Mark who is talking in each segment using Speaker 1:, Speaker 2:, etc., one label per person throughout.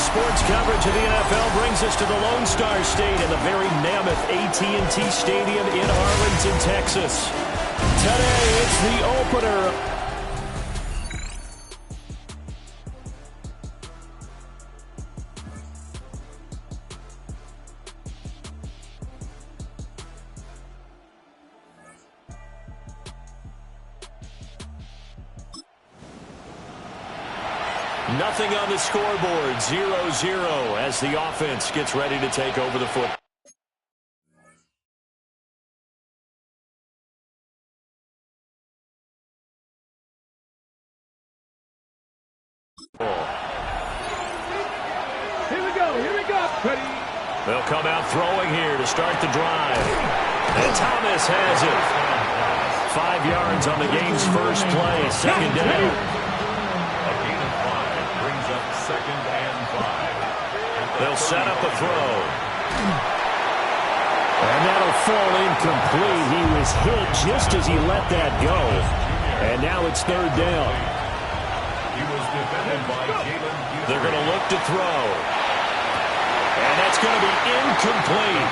Speaker 1: Sports coverage of the NFL brings us to the Lone Star State in the very mammoth AT&T Stadium in Arlington, Texas. Today, it's the opener. Nothing on the scoreboard, 0-0 as the offense gets ready to take over the football.
Speaker 2: Here we go. Ready?
Speaker 1: They'll come out throwing here to start the drive. And Thomas has it. 5 yards on the game's first play, second down.
Speaker 3: Second and 5.
Speaker 1: They'll set up a throw. And that'll fall incomplete. He was hit just as he let that go. And now it's third down.
Speaker 3: He was defended by Jalen.
Speaker 1: They're going to look to throw. And that's going to be incomplete.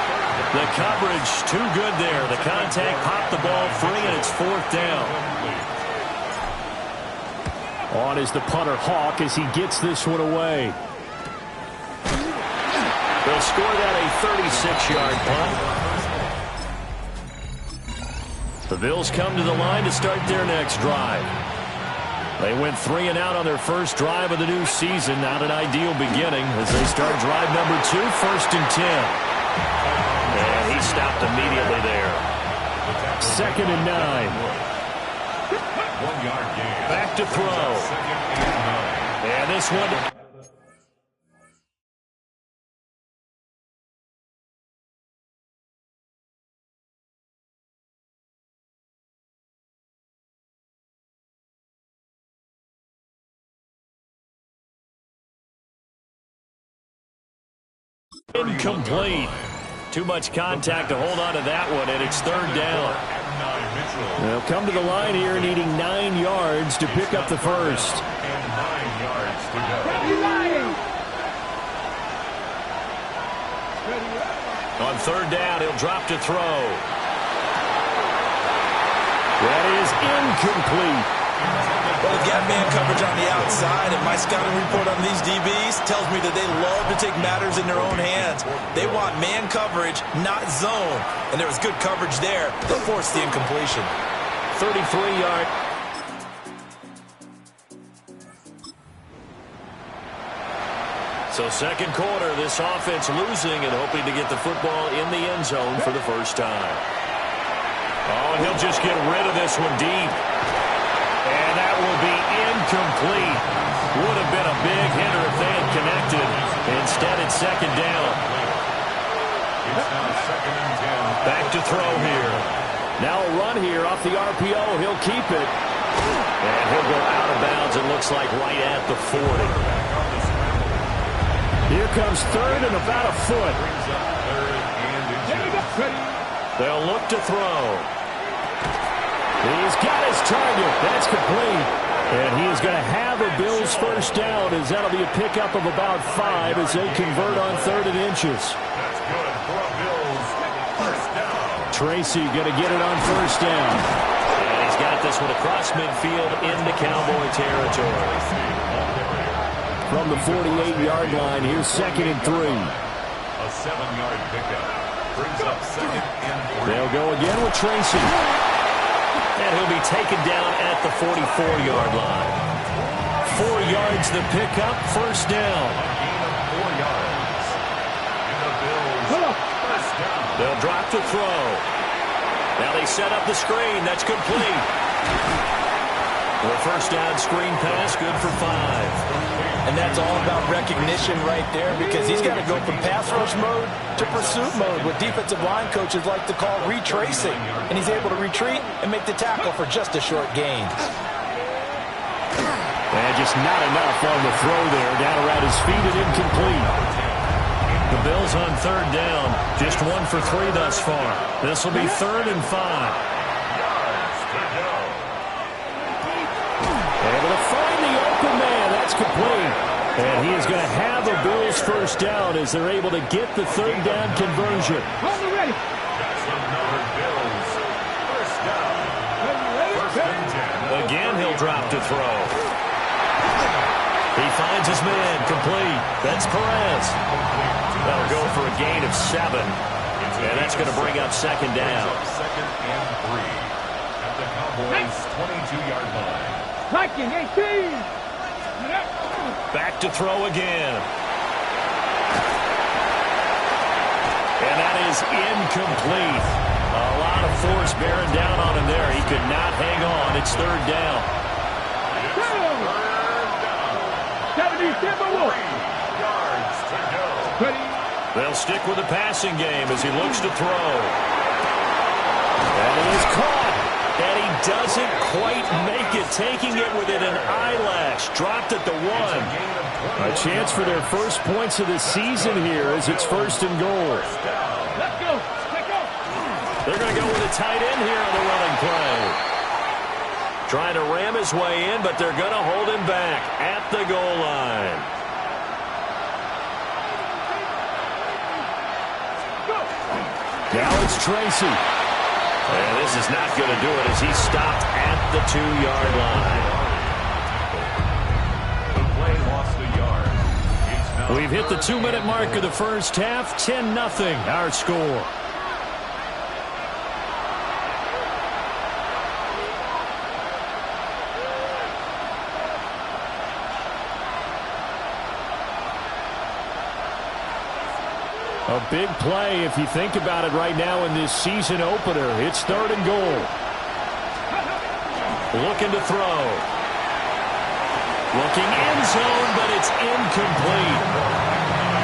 Speaker 1: The coverage too good there. The contact popped the ball free, and it's fourth down. On is the punter Hawk as he gets this one away. They'll score that a 36-yard punt. The Bills come to the line to start their next drive. They went 3 and out on their first drive of the new season. Not an ideal beginning as they start drive number 2, first and 10. And he stopped immediately there. Second and 9.
Speaker 3: 1 yard gain.
Speaker 1: Back to throw. And this one. Incomplete. Too much contact to hold on to that one, and it's third down. They'll come to the line here needing 9 yards to pick up the first.
Speaker 3: And 9 yards to go.
Speaker 1: On third down, he'll drop to throw. That is incomplete.
Speaker 4: Well, they've got man coverage on the outside, and my scouting report on these DBs tells me that they love to take matters in their own hands. They want man coverage, not zone. And there was good coverage there that forced the incompletion.
Speaker 1: 33-yard. So second quarter, this offense losing and hoping to get the football in the end zone for the first time. Oh, and he'll just get rid of this one deep. And that will be incomplete. Would have been a big hitter if they had connected. Instead, it's second down.
Speaker 3: It's now second and 10.
Speaker 1: Back to throw here. Now a run here off the RPO. He'll keep it. And he'll go out of bounds, it looks like, right at the 40. Here comes third and about a foot. They'll look to throw. He's got his target. That's complete. And he is going to have a Bills first down as that'll be a pickup of about 5 as they convert on third and inches.
Speaker 3: That's good for a Bills first down.
Speaker 1: Tracy going to get it on first down. And he's got this one across midfield into Cowboy territory. From the 48-yard line, here's second and 3.
Speaker 3: A 7-yard pickup. Brings up second and 3.
Speaker 1: They'll go again with Tracy. And he'll be taken down at the 44-yard line. 4 yards the pickup, first down.
Speaker 3: A gain of 4 yards. And the Bills first down.
Speaker 1: They'll drop to throw. Now they set up the screen. That's complete. The first down screen pass, good for 5.
Speaker 4: And that's all about recognition right there because he's got to go from pass rush mode to pursuit mode, what defensive line coaches like to call retracing. And he's able to retreat and make the tackle for just a short gain.
Speaker 1: And just not enough on the throw there. Down around his feet and incomplete. The Bills on third down. Just 1 for 3 thus far. This will be third and 5. Able to find the open man. That's complete. And he is going to have a Bills first down as they're able to get the third down conversion.
Speaker 2: Hold it ready.
Speaker 3: That's another Bills. First down. First and 10.
Speaker 1: Again, he'll drop to throw. He finds his man complete. That's Perez. That'll go for a gain of 7. And that's going to bring up second down.
Speaker 3: Second and 3 at the Cowboys' 22-yard line.
Speaker 2: Viking 18.
Speaker 1: Back to throw again. And that is incomplete. A lot of force bearing down on him there. He could not hang on. It's third down.
Speaker 3: Yards to go.
Speaker 1: They'll stick with the passing game as he looks to throw. And it is caught. And he doesn't quite make it, taking it within an eyelash. Dropped at the 1. A chance for their first points of the season here as it's first and goal.
Speaker 2: Let's go. Let's go.
Speaker 1: They're going to go with a tight end here on the running play. Trying to ram his way in, but they're going to hold him back at the goal line. Now it's Tracy. And this is not going to do it as he's stopped at the 2-yard line.
Speaker 3: The play lost a yard.
Speaker 1: We've hit the 2-minute mark of the first half. 10-0 our score. A big play if you think about it right now in this season opener. It's third and goal. Looking to throw. Looking end zone, but it's incomplete.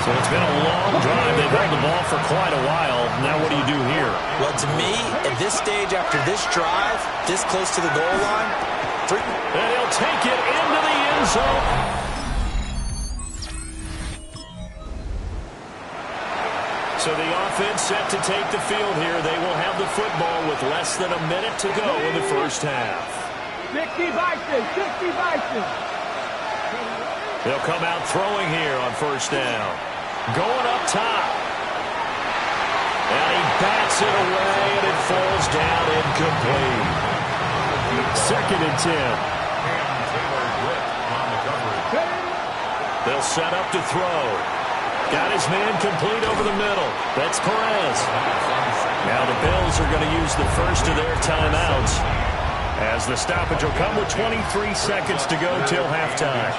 Speaker 1: So it's been a long drive. They've held the ball for quite a while. Now what do you do here?
Speaker 4: Well, to me, at this stage after this drive, this close to the goal line,
Speaker 1: And he'll take it into the end zone. So the offense set to take the field here. They will have the football with less than a minute to go in the first half.
Speaker 2: 60 Bison. 60 Bison.
Speaker 1: They'll come out throwing here on first down. Going up top. And he bats it away, and it falls down incomplete. Second and 10. They'll set up to throw. Got his man complete over the middle. That's Perez. Now the Bills are going to use the first of their timeouts as the stoppage will come with 23 seconds to go till halftime.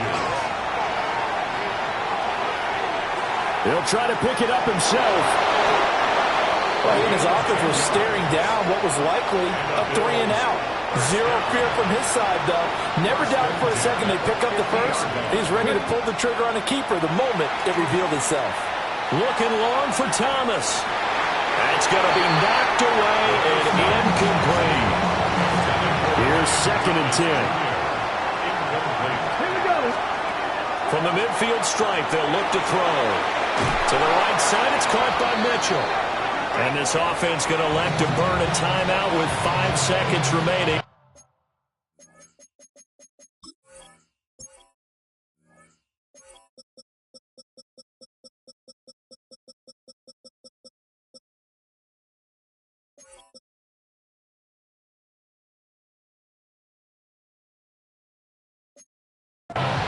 Speaker 1: He'll try to pick it up himself.
Speaker 4: well, he and his offense were staring down what was likely a 3 and out. Zero fear from his side, though. Never doubted for a second they pick up the first. He's ready to pull the trigger on a keeper the moment it revealed itself.
Speaker 1: Looking long for Thomas. That's going to be knocked away and incomplete. Here's second and 10.
Speaker 2: Here we go.
Speaker 1: From the midfield stripe, they'll look to throw. To the right side, it's caught by Mitchell. And this offense going to elect to burn a timeout with 5 seconds remaining.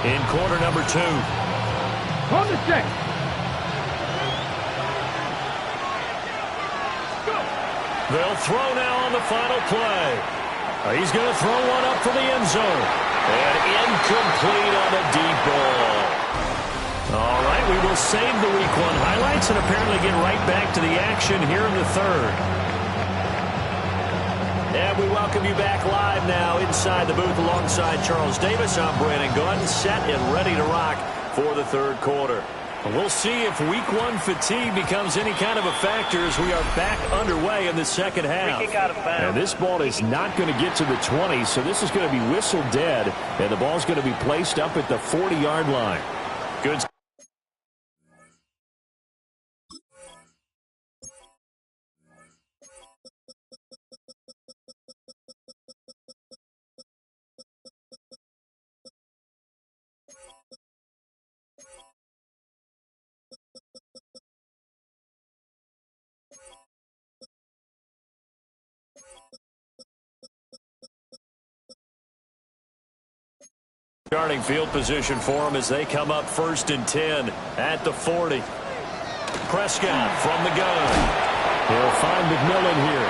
Speaker 1: In quarter number 2.
Speaker 2: On the check.
Speaker 1: They'll throw now on the final play. He's going to throw one up for the end zone. And incomplete on a deep ball. All right, we will save the Week 1 highlights and apparently get right back to the action here in the third. And we welcome you back live now inside the booth alongside Charles Davis. I'm Brandon Gordon, set and ready to rock for the third quarter. We'll see if Week 1 fatigue becomes any kind of a factor as we are back underway in the second half. And this ball is not going to get to the 20, so this is going to be whistled dead, and the ball's going to be placed up at the 40-yard line. Good. Starting field position for them as they come up 1st and 10 at the 40. Prescott from the gun.
Speaker 5: He'll find McMillan here.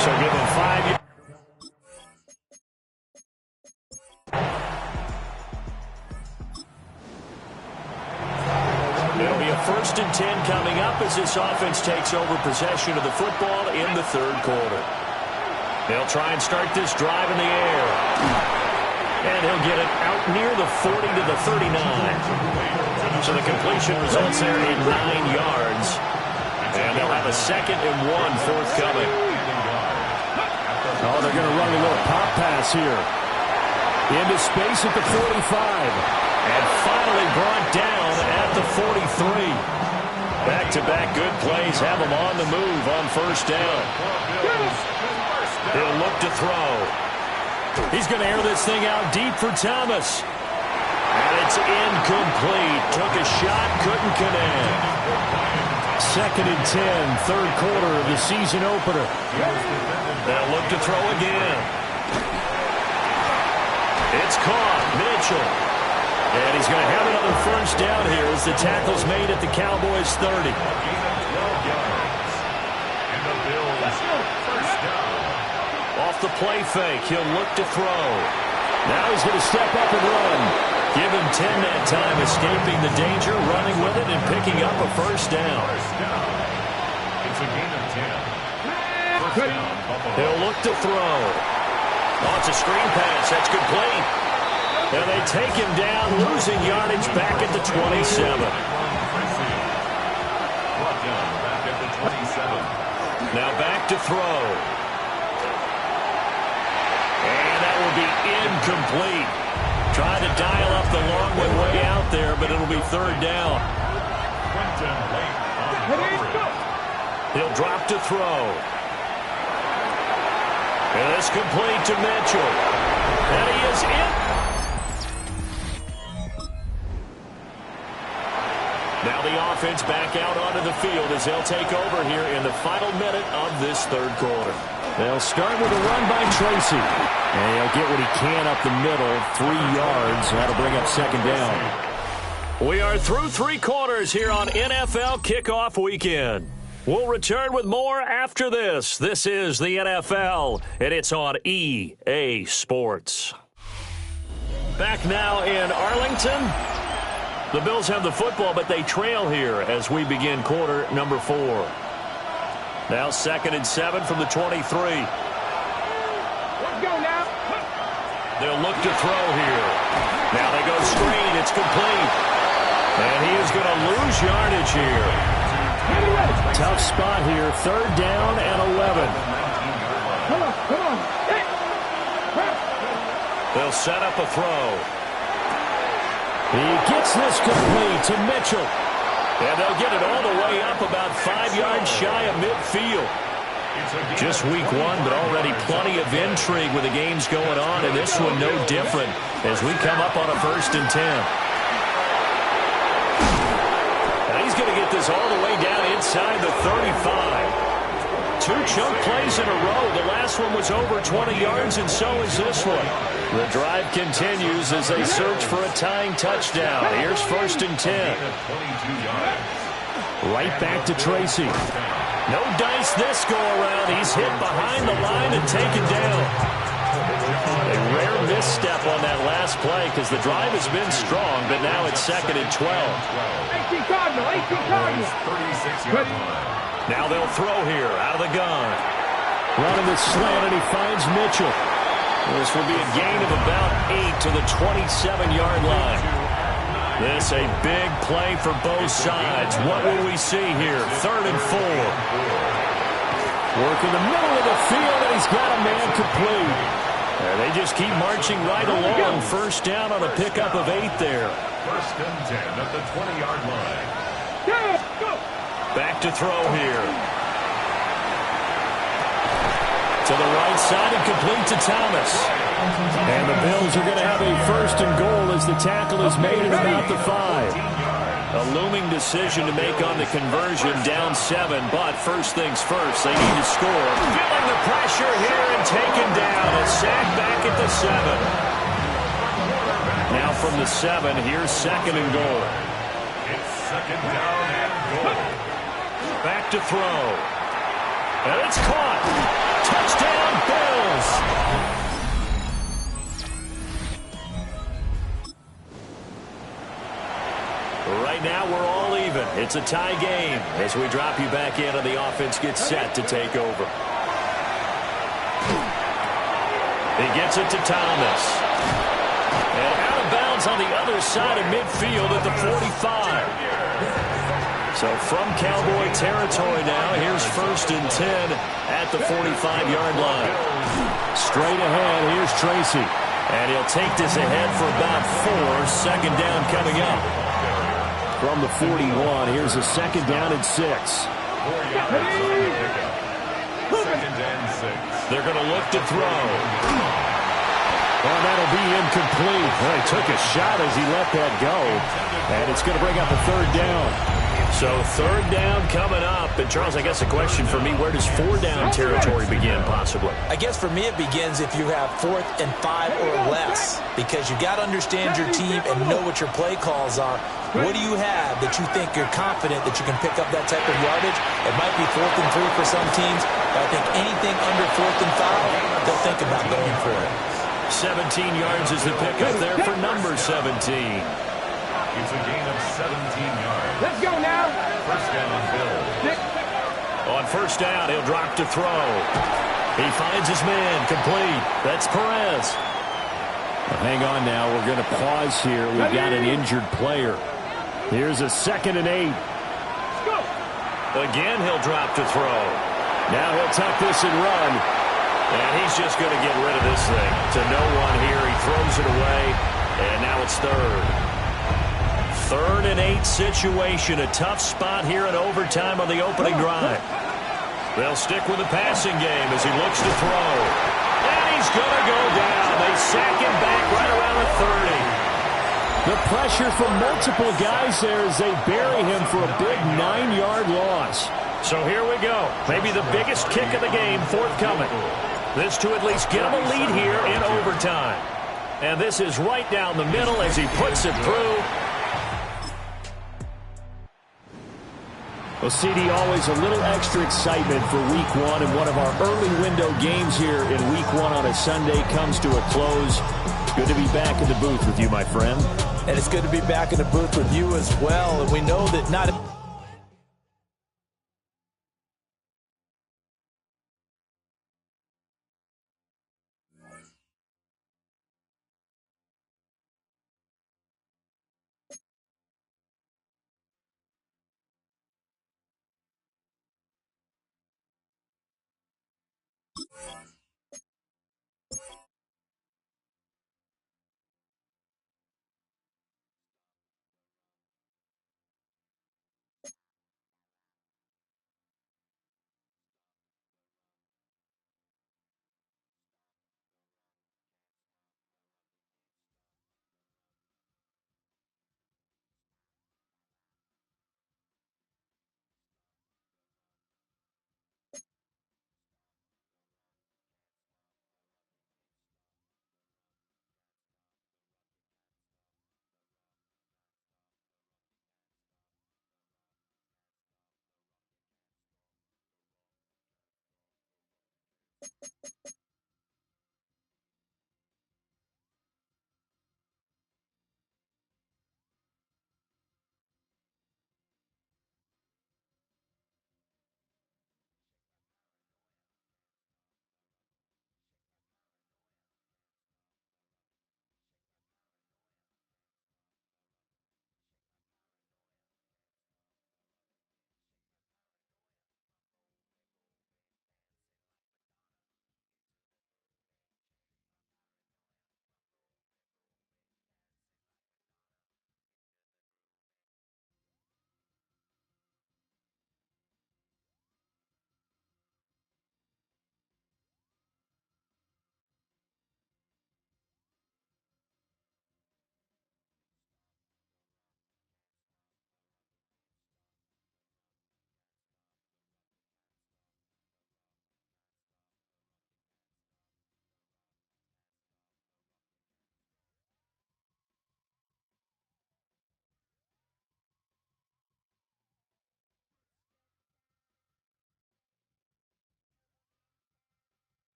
Speaker 1: So give him 5 yards. It'll be a 1st and 10 coming up as this offense takes over possession of the football in the 3rd quarter. They'll try and start this drive in the air. And he'll get it out near the 40 to the 39. So the completion results there in 9 yards. And they'll have a 2nd and 1 forthcoming.
Speaker 5: Oh, they're going to run a little pop pass here. Into space at the 45.
Speaker 1: And finally brought down at the 43. Back-to-back good plays have them on the move on 1st down. He'll look to throw. He's going to air this thing out deep for Thomas. And it's incomplete. Took a shot, couldn't connect.
Speaker 5: 2nd and 10, 3rd quarter of the season opener.
Speaker 1: They'll look to throw again. It's caught. Mitchell. And he's going to have another 1st down here as the tackle's made at the Cowboys' 30. Off the play fake, he'll look to throw.
Speaker 5: Now he's going to step up and run.
Speaker 1: Give him 10 that time, escaping the danger, running with it, and picking up a 1st down.
Speaker 3: It's a gain of 10. First down, Buffalo.
Speaker 1: He'll look to throw. Oh, it's a screen pass. That's complete. And they take him down, losing yardage back at the 27.
Speaker 3: Brought down back at the 27.
Speaker 1: Now back to throw. And that will be incomplete. Trying to dial up the long way out there, but it'll be 3rd down.
Speaker 3: Quentin late on coverage.
Speaker 1: He'll drop to throw. And it's complete to Mitchell. And he is in. Now the offense back out onto the field as they'll take over here in the final minute of this 3rd quarter.
Speaker 5: They'll start with a run by Tracy. And he'll get what he can up the middle, 3 yards. That'll bring up 2nd down.
Speaker 1: We are through 3 quarters here on NFL Kickoff Weekend. We'll return with more after this. This is the NFL, and it's on EA Sports. Back now in Arlington. The Bills have the football, but they trail here as we begin quarter number 4. Now 2nd and 7 from the 23.
Speaker 2: Let's go now.
Speaker 1: They'll look to throw here. Now they go screen. It's complete. And he is going to lose yardage here.
Speaker 5: Tough spot here. 3rd down and 11.
Speaker 2: Come on. Hey.
Speaker 1: They'll set up a throw.
Speaker 5: He gets this complete to Mitchell.
Speaker 1: And they'll get it all the way up about 5 yards shy of midfield. Just week 1, but already plenty of intrigue with the games going on, and this one no different as we come up on a 1st and 10. Now he's going to get this all the way down inside the 35. 2 chunk plays in a row. The last one was over 20 yards, and so is this one. The drive continues as they search for a tying touchdown. Here's 1st and 10.
Speaker 5: Right back to Tracy.
Speaker 1: No dice this go-around. He's hit behind the line and taken down. A rare misstep on that last play because the drive has been strong, but now it's 2nd and 12.
Speaker 2: 18 Cardinal.
Speaker 3: 36-yard line.
Speaker 1: Now they'll throw here out of the gun.
Speaker 5: Running the slant, and he finds Mitchell.
Speaker 1: This will be a gain of about 8 to the 27-yard line. This a big play for both sides. What will we see here? 3rd and 4.
Speaker 5: Work in the middle of the field, and he's got a man complete.
Speaker 1: And they just keep marching right along. 1st down on a pickup of 8 there.
Speaker 3: 1st and 10 at the 20-yard line.
Speaker 2: Go.
Speaker 1: Back to throw here. To the right side and complete to Thomas.
Speaker 5: And the Bills are going to have a 1st and goal as the tackle is made at about the 5.
Speaker 1: A looming decision to make on the conversion, down 7, but first things first, they need to score. Feeling the pressure here and taken down. A sack back at the 7. from the 7. Here's second and goal.
Speaker 3: It's second down and goal.
Speaker 1: Back to throw. And it's caught. Touchdown, Bills. Right now, we're all even. It's a tie game as we drop you back in and the offense gets set to take over. He gets it to Thomas. And out of bounds on the other side of midfield at the 45. So from Cowboy territory now, here's 1st and 10 at the 45-yard line.
Speaker 5: Straight ahead, here's Tracy.
Speaker 1: And he'll take this ahead for about 4. Second down coming up.
Speaker 5: From the 41, here's a second down and 6.
Speaker 3: 4 yards on the pickup. Second and 6.
Speaker 1: They're going to look to throw.
Speaker 5: Well, that'll be incomplete. Well, he took a shot as he let that go. And it's going to bring up a 3rd down.
Speaker 1: So 3rd down coming up. And, Charles, I guess a question for me, where does 4 down territory begin possibly?
Speaker 4: I guess for me it begins if you have 4th and 5 or less, because you got to understand your team and know what your play calls are. What do you have that you think you're confident that you can pick up that type of yardage? It might be 4th and 3 for some teams, but I think anything under 4th and 5, they'll think about going for it.
Speaker 1: 17 yards is the pickup there for number 17.
Speaker 3: It's a gain of 17 yards.
Speaker 2: Let's go now.
Speaker 3: First down, Bills.
Speaker 1: On 1st down, he'll drop to throw. He finds his man, complete. That's Perez.
Speaker 5: Well, hang on now. We're going to pause here. We've got an injured player. Here's a 2nd and 8.
Speaker 2: Go.
Speaker 1: Again, he'll drop to throw.
Speaker 5: Now he'll tuck this and run.
Speaker 1: And he's just going to get rid of this thing. To no one here. He throws it away. And now it's 3rd. 3rd and 8 situation. A tough spot here in overtime on the opening drive. They'll stick with the passing game as he looks to throw. And he's going to go down. They sack him back right around the 30.
Speaker 5: The pressure from multiple guys there as they bury him for a big 9-yard loss.
Speaker 1: So here we go. Maybe the biggest kick of the game forthcoming. This to at least get him a lead here in overtime. And this is right down the middle as he puts it through.
Speaker 5: Well, CD, always a little extra excitement for Week 1, and one of our early window games here in Week 1 on a Sunday comes to a close. Good to be back in the booth with you, my friend.
Speaker 4: And it's good to be back in the booth with you as well. And we know that not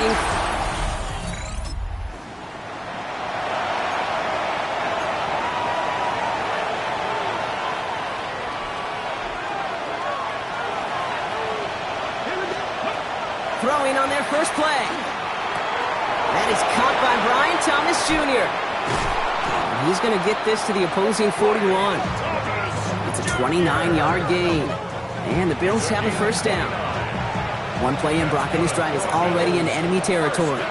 Speaker 6: looking. Throwing on their first play. That is caught by Brian Thomas Jr. He's going to get this to the opposing 41. It's a 29-yard gain. And the Bills have a first down. One play in, Brock, and this drive is already in enemy territory.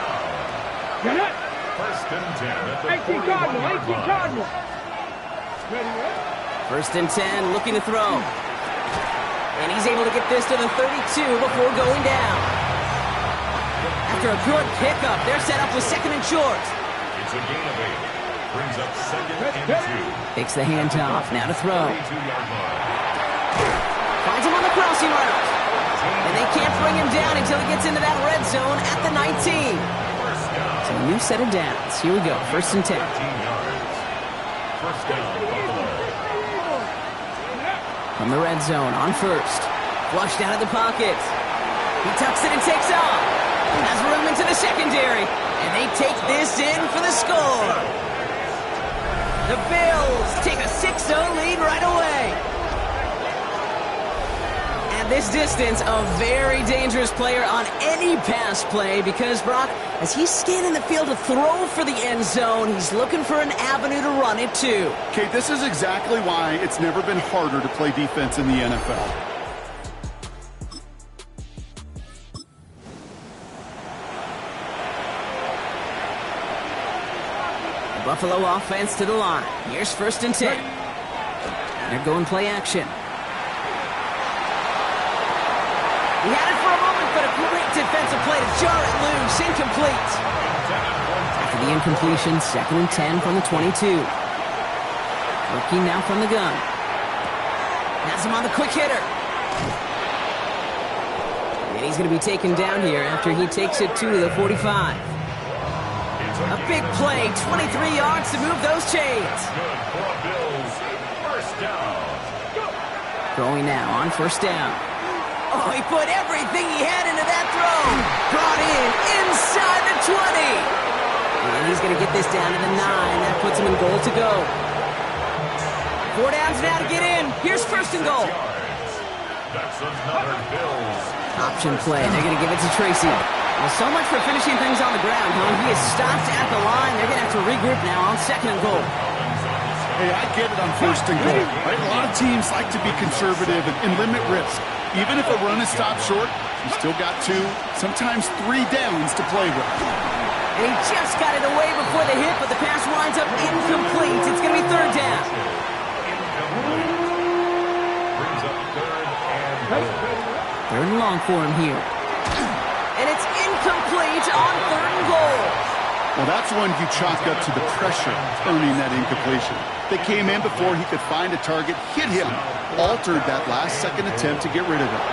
Speaker 2: Get it.
Speaker 3: First and 10 at the
Speaker 2: 18 Cardinal, 18 Cardinal.
Speaker 6: First and 10, looking to throw. And he's able to get this to the 32 before going down. After a good pickup, they're set up with second and short.
Speaker 3: It's a gain of 8. Brings up second and 2.
Speaker 6: Takes the handoff, now to throw.
Speaker 3: 32-yard line.
Speaker 6: Finds him on the crossing route. And they can't bring him down until he gets into that red zone at the 19. So a new set of downs. Here we go, first and 10.
Speaker 3: 13 yards. First down, Buffalo.
Speaker 6: From the red zone on first. Flushed out of the pocket. He tucks it and takes off. Has room into the secondary. And they take this in for the score. The Bills take a 6-0 lead right away. At this distance, a very dangerous player on any pass play because, Brock, as he's scanning the field to throw for the end zone, he's looking for an avenue to run it too.
Speaker 7: Okay, this is exactly why it's never been harder to play defense in the NFL.
Speaker 6: The Buffalo offense to the line. Here's first and 10. They're going play action. He had it for a moment, but a great defensive play to jar it loose. Incomplete. After the incompletion, second and 10 from the 22. Looking now from the gun. Has him on the quick hitter. And he's going to be taken down here after he takes it to the 45. A big play, 23 yards to move those chains.
Speaker 3: Good for Bills. First down.
Speaker 6: Throwing now on first down. Oh, he put everything he had into that throw. Brought in inside the 20. And he's going to get this down to the 9. That puts him in goal to go. 4 downs now to get in. Here's first and goal.
Speaker 3: That's another Bills.
Speaker 6: Option play. They're going to give it to Tracy. Well, so much for finishing things on the ground, huh? He is stopped at the line. They're going to have to regroup now on second and goal.
Speaker 7: Hey, I get it on first and goal, right? A lot of teams like to be conservative and limit risk. Even if a run is stopped short, you still got 2, sometimes 3 downs to play with.
Speaker 6: And he just got it away before the hit, but the pass winds up incomplete. It's going to be third down.
Speaker 3: Brings up third and goal.
Speaker 6: Third and long for him here. And it's incomplete on third and goal.
Speaker 7: Well, that's one you chalk up to the pressure earning that incompletion. They came in before he could find a target, hit him, altered that last-second attempt to get rid of it.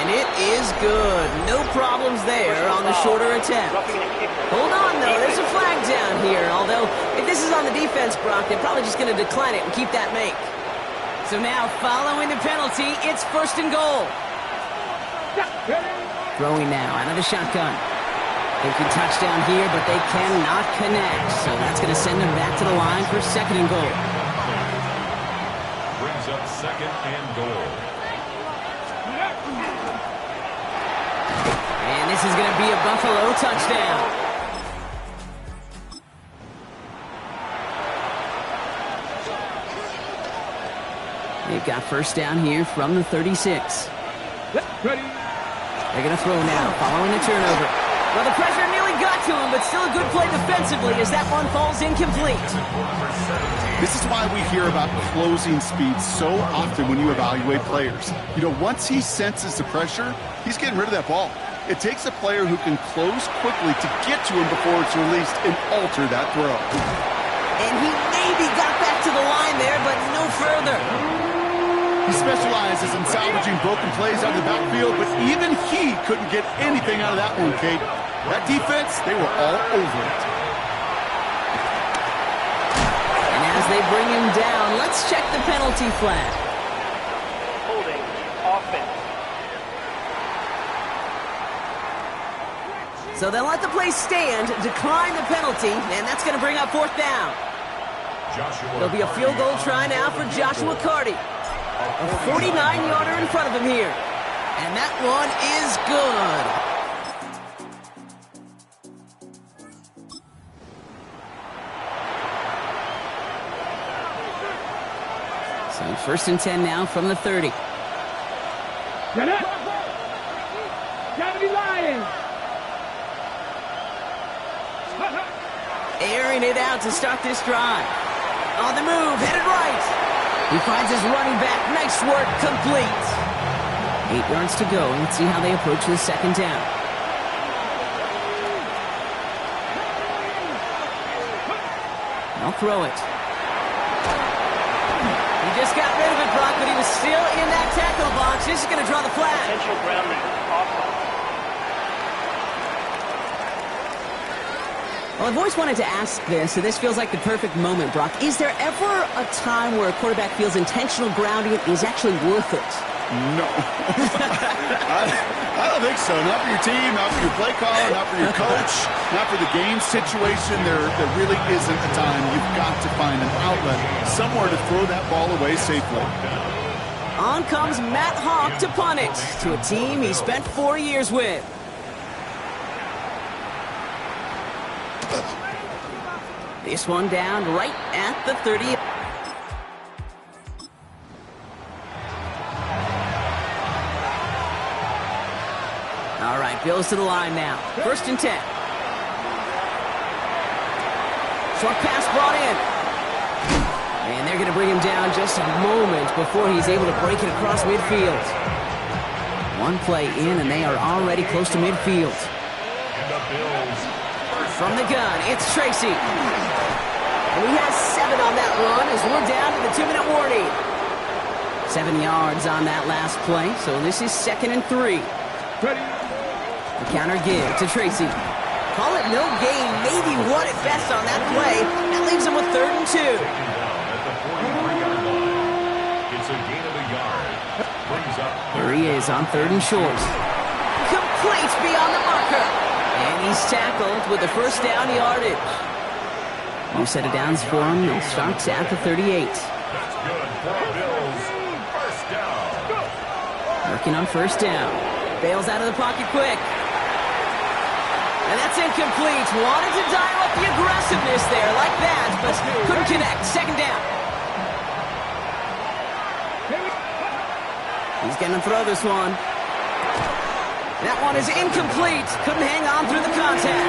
Speaker 6: And it is good. No problems there on the shorter attempt. Hold on, though. There's a flag down here. Although, if this is on the defense, Brock, they're probably just going to decline it and keep that make. So now, following the penalty, it's first and goal. Throwing now out of the shotgun. They can touchdown here, but they cannot connect. So that's going to send them back to the line for second and goal.
Speaker 3: Brings up second and goal.
Speaker 6: And this is going to be a Buffalo touchdown. They've got first down here from the 36.
Speaker 2: Ready.
Speaker 6: They're going to throw now, following the turnover. Well, the pressure nearly got to him, but still a good play defensively as that one falls incomplete.
Speaker 7: This is why we hear about closing speed so often when you evaluate players. You know, once he senses the pressure, he's getting rid of that ball. It takes a player who can close quickly to get to him before it's released and alter that throw.
Speaker 6: And he maybe got back to the line there, but no further.
Speaker 7: He specializes in salvaging broken plays out of the backfield, but even he couldn't get anything out of that one, Kate. That defense, they were all over it.
Speaker 6: And as they bring him down, let's check the penalty flag. Holding offense. So So they'll let the play stand, decline the penalty, and that's going to bring up fourth down. There'll be a field goal try now for Joshua Carty. A 49-yarder in front of him here. And that one is good. So first and 10 now from the 30.
Speaker 2: Get it. Gravity Lions.
Speaker 6: Airing it out to start this drive. On the move, headed right. He finds his running back. Nice work, complete. 8 yards to go. Let's see how they approach the second down. I'll throw it. He just got rid of it, Brock, but he was still in that tackle box. This is going to draw the flag.
Speaker 8: Potential grounding. Offense.
Speaker 6: Well, I've always wanted to ask this, and this feels like the perfect moment, Brock. Is there ever a time where a quarterback feels intentional grounding is actually worth it?
Speaker 7: No. I don't think so. Not for your team, not for your play caller, not for your coach, not for the game situation. There really isn't a time. You've got to find an outlet, somewhere to throw that ball away safely.
Speaker 6: On comes Matt Hawk to punt it to a team he spent 4 years with. This one down right at the 30. All right, Bills to the line now. First and 10. Short pass brought in. And they're going to bring him down just a moment before he's able to break it across midfield. One play in, and they are already close to midfield. From the gun, it's Tracy. And he has 7 on that run as we're down to the 2-minute warning. 7 yards on that last play, so this is 2nd and 3. The counter give to Tracy. Call it no gain, maybe 1 at best on that play. That leaves him with 3rd and 2.
Speaker 3: It's a gain of a yard. Brings up.
Speaker 6: Here he is on 3rd and short. Complete beyond the marker. And he's tackled with the first down yardage. New set of downs for him. It starts at the 38.
Speaker 3: That's good for Bills. First down.
Speaker 6: Working on first down. Bails out of the pocket quick. And that's incomplete. Wanted to dial up the aggressiveness there like that, but couldn't connect. Second down. He's going to throw this one. That one is incomplete. Couldn't hang on through the contact.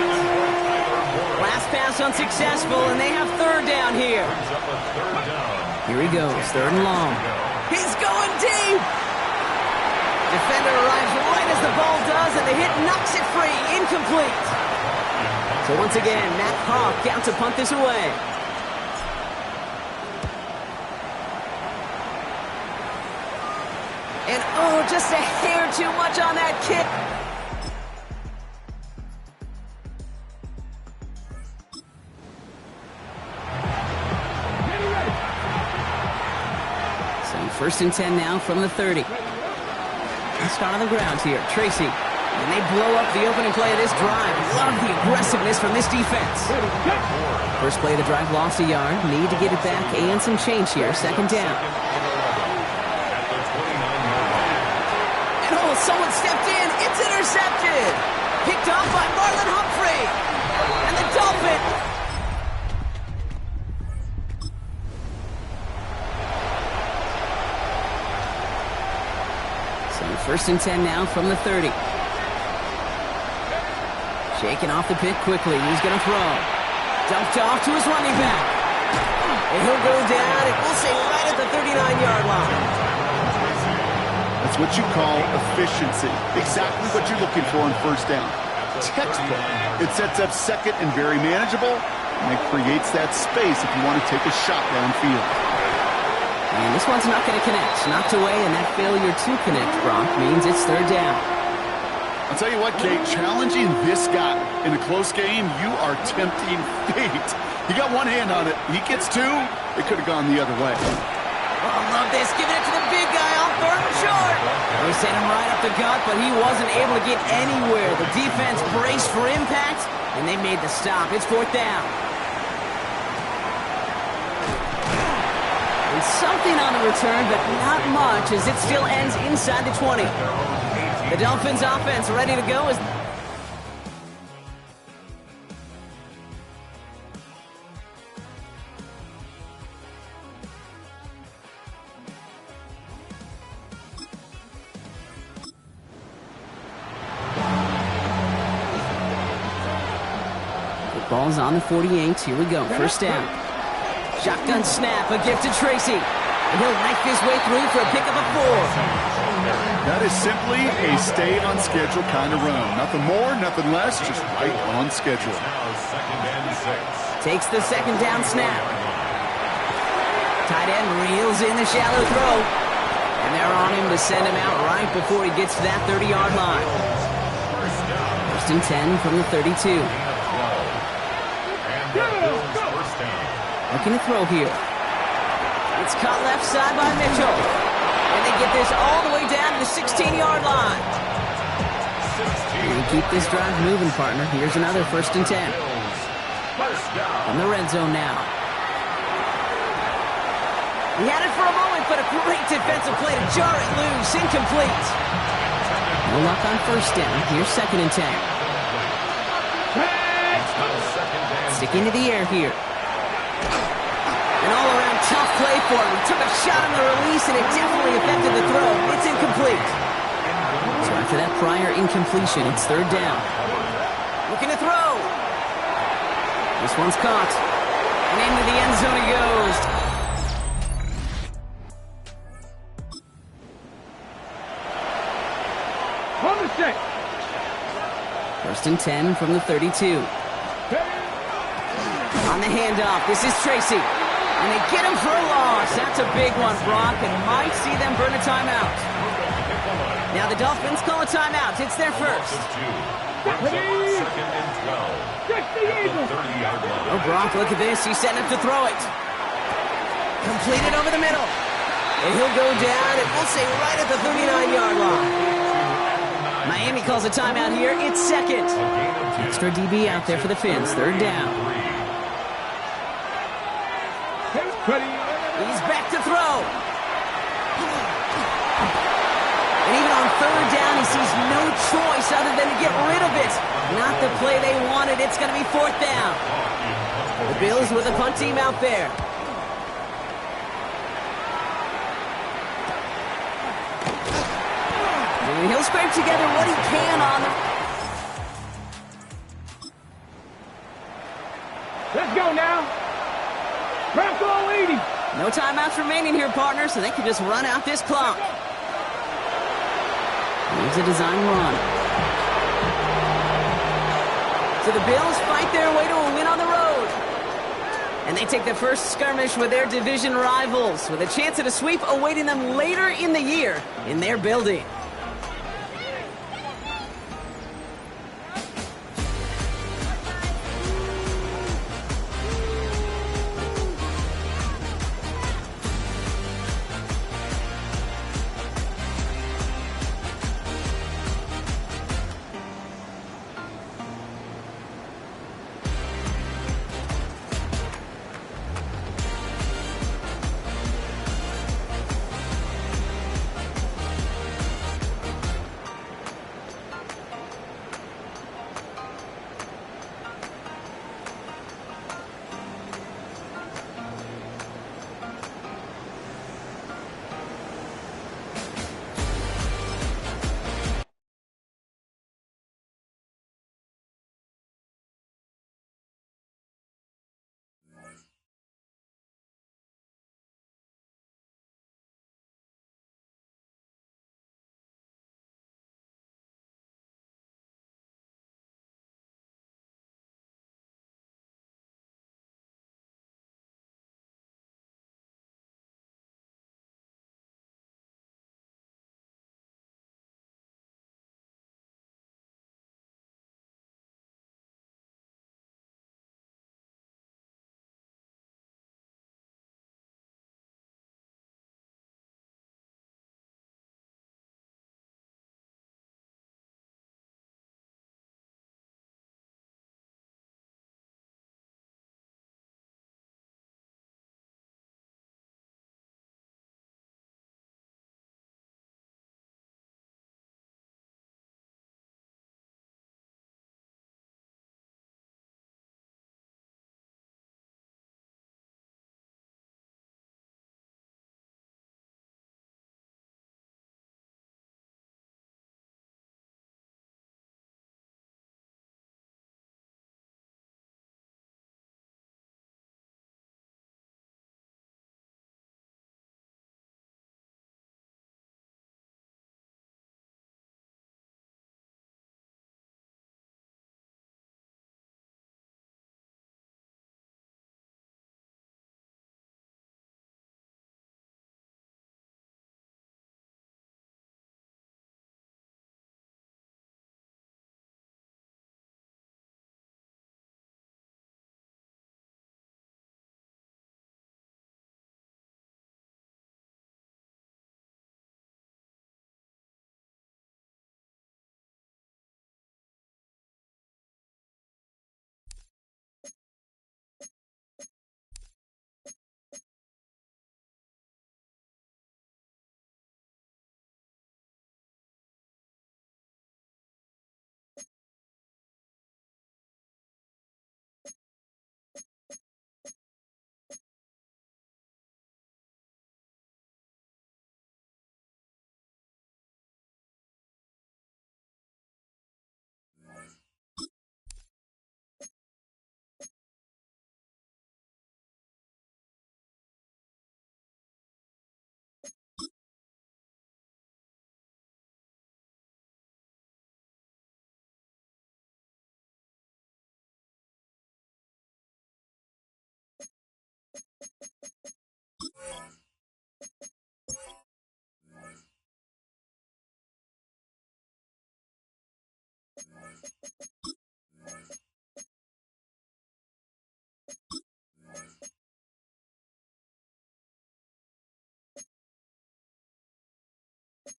Speaker 6: Last pass unsuccessful, and they have 3rd down here. Here he goes, 3rd and long. He's going deep. Defender arrives right as the ball does, and the hit knocks it free. Incomplete. So once again, Matt Hawk out to punt this away. And oh, just a hair too much on that kick. So 1st and 10 now from the 30. Let's start on the ground here. Tracy. And they blow up the opening play of this drive. Love the aggressiveness from this defense. First play of the drive, lost a yard. Need to get it back and some change here. Second down. And oh, someone stepped in. It's intercepted. Picked off by Marlon Humphrey. And the Dolphin. So 1st and 10 now from the 30. Shaking off the pick quickly. He's going to throw. Dumped off to his running back. And he'll go down, and we'll say right at the 39-yard line.
Speaker 7: That's what you call efficiency. Exactly what you're looking for on first down. Textbook. It sets up second and very manageable, and it creates that space if you want to take a shot downfield.
Speaker 6: And this one's not going to connect. Knocked away, and that failure to connect, Brock, means it's 3rd down.
Speaker 7: I'll tell you what, Kate, challenging this guy in a close game, you are tempting fate. He got one hand on it. He gets 2, it could have gone the other way.
Speaker 6: Oh, love this. Giving it to the big guy off third and short. They sent him right up the gut, but he wasn't able to get anywhere. The defense braced for impact, and they made the stop. It's fourth down. And something on the return, but not much, as it still ends inside the 20. The Dolphins offense ready to go as... Ball's on the 48. Here we go. First down. Shotgun snap. A gift to Tracy. And he'll knife his way through for a pickup of 4.
Speaker 7: That is simply a stay-on-schedule kind of run. Nothing more, nothing less, just right on schedule.
Speaker 6: Takes the second down snap. Tight end reels in the shallow throw. And they're on him to send him out right before he gets to that 30-yard line. First and 10 from the 32. Looking to throw here. It's caught left side by Mitchell. And they get this all the way down to the 16-yard line. And keep this drive moving, partner. Here's another first and 10. On the red zone now. He had it for a moment, but a great defensive play to jar it loose. Incomplete. No luck on first down. Here's second and 10. Sticking to the air here. An all-around tough play for him. He took a shot on the release, and it definitely affected the throw. It's incomplete. So after that prior incompletion, it's third down. Looking to throw. This one's caught. And into the end zone he goes.
Speaker 2: On the set.
Speaker 6: First and 10 from the 32. On the handoff, this is Tracy. And they get him for a loss. That's a big one, Brock, and might see them burn a timeout. Now the Dolphins call a timeout. It's their first. Oh, Brock, look at this. He's setting up to throw it. Completed over the middle. And he'll go down, and we'll say right at the 39-yard line. Miami calls a timeout here. It's second. Extra DB out there for the Fins. Third down. He's back to throw. And even on third down, he sees no choice other than to get rid of it. Not the play they wanted. It's going to be fourth down. The Bills with a punt team out there. And he'll scrape together what he can on them.
Speaker 2: Let's go now. Bronco 80.
Speaker 6: No timeouts remaining here, partner, so they can just run out this clock. Here's a design run. So the Bills fight their way to a win on the road. And they take the first skirmish with their division rivals, with a chance at a sweep awaiting them later in the year in their building.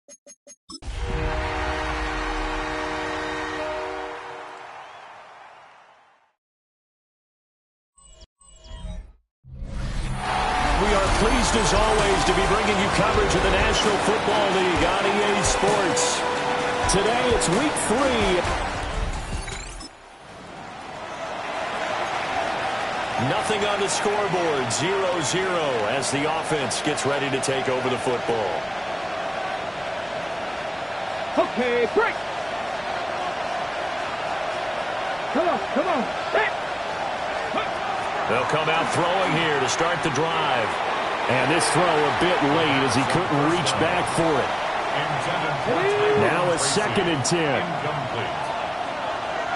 Speaker 5: We are pleased, as always, to be bringing you coverage of the National Football League on EA Sports. Today, it's Week 3. Nothing on the scoreboard, 0-0, as the offense gets ready to take over the football.
Speaker 2: Okay, break. Come on, break.
Speaker 1: They'll come out throwing here to start the drive.
Speaker 5: And this throw a bit late as he couldn't reach back for it. Now a 2nd and 10.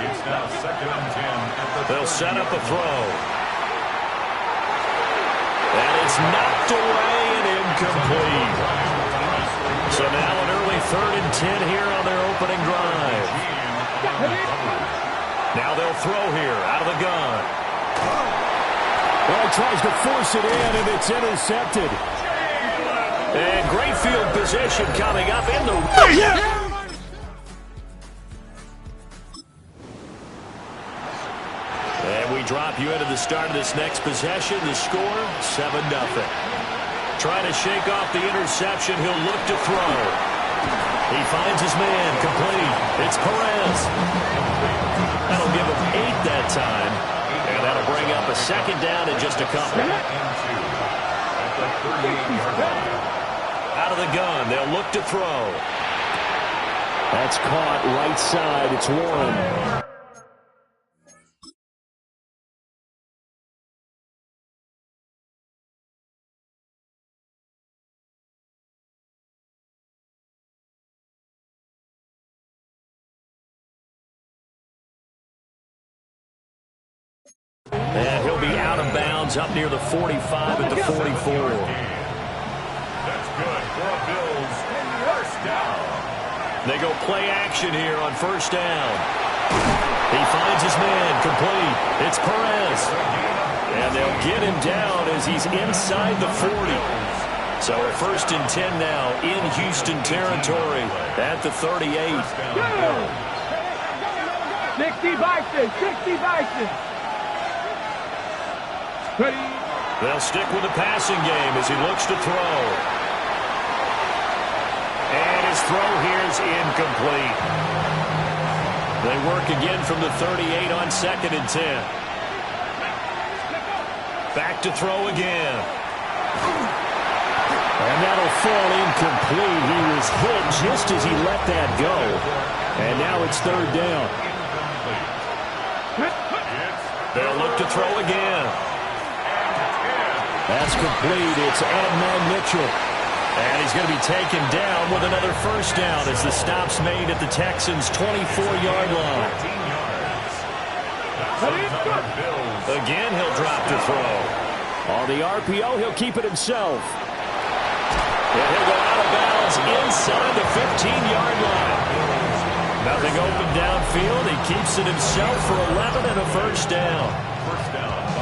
Speaker 3: It's now 2nd and 10.
Speaker 1: They'll set up a throw. And it's knocked away and incomplete. So now an early 3rd and 10 here on their opening drive. Now they'll throw here out of the gun.
Speaker 5: Well, he tries to force it in, and it's intercepted.
Speaker 1: And great field position coming up in the... And we drop you into the start of this next possession. The score, 7-0. Trying to shake off the interception. He'll look to throw. He finds his man, complete. It's Perez. That'll give him 8 that time. And that'll bring up a 2nd down and just a couple. Out of the gun, they'll look to throw.
Speaker 5: That's caught right side. It's Warren.
Speaker 1: And he'll be out of bounds up near the 45 at the 44.
Speaker 3: That's good for a Bills 1st down.
Speaker 1: They go play action here on 1st down. He finds his man, complete. It's Perez. And they'll get him down as he's inside the 40. So a 1st and 10 now in Houston territory at the 38.
Speaker 2: 60 Bison, 60 Bison.
Speaker 1: They'll stick with the passing game as he looks to throw. And his throw here is incomplete. They work again from the 38 on 2nd and 10. Back to throw again.
Speaker 5: And that'll fall incomplete. He was hit just as he let that go. And now it's 3rd down.
Speaker 1: They'll look to throw again.
Speaker 5: That's complete. It's Adnan Mitchell.
Speaker 1: And he's going to be taken down with another 1st down as the stop's made at the Texans' 24-yard line. Again, he'll drop to throw.
Speaker 5: On the RPO, he'll keep it himself.
Speaker 1: And he'll go out of bounds inside the 15-yard line. Nothing open downfield. He keeps it himself for 11 and a 1st down.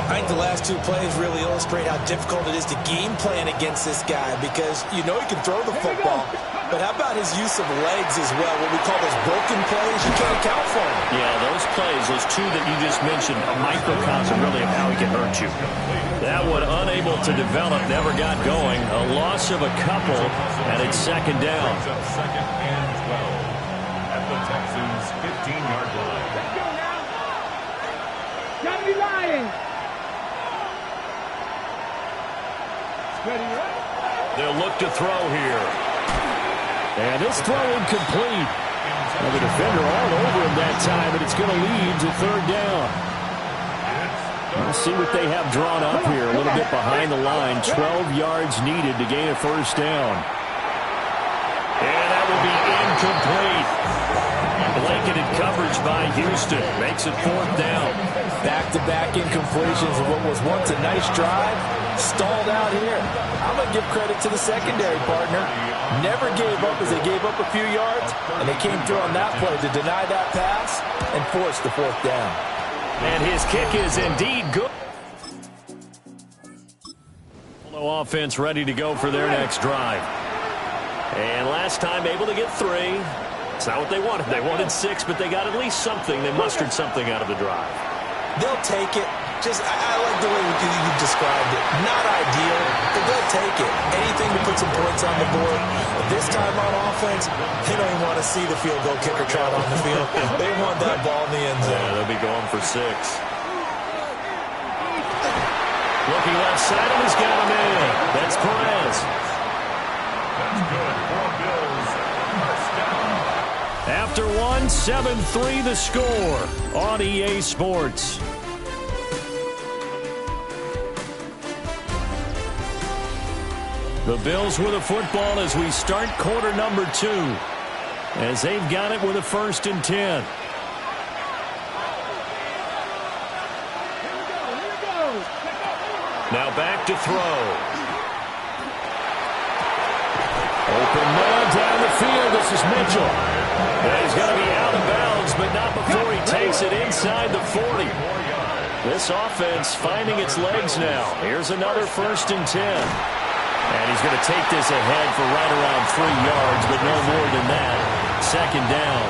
Speaker 4: I think the last 2 plays really illustrate how difficult it is to game plan against this guy because you know he can throw the football, but how about his use of legs as well, what we call those broken plays? You can't account for them.
Speaker 1: Yeah, those plays, those 2 that you just mentioned, a microcosm really of how he can hurt you. That one unable to develop, never got going. A loss of a couple, and it's 2nd down.
Speaker 3: 2nd and 12 at the Texans' 15-yard line.
Speaker 2: Let's go now. Gotta be lying.
Speaker 1: They'll look to throw here.
Speaker 5: And this throw incomplete. Well, the defender all over him that time, and it's going to lead to 3rd down. We'll see what they have drawn up here. A little bit behind the line. 12 yards needed to gain a 1st down.
Speaker 1: And that will be incomplete. Blanketed coverage by Houston. Makes it 4th down.
Speaker 4: Back-to-back incompletions of what was once a nice drive. Stalled out here. I'm going to give credit to the secondary partner. Never gave up as they gave up a few yards, and they came through on that play to deny that pass and force the 4th down.
Speaker 1: And his kick is indeed good. Offense ready to go for their next drive. And last time able to get 3. It's not what they wanted. They wanted 6, but they got at least something. They mustered something out of the drive.
Speaker 4: They'll take it. I like the way you described it. Not ideal, but they'll take it. Anything to put some points on the board. This time on offense, they don't even want to see the field goal kicker trot on the field. They want that ball in the end zone.
Speaker 1: Yeah, they'll be going for 6. Looking left side, and he's got him in. That's Perez.
Speaker 3: That's good. 4 Bills. First down.
Speaker 5: After 1, 7-3 the score on EA Sports. The Bills with a football as we start quarter number 2. As they've got it with a 1st and 10.
Speaker 1: Now back to throw.
Speaker 5: Open man down the field. This is Mitchell. He's going to be out of bounds, but not before he takes it inside the 40. This offense finding its legs now. Here's another 1st and 10. And he's going to take this ahead for right around 3 yards, but no more than that. 2nd down.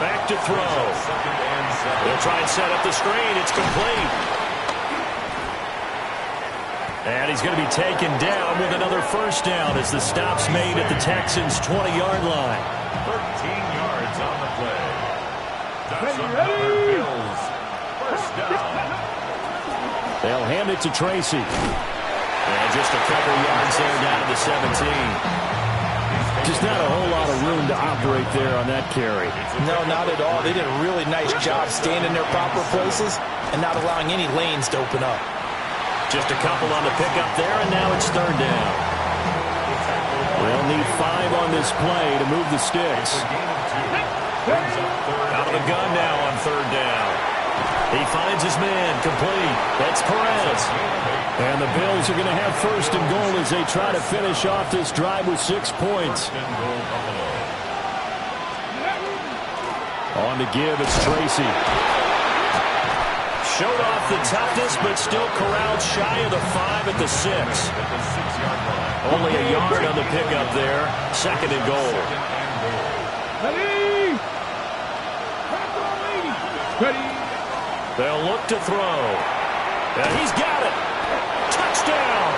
Speaker 1: Back to throw. They'll try and set up the screen. It's complete. And he's going to be taken down with another 1st down as the stop's made at the Texans' 20-yard line.
Speaker 3: 13 yards on the play. That's another Bills. First down.
Speaker 5: They'll hand it to Tracy.
Speaker 1: And just a couple yards there down to the 17.
Speaker 5: Just not a whole lot of room to operate there on that carry.
Speaker 4: No, not at all. They did a really nice job staying in their proper places and not allowing any lanes to open up.
Speaker 1: Just a couple on the pickup there, and now it's 3rd down.
Speaker 5: They'll need 5 on this play to move the sticks.
Speaker 1: Out of the gun now on 3rd down. He finds his man, complete. That's Perez.
Speaker 5: And the Bills are going to have 1st and goal as they try to finish off this drive with 6 points. On to give, it's Tracy.
Speaker 1: Showed off the toughness, but still corralled shy of the 5 at the 6. Only a yard on the pickup there. 2nd and goal. They'll look to throw. And he's got it. Touchdown.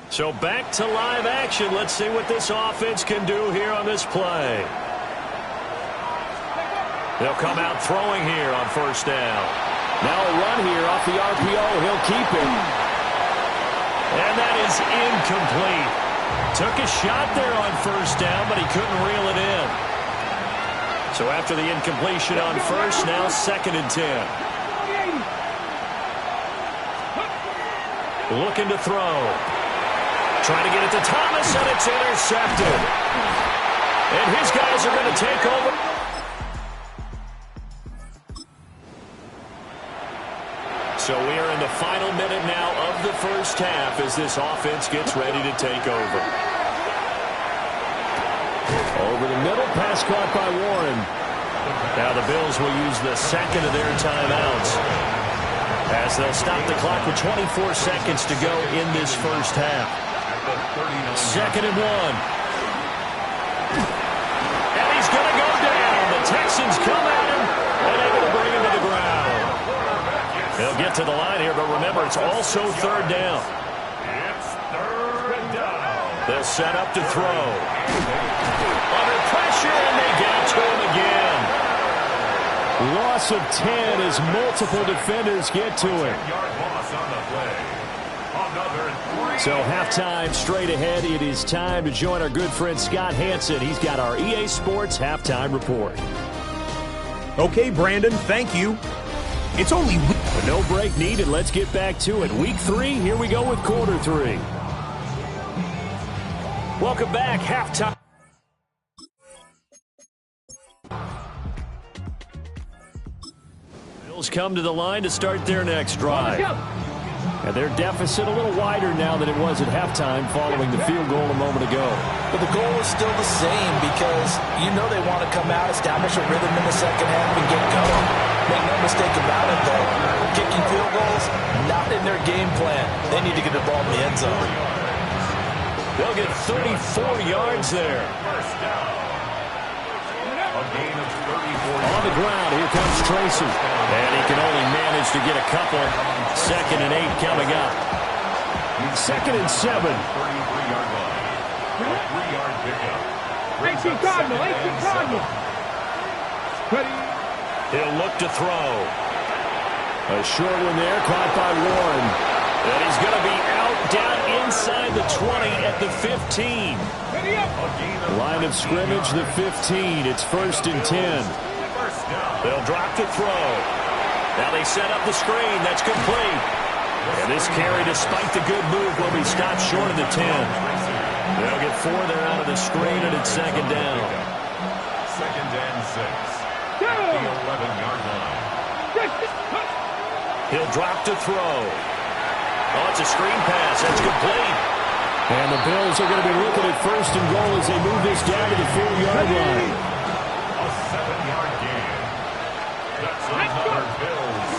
Speaker 1: So back to live action. Let's see what this offense can do here on this play. They'll come out throwing here on 1st down.
Speaker 5: Now a run here off the RPO. He'll keep it.
Speaker 1: And that is incomplete. Took a shot there on 1st down, but he couldn't reel it in. So after the incompletion on 1st, now 2nd and 10. Looking to throw. Trying to get it to Thomas, and it's intercepted. And his guys are going to take over. So we are in the final minute now of the 1st half as this offense gets ready to take over.
Speaker 5: Over the middle, pass caught by Warren.
Speaker 1: Now the Bills will use the 2nd of their timeouts as they'll stop the clock with 24 seconds to go in this 1st half. 2nd and 1. And he's going to go down. The Texans come at him and able to bring him to the ground. They'll get to the line here, but remember, it's also 3rd down.
Speaker 3: It's 3rd down.
Speaker 1: They'll set up to throw. Under pressure, and they get it to him again.
Speaker 5: Loss of 10 as multiple defenders get to him.
Speaker 3: Yard loss on the play. Another 3.
Speaker 5: So halftime straight ahead. It is time to join our good friend Scott Hansen. He's got our EA Sports halftime report.
Speaker 9: Okay, Brandon, thank you. It's only
Speaker 5: With no break needed, let's get back to it. Week 3, here we go with quarter 3. Welcome back, halftime. Bills come to the line to start their next drive. And their deficit a little wider now than it was at halftime following the field goal a moment ago.
Speaker 4: But the goal is still the same because you know they want to come out, establish a rhythm in the 2nd half, and get going. Make no mistake about it, though. Kicking field goals, not in their game plan. They need to get the ball in the end zone.
Speaker 1: They'll get 34 yards there.
Speaker 3: First down. A gain of 34.
Speaker 5: On the ground, here comes Tracy.
Speaker 1: And he can only manage to get a couple. 2nd and 8 coming up.
Speaker 5: 2nd and 7.
Speaker 3: 33-yard line. A 3-yard pickup.
Speaker 2: 18 Cardinal, 18 Cardinal. Ready.
Speaker 1: He'll look to throw.
Speaker 5: A short one there, caught by Warren.
Speaker 1: And he's going to be out down inside the 20 at the 15.
Speaker 2: Ready up.
Speaker 5: Line of scrimmage, the 15. It's 1st and 10.
Speaker 1: They'll drop to throw. Now they set up the screen. That's complete. And this carry, despite the good move, will be stopped short of the 10. They'll get 4 there out of the screen, and it's 2nd down.
Speaker 3: 2nd and 6. At the 11-yard line.
Speaker 1: He'll drop to throw. Oh, it's a screen pass. That's complete.
Speaker 5: And the Bills are going to be looking at 1st and goal as they move this down to the 4-yard line.
Speaker 3: A 7-yard gain. That's another Bills.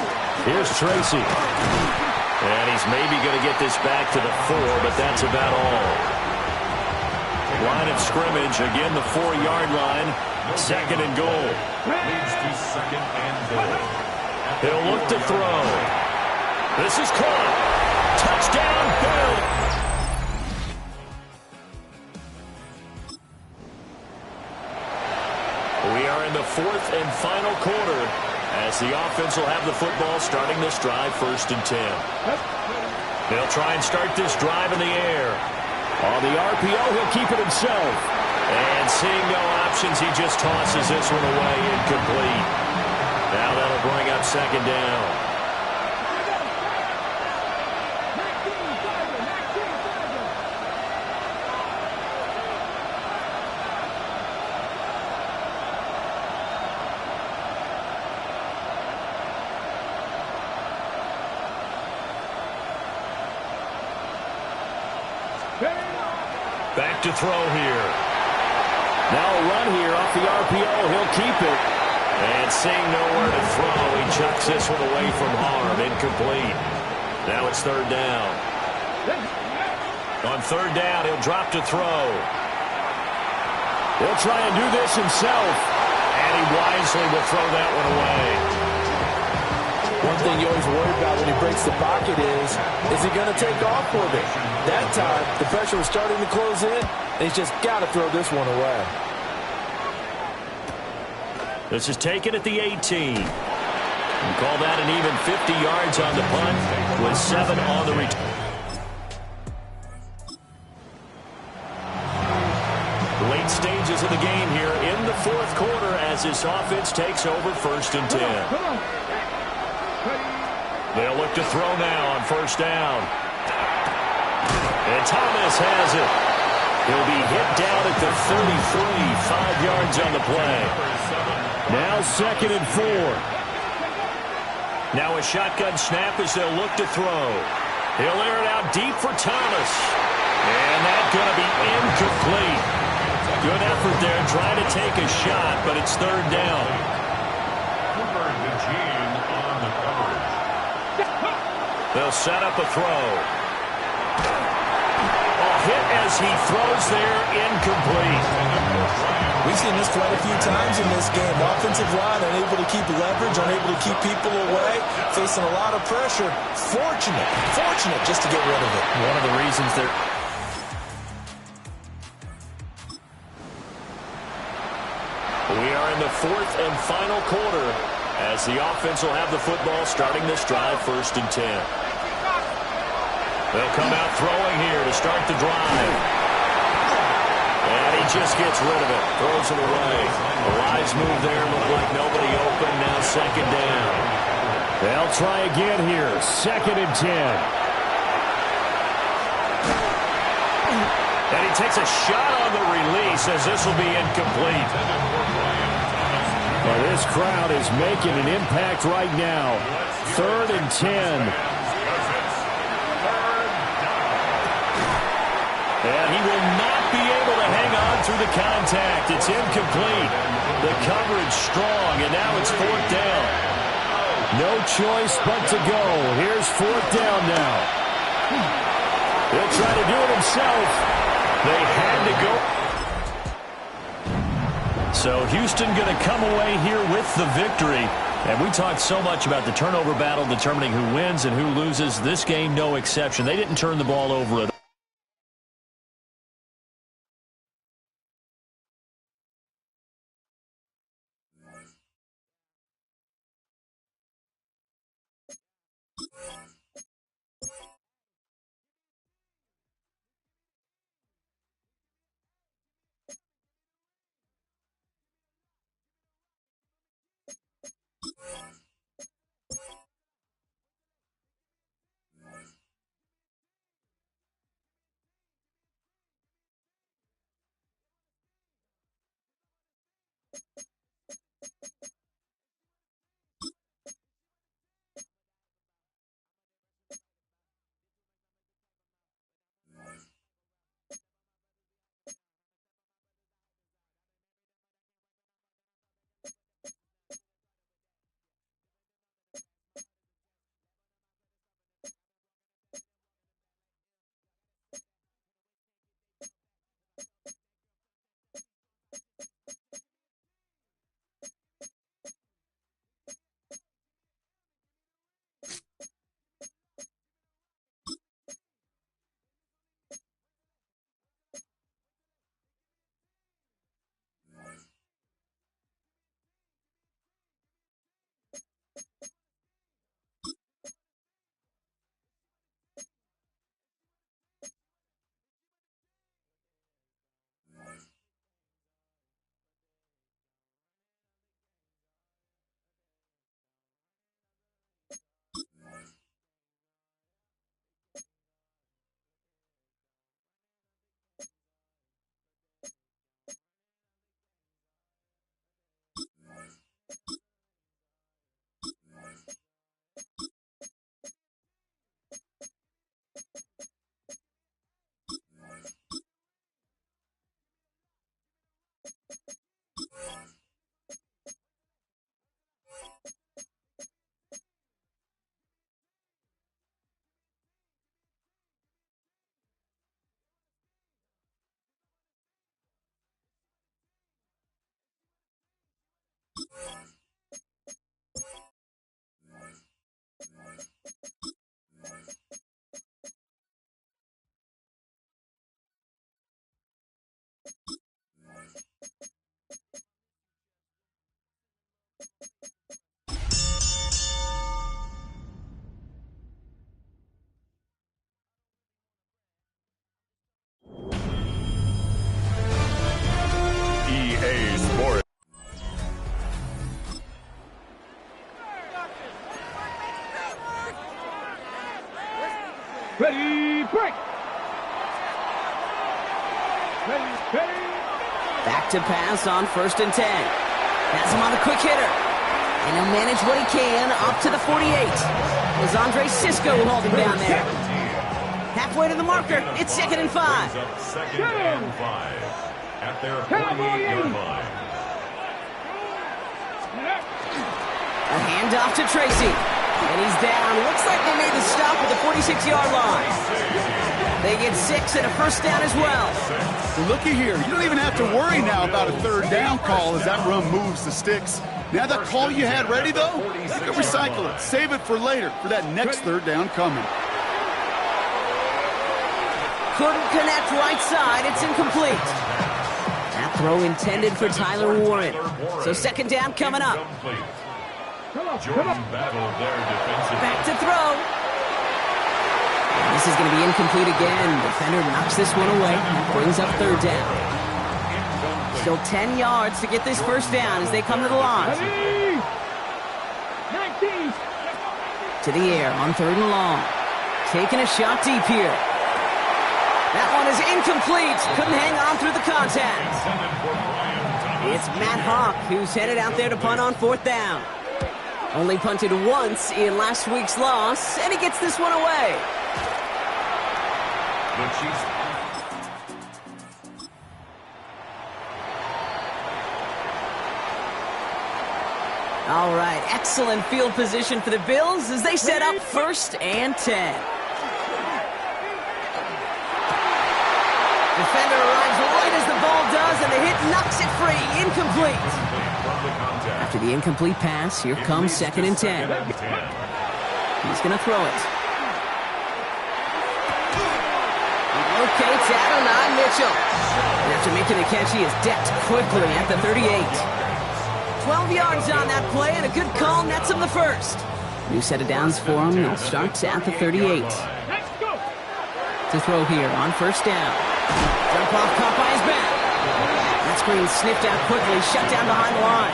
Speaker 5: Here's Tracy.
Speaker 1: And he's maybe going to get this back to the 4, but that's about all. Line of scrimmage, again the 4-yard line. 2nd and goal.
Speaker 3: Leads to 2nd and goal.
Speaker 1: He'll look to throw. This is caught. Touchdown, Bills. We are in the 4th and final quarter as the offense will have the football starting this drive, 1st and 10. They'll try and start this drive in the air.
Speaker 5: On the RPO, he'll keep it himself.
Speaker 1: And seeing no options, he just tosses this one away, incomplete. Now that'll bring up 2nd down. Back to throw here.
Speaker 5: Now a run here off the RPO. He'll keep it.
Speaker 1: And seeing nowhere to throw, he chucks this one away from harm. Incomplete. Now it's 3rd down. On 3rd down, he'll drop to throw.
Speaker 5: He'll try and do this himself.
Speaker 1: And he wisely will throw that one away.
Speaker 4: One thing you always worry about when he breaks the pocket is he going to take off with it? That time, the pressure was starting to close in, and he's just got to throw this one away.
Speaker 1: This is taken at the 18. And call that an even 50 yards on the punt with 7 on the return. Late stages of the game here in the 4th quarter as this offense takes over 1st and 10. They'll look to throw now on 1st down. And Thomas has it. He'll be hit down at the 33, 5 yards on the play.
Speaker 5: Now 2nd and 4.
Speaker 1: Now a shotgun snap as they'll look to throw. He'll air it out deep for Thomas. And that's going to be incomplete. Good effort there trying to take a shot, but it's 3rd down. They'll set up a throw. Hit as he throws there, incomplete.
Speaker 4: We've seen this quite a few times in this game. Offensive line unable to keep leverage, unable to keep people away, facing a lot of pressure. Fortunate just to get rid of it.
Speaker 1: One of the reasons they're... We are in the 4th and final quarter as the offense will have the football starting this drive, 1st and 10. They'll come out throwing here to start the drive. And he just gets rid of it. Throws it away. A wise move there. Looked like nobody open. Now 2nd down.
Speaker 5: They'll try again here. 2nd and 10.
Speaker 1: And he takes a shot on the release as this will be incomplete.
Speaker 5: Well, this crowd is making an impact right now. 3rd and 10.
Speaker 1: And he will not be able to hang on through the contact. It's incomplete. The coverage strong, and now it's 4th down.
Speaker 5: No choice but to go. Here's fourth down now. He'll try to do it himself. They had to go. So Houston going to come away here with the victory. And we talked so much about the turnover battle determining who wins and who loses. This game, no exception. They didn't turn the ball over at all.
Speaker 3: EA Sports.
Speaker 2: Ready, break. Ready.
Speaker 6: Back to pass on 1st and 10. Has him on the quick hitter. And he'll manage what he can up to the 48. As Andre Cisco will hold him down there. Halfway to the marker. It's 2nd and 5.
Speaker 3: Second and 5 at their 48-yard line.
Speaker 6: A handoff to Tracy. And he's down. Looks like they made the stop at the 46-yard line. They get 6 and a first down as well.
Speaker 7: Looky here. You don't even have to worry now about a 3rd down call as that run moves the sticks. Now that call you had ready, though, you can recycle it. Save it for later for that next 3rd down coming.
Speaker 6: Couldn't connect right side. It's incomplete. That throw intended for Tyler Warren. So 2nd down coming up.
Speaker 3: Jordan battled their defensive.
Speaker 6: Back to throw. And this is going to be incomplete again. Defender knocks this one away. Brings up 3rd down. Still 10 yards to get this first down as they come to the line.
Speaker 2: 19.
Speaker 6: To the air on 3rd and long. Taking a shot deep here. That one is incomplete. Couldn't hang on through the contact. It's Matt Hawk who's headed out there to punt on 4th down. Only punted once in last week's loss, and he gets this one away.
Speaker 3: The Chiefs.
Speaker 6: All right, excellent field position for the Bills as they set up 1st and 10. Defender arrives right as the ball does, and the hit knocks it free. Incomplete. After the incomplete pass, here comes 2nd and 10. He's going to throw it. He locates Adonai Mitchell. And after making the catch, he is decked quickly at the 38. 12 yards on that play, and a good call nets him the first. New set of downs for him. He'll start at the 38. To throw here on 1st down. Jump off, caught by his back. That screen sniffed out quickly, shut down behind the line.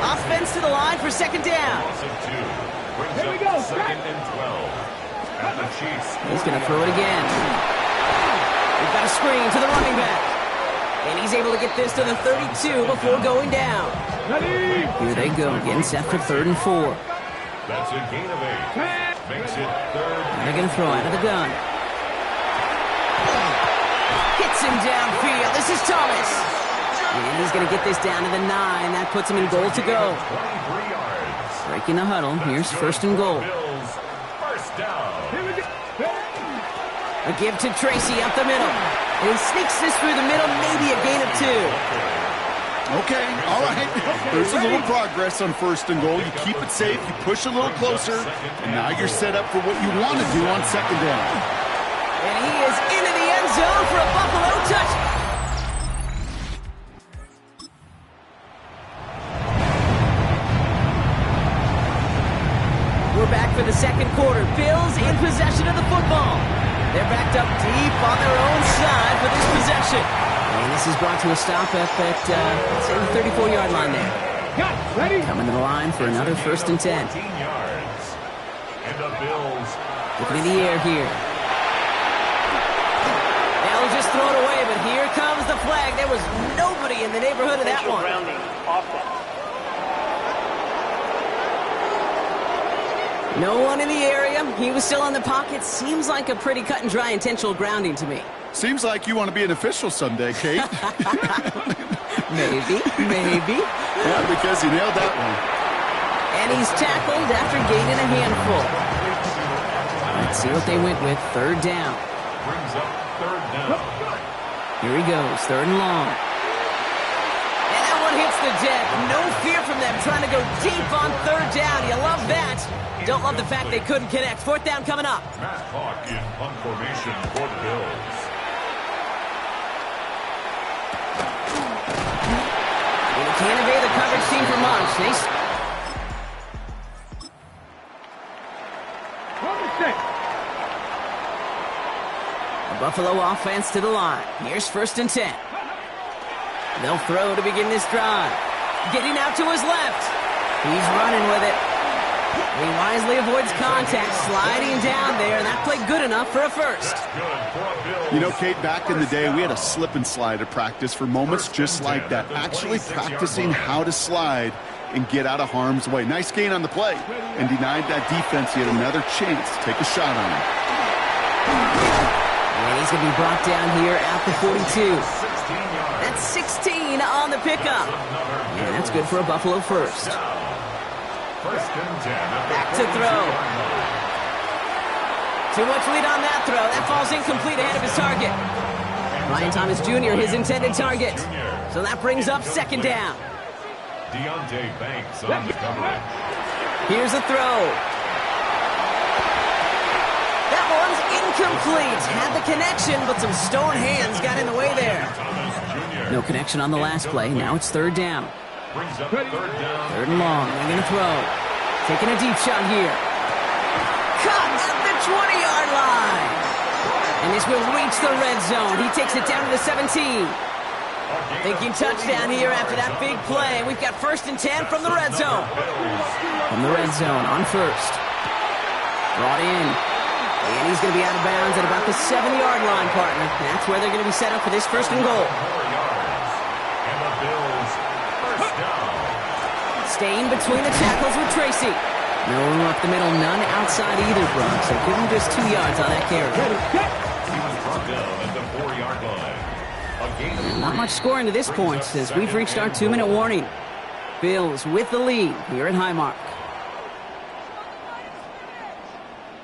Speaker 6: Offense to the line for 2nd down.
Speaker 3: Here we go. 2nd and 12. And the Chiefs.
Speaker 6: He's going to throw it again. We've got a screen to the running back. And he's able to get this to the 32 before going down. Here they go, getting set for 3rd and 4.
Speaker 3: That's a gain of 8. Makes it 3rd.
Speaker 6: They're going to throw out of the gun. Hits him downfield. This is Thomas. And he's going to get this down to the 9. That puts him in goal to go.
Speaker 3: 23 yards.
Speaker 6: Breaking the huddle. Here's 1st and goal.
Speaker 3: Bills. 1st down.
Speaker 6: A give to Tracy up the middle. And he sneaks this through the middle, maybe a gain of 2.
Speaker 7: Okay, all right. There's a little progress on 1st and goal. You keep it safe, you push a little closer, and now you're set up for what you want to do on 2nd down.
Speaker 6: And he is into the end zone for a Buffalo touch. We're back for the 2nd quarter. Bills in possession of the football. They're backed up deep on their own side for this possession. And this is brought to a stop up at, say, the 34-yard line there. Coming to the line for another 1st and 10.
Speaker 3: 15 yards. And the Bills.
Speaker 6: Looking in the air here. They'll just throw it away, but here comes the flag. There was nobody in the neighborhood of that one. No one in the area. He was still in the pocket. Seems like a pretty cut and dry intentional grounding to me.
Speaker 7: Seems like you want to be an official someday, Kate.
Speaker 6: Maybe.
Speaker 7: Yeah, because you nailed that one.
Speaker 6: And he's tackled after gaining a handful. Let's see what they went with. 3rd down.
Speaker 3: Brings up 3rd down.
Speaker 6: Here he goes. 3rd and long. And that one hits the deck. No fear from them trying to go deep on 3rd down. You love that. Don't love the fact they couldn't connect. 4th down coming up.
Speaker 3: Matt Hawk in punt formation for the Bills.
Speaker 6: And he can't evade the coverage team for much. The Buffalo offense to the line. Here's 1st and 10. They'll throw to begin this drive. Getting out to his left. He's running with it. He wisely avoids contact, sliding down there, and that played good enough for a first.
Speaker 7: You know, Kate, back in the day, we had a slip and slide at practice for moments just like that. Actually practicing how to slide and get out of harm's way. Nice gain on the play, and denied that defense yet another chance to take a shot on him.
Speaker 6: And he's going to be brought down here at the 42. That's 16 on the pickup. And that's good for a Buffalo first.
Speaker 3: 1st and 10.
Speaker 6: Back to throw. Too much lead on that throw. That falls incomplete ahead of his target. Ryan Thomas Jr., his intended target. So that brings up 2nd down.
Speaker 3: Deontay Banks on the coverage.
Speaker 6: Here's a throw. That one's incomplete. Had the connection, but some stone hands got in the way there. No connection on the last play. Now it's 3rd down.
Speaker 3: Brings up 3rd down.
Speaker 6: 3rd and long. They're going to throw. Taking a deep shot here. Caught at the 20-yard line. And this will reach the red zone. He takes it down to the 17. Thinking touchdown here after that big play. We've got 1st and 10 from the red zone. From the red zone on 1st. Brought in. And he's going to be out of bounds at about the 7-yard line, partner. That's where they're going to be set up for this 1st and goal. Staying between the tackles with Tracy. No one up the middle, none outside either, Brock. So give him just 2 yards on that carry.
Speaker 3: He was brought down at the 4-yard line.
Speaker 6: Not much scoring to this point, as we've reached our 2-minute warning. Bills with the lead here at Highmark.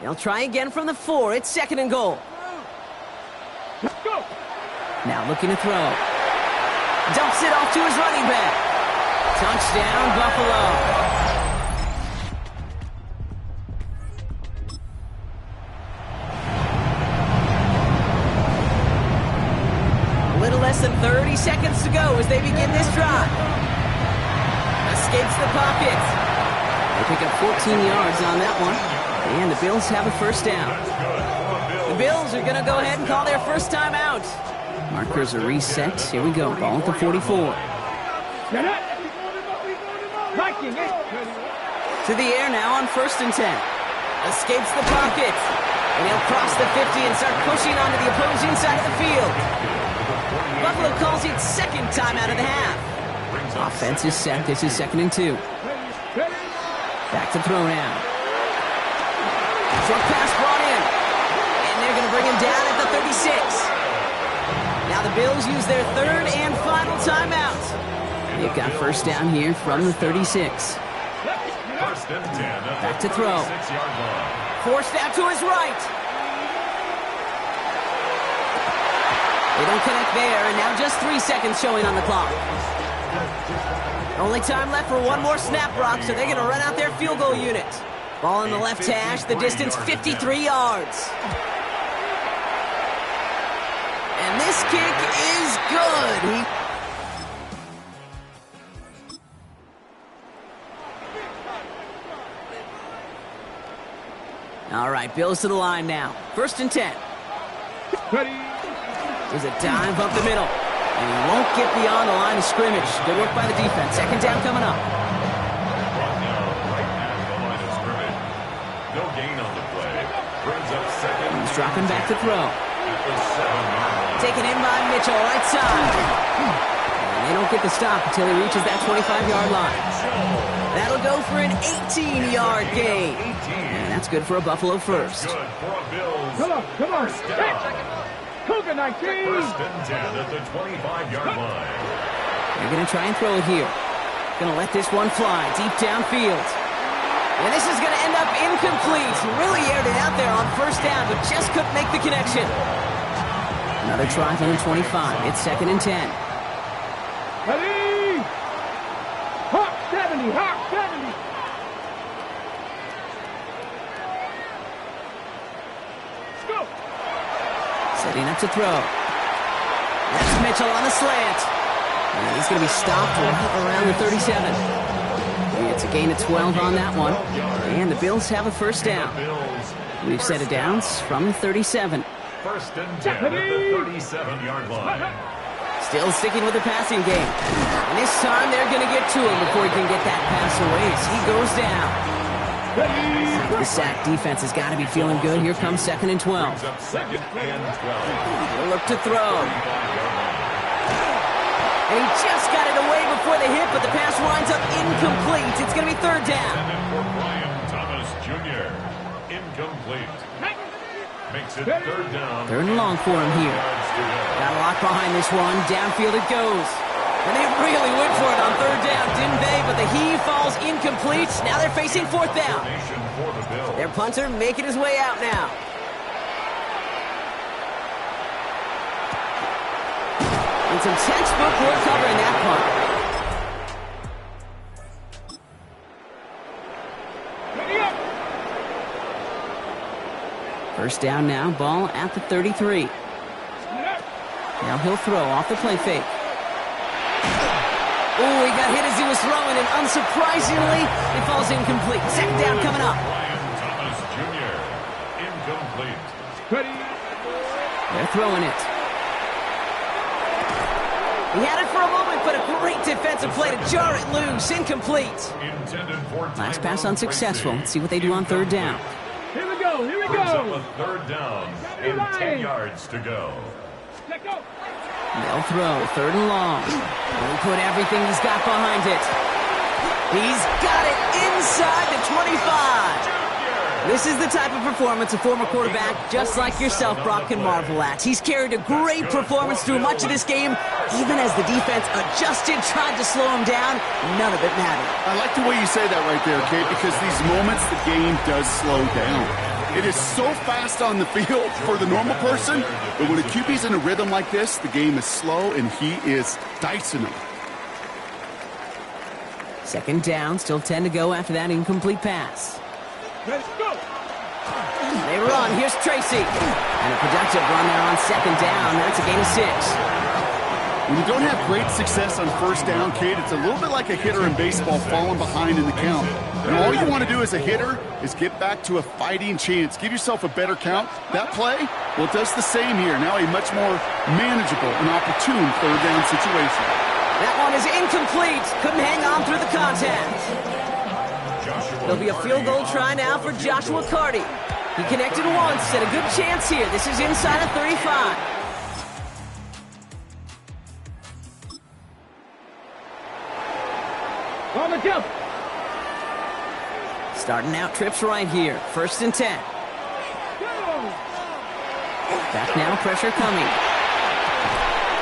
Speaker 6: They'll try again from the 4. It's 2nd and goal.
Speaker 2: Let's go.
Speaker 6: Now looking to throw. Dumps it off to his running back. Touchdown, Buffalo. A little less than 30 seconds to go as they begin this drive. Escapes the pocket. They pick up 14 yards on that one. And the Bills have a first down. The Bills are going to go ahead and call their first time out. Markers are reset. Here we go. Ball at the 44. To the air now on 1st and 10. Escapes the pocket. And he'll cross the 50 and start pushing onto the opposing side of the field. Buffalo calls it 2nd time out of the half. Offense is set. This is 2nd and 2. Back to throw now. Short pass brought in. And they're going to bring him down at the 36. Now the Bills use their 3rd and final timeout. They've got first down here from the 36. Back to throw. Forced out to his right. They don't connect there, and now just 3 seconds showing on the clock. Only time left for one more snap, Brock, so they're going to run out their field goal unit. Ball in the left hash, the distance 53 yards. And this kick is good. All right, Bills to the line now. 1st and 10. There's a dive up the middle. And he won't get beyond the line of scrimmage. Good work by the defense. 2nd down coming up.
Speaker 3: No gain on the play. Brings up 2nd.
Speaker 6: He's dropping back to throw. Taken in by Mitchell, right side. And they don't get the stop until he reaches that 25-yard line. That'll go for an 18-yard gain. And that's good for a Buffalo first.
Speaker 2: Come on. Cougar 19.
Speaker 3: 1st and 10 at the 25-yard line.
Speaker 6: They're going to try and throw it here. Going to let this one fly deep downfield. And this is going to end up incomplete. Really aired it out there on 1st down, but just couldn't make the connection. Another try from the 25. It's 2nd and 10.
Speaker 2: Ready? Hawk 70. Hawk 70. Let's go.
Speaker 6: Setting up to throw. That's Mitchell on the slant. And he's going to be stopped right around the 37. It's a gain of 12 on that one. And the Bills have a first down. We've set it down from the 37.
Speaker 3: 1st and 10 at the 37-yard line.
Speaker 6: Still sticking with the passing game. And this time they're going to get to him before he can get that pass away as he goes down. The sack defense has got to be feeling good. Here comes 2nd and 12.
Speaker 3: 2nd and 12.
Speaker 6: He'll look to throw. And he just got it away before the hit, but the pass winds up incomplete. It's going to be 3rd down.
Speaker 3: For Brian Thomas Jr. Incomplete. Makes it 3rd down.
Speaker 6: 3rd and long for him here. Got a lot behind this one. Downfield it goes. And they really went for it on 3rd down, didn't they? But the heave falls incomplete. Now they're facing 4th down. Their punter making his way out now. And some textbook work covering that punt. First down now, ball at the 33. Now he'll throw off the play fake. Oh, he got hit as he was throwing, and unsurprisingly, it falls incomplete. 2nd down coming up.
Speaker 3: Brian Thomas Jr. Incomplete.
Speaker 6: They're throwing it. He had it for a moment, but a great defensive play to jar it loose. Incomplete. Last pass unsuccessful. Let's see what they do on 3rd down.
Speaker 2: Here we go. Here we
Speaker 3: Brings up
Speaker 2: go.
Speaker 3: a 3rd down and 10 yards to go.
Speaker 2: Let go.
Speaker 6: They'll throw. 3rd and long. He'll put everything he's got behind it. He's got it inside the 25. This is the type of performance a former quarterback, just like yourself, Brock, can marvel at. He's carried a great performance through much of this game, even as the defense adjusted, tried to slow him down. None of it mattered.
Speaker 7: I like the way you say that right there, Kate, because these moments the game does slow down. It is so fast on the field for the normal person, but when a QB's in a rhythm like this, the game is slow, and he is dicing them.
Speaker 6: Second down, still 10 to go after that incomplete pass.
Speaker 2: Let's go.
Speaker 6: They run. Here's Tracy. And a productive run there on second down. That's a gain of 6.
Speaker 7: When you don't have great success on first down, Kate, it's a little bit like a hitter in baseball falling behind in the count. And all you want to do as a hitter is get back to a fighting chance. Give yourself a better count. That play, well, it does the same here. Now a much more manageable and opportune third down situation.
Speaker 6: That one is incomplete. Couldn't hang on through the contact. There'll be a field goal try now for Joshua Carty. He connected once, and a good chance here. This is inside of 35.
Speaker 2: On the jump.
Speaker 6: Starting out trips right here. 1st and 10. Back now, pressure coming.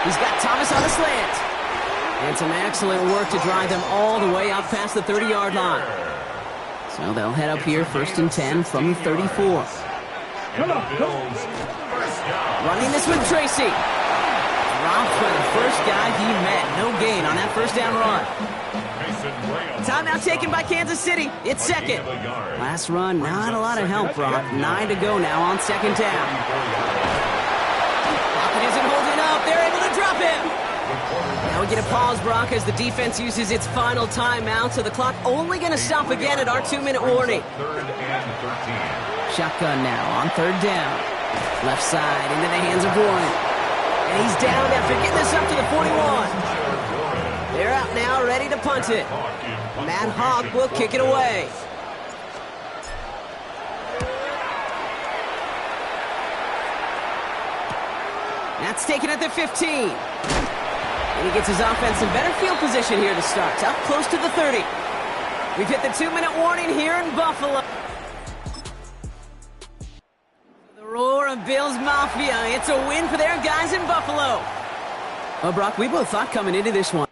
Speaker 6: He's got Thomas on a slant. And some excellent work to drive them all the way out past the 30-yard line. So they'll head up here 1st and 10 from the 34. Running this with Tracy. Dropped by the first guy he met. No gain on that first down run. Timeout taken by Kansas City. It's second. Last run, not a lot of help, Brock. 9 to go now on second down. Pocket isn't holding up. They're able to drop him. Now we get a pause, Brock, as the defense uses its final timeout, so the clock only going to stop again at our 2-minute warning. Shotgun now on third down. Left side into the hands of Warren. And he's down after getting this up to the 41. They're out now, ready to punt it. Matt Hawk will kick it away. That's taken at the 15. And he gets his offense in better field position here to start. Up close to the 30. We've hit the 2-minute warning here in Buffalo. The roar of Bills Mafia. It's a win for their guys in Buffalo. Well, Brock, we both thought coming into this one,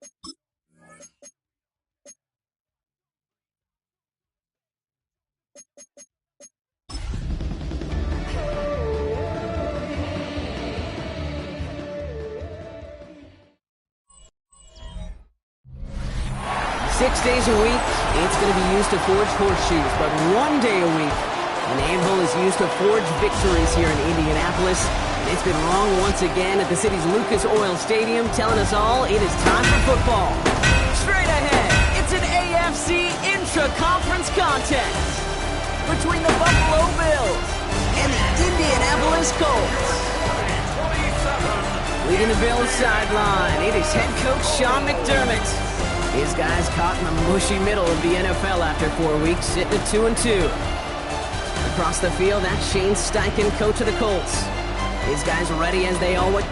Speaker 6: 6 days a week, it's going to be used to forge horseshoes, but 1 day a week, an anvil is used to forge victories here in Indianapolis. And it's been wrong once again at the city's Lucas Oil Stadium, telling us all it is time for football. Straight ahead, it's an AFC intra-conference contest between the Buffalo Bills and the Indianapolis Colts. Leading the Bills sideline, it is head coach Sean McDermott. His guys caught in the mushy middle of the NFL after 4 weeks, sitting at 2-2. Across the field, that's Shane Steichen, coach of the Colts. His guys ready as they always...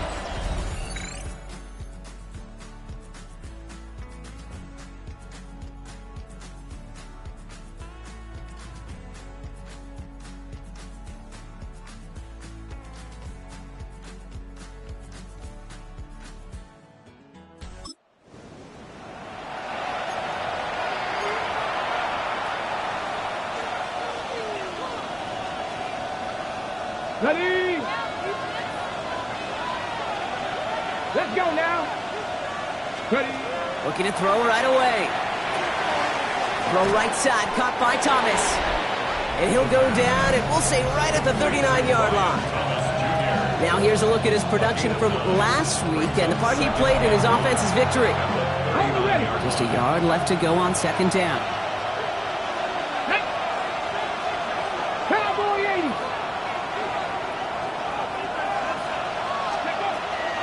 Speaker 2: Ready? Let's go now. Ready?
Speaker 6: Looking to throw right away. Throw right side, caught by Thomas. And he'll go down, and we'll say right at the 39-yard line. Now here's a look at his production from last week and the part he played in his offense's victory. Just a yard left to go on second down.
Speaker 2: Cowboy 80.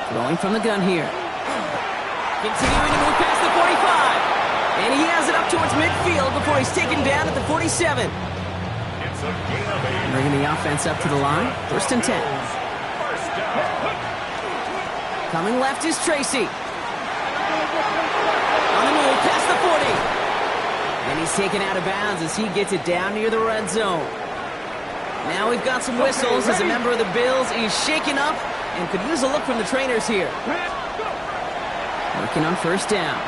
Speaker 6: Throwing from the gun here. Continuing to move past the 45. And he has it up towards midfield before he's taken down at the 47. Bringing the offense up to the line. First and 10. Coming left is Tracy. On the move past the 40. And he's taken out of bounds as he gets it down near the red zone. Now we've got some whistles as a member of the Bills is shaken up and could use a look from the trainers here. Working on first down.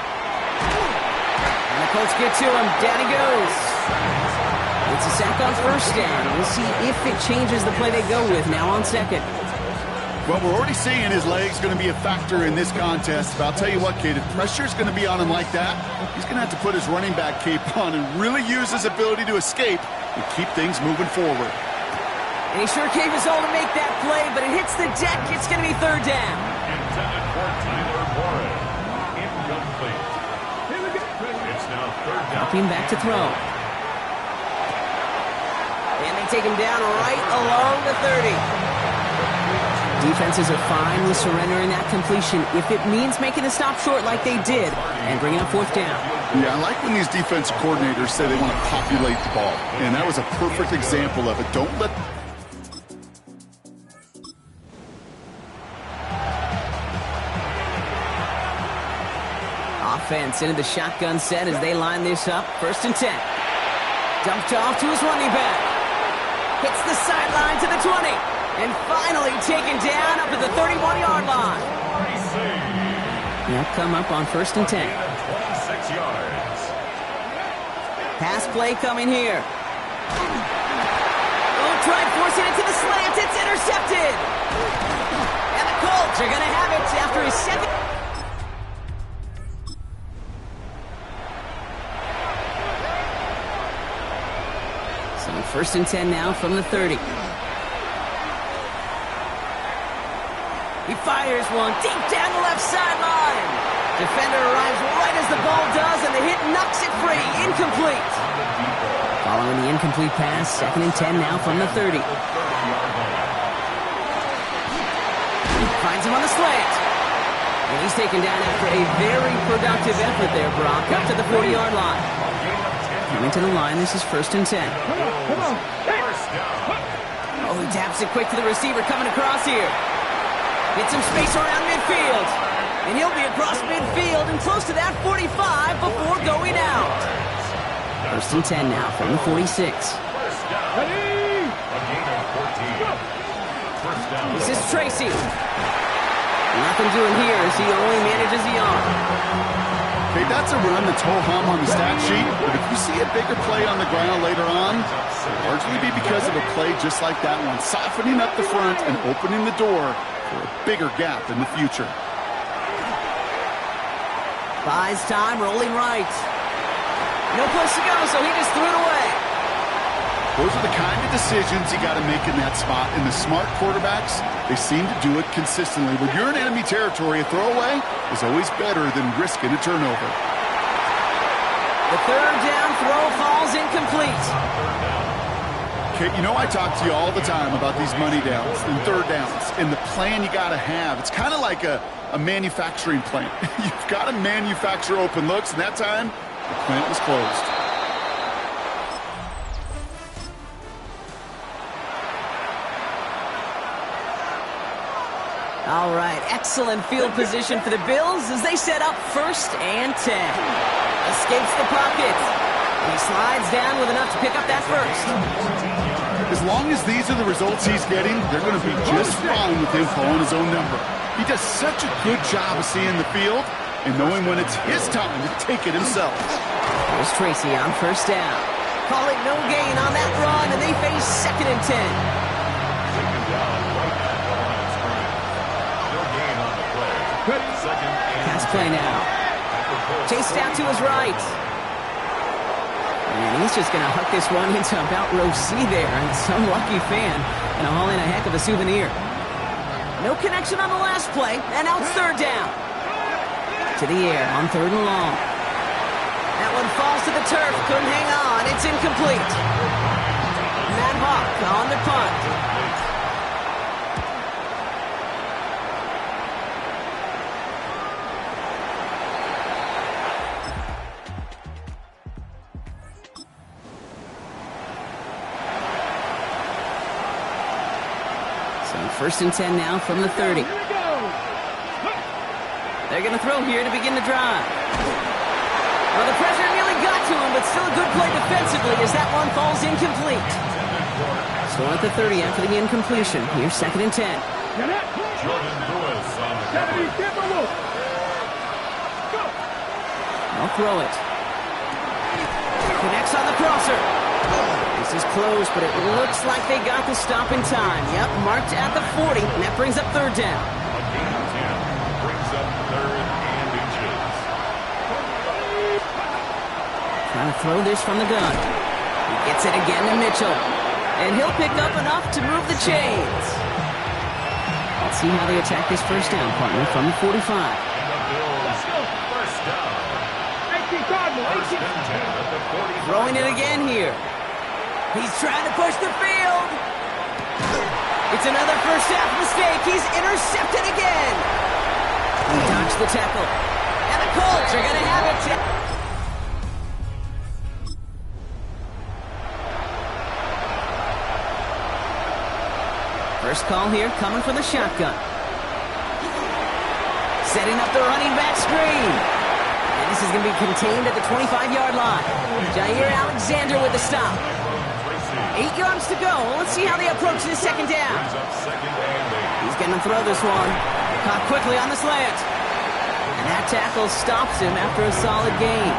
Speaker 6: And the Colts get to him. Down he goes. It's a sack on first down. We'll see if it changes the play they go with now on second.
Speaker 7: Well, we're already seeing his leg's going to be a factor in this contest. But I'll tell you what, kid, if pressure's going to be on him like that, he's going to have to put his running back cape on and really use his ability to escape and keep things moving forward.
Speaker 6: And he sure gave his all to make that play, but it hits the deck. It's going to be third down.
Speaker 3: Intended for Tyler Warren. Incomplete. It's now third down.
Speaker 6: Dropping back to throw. And they take him down right along the 30. Defenses are fine with surrendering that completion if it means making a stop short like they did and bringing up fourth down.
Speaker 7: Yeah, I like when these defensive coordinators say they want to populate the ball. And that was a perfect example of it. Don't let...
Speaker 6: Offense into the shotgun set as they line this up. First and 10. Dumped off to his running back. Hits the sideline to the 20. And finally taken down up at the 31-yard line. Now come up on first and 10.
Speaker 3: 26 yards.
Speaker 6: Pass play coming here. Oh, tried forcing it to the slant. It's intercepted. And the Colts are going to have it after his second. So first and 10 now from the 30. He fires one deep down the left sideline. Defender arrives right as the ball does, and the hit knocks it free. Incomplete. Following the incomplete pass, second and 10 now from the 30. Finds him on the slant. And he's taken down after a very productive effort there, Brock, up to the 40-yard line. Coming to the line, this is first and 10. Oh, he taps it quick to the receiver coming across here. Get some space around midfield. And he'll be across midfield and close to that 45 before going out. First and 10 now from the 46. This is Tracy. Nothing doing here as he only manages the arm.
Speaker 7: Okay, that's a run that's ho-hum on the stat sheet, but if you see a bigger play on the ground later on, it'll largely be because of a play just like that one, softening up the front and opening the door for a bigger gap in the future.
Speaker 6: Buys time, rolling right. No place to go, so he just threw it away.
Speaker 7: Those are the kind of decisions you got to make in that spot. And the smart quarterbacks, they seem to do it consistently. When you're in enemy territory, a throwaway is always better than risking a turnover.
Speaker 6: The third down throw falls incomplete.
Speaker 7: Okay, you know I talk to you all the time about these money downs and third downs and the plan you got to have. It's kind of like a manufacturing plant. You've got to manufacture open looks, and that time, the plant was closed.
Speaker 6: All right, excellent field position for the Bills as they set up 1st and 10. Escapes the pocket. He slides down with enough to pick up that first.
Speaker 7: As long as these are the results he's getting, they're going to be just fine with him calling his own number. He does such a good job of seeing the field and knowing when it's his time to take it himself.
Speaker 6: Here's Tracy on 1st down. Call it no gain on that run, and they face 2nd and 10. Pass play now. Chased out to his right. And he's just going to huck this one into about row C there. And some lucky fan going to haul in a heck of a souvenir. No connection on the last play. And now it's 3rd down. To the air on 3rd and long. That one falls to the turf. Couldn't hang on. It's incomplete. Matt Hawk on the punt. So 1st and 10 now from the 30. They're going to throw here to begin the drive. Well, the pressure nearly got to him, but still a good play defensively as that one falls incomplete. So at the 30 after the incompletion. Here's 2nd and 10. I'll throw it. Connects on the crosser. This is close, but it looks like they got the stop in time. Yep, marked at the 40, and that brings up 3rd down.
Speaker 3: A gain of 10 brings up 3rd and inches.
Speaker 6: Trying to throw this from the gun. He gets it again to Mitchell. And he'll pick up enough to move the chains. Let's see how they attack this 1st down, partner, from the 45.
Speaker 3: And the Bills, 1st down. 1st and 10 at the 45.
Speaker 6: Throwing it again here. He's trying to push the field. It's another first half mistake. He's intercepted again. He dodged the tackle. And the Colts are going to have it. First call here coming from the shotgun. Setting up the running back screen. And this is going to be contained at the 25-yard line. Jair Alexander with the stop. 8 yards to go. Let's see how they approach this 2nd down. He's going to throw this one. Caught quickly on the slant. And that tackle stops him after a solid gain.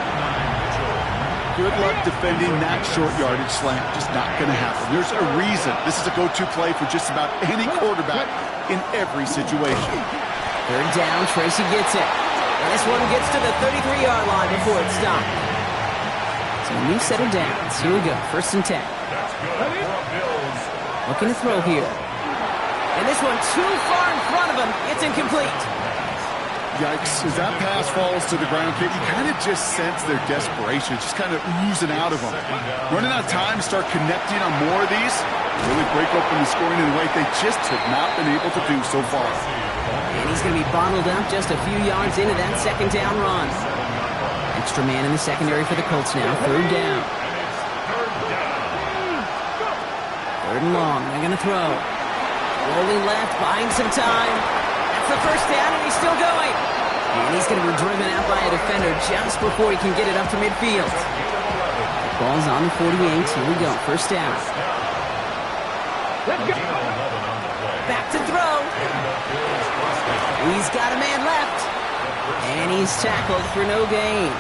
Speaker 7: Good luck defending that short yardage slant. Just not going to happen. There's a reason this is a go-to play for just about any quarterback in every situation.
Speaker 6: 3rd down. Tracy gets it. And this one gets to the 33-yard line before it's stopped. So a new set of downs. Here we go. 1st and 10. Looking to throw here. And this one too far in front of him. It's incomplete.
Speaker 7: Yikes. As that pass falls to the ground, kid, you kind of just sense their desperation. It's just kind of oozing out of them. Running out of time to start connecting on more of these, really break open the scoring in a way they just have not been able to do so far.
Speaker 6: And he's going to be bottled up just a few yards into that 2nd down run. Extra man in the secondary for the Colts now. 3rd down. 3rd and long. They're going to throw. Rolling left, buying some time. That's the 1st down, and he's still going. And he's going to be driven out by a defender just before he can get it up to midfield. Ball's on the 48. Here we go. 1st down.
Speaker 2: Let's go.
Speaker 6: Back to throw. He's got a man left. And he's tackled for no gain.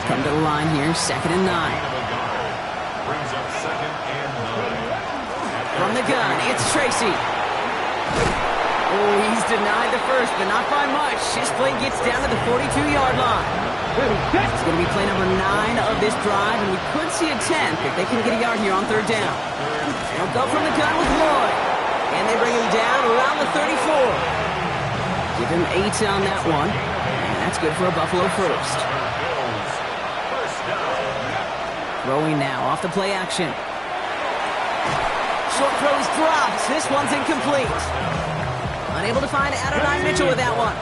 Speaker 6: Come to the line here, 2nd and 9.
Speaker 3: Brings up 2nd and 9.
Speaker 6: From the gun, it's Tracy. Oh, he's denied the first, but not by much. His play gets down to the 42-yard line. It's going to be play number 9 of this drive, and we could see a 10th if they can get a yard here on 3rd down. They'll go from the gun with Lloyd, and they bring him down around the 34. Give him 8 on that one, and that's good for a Buffalo first. Throwing now off the play action. Short throws dropped. This one's incomplete. Unable to find Adonai Mitchell with that one.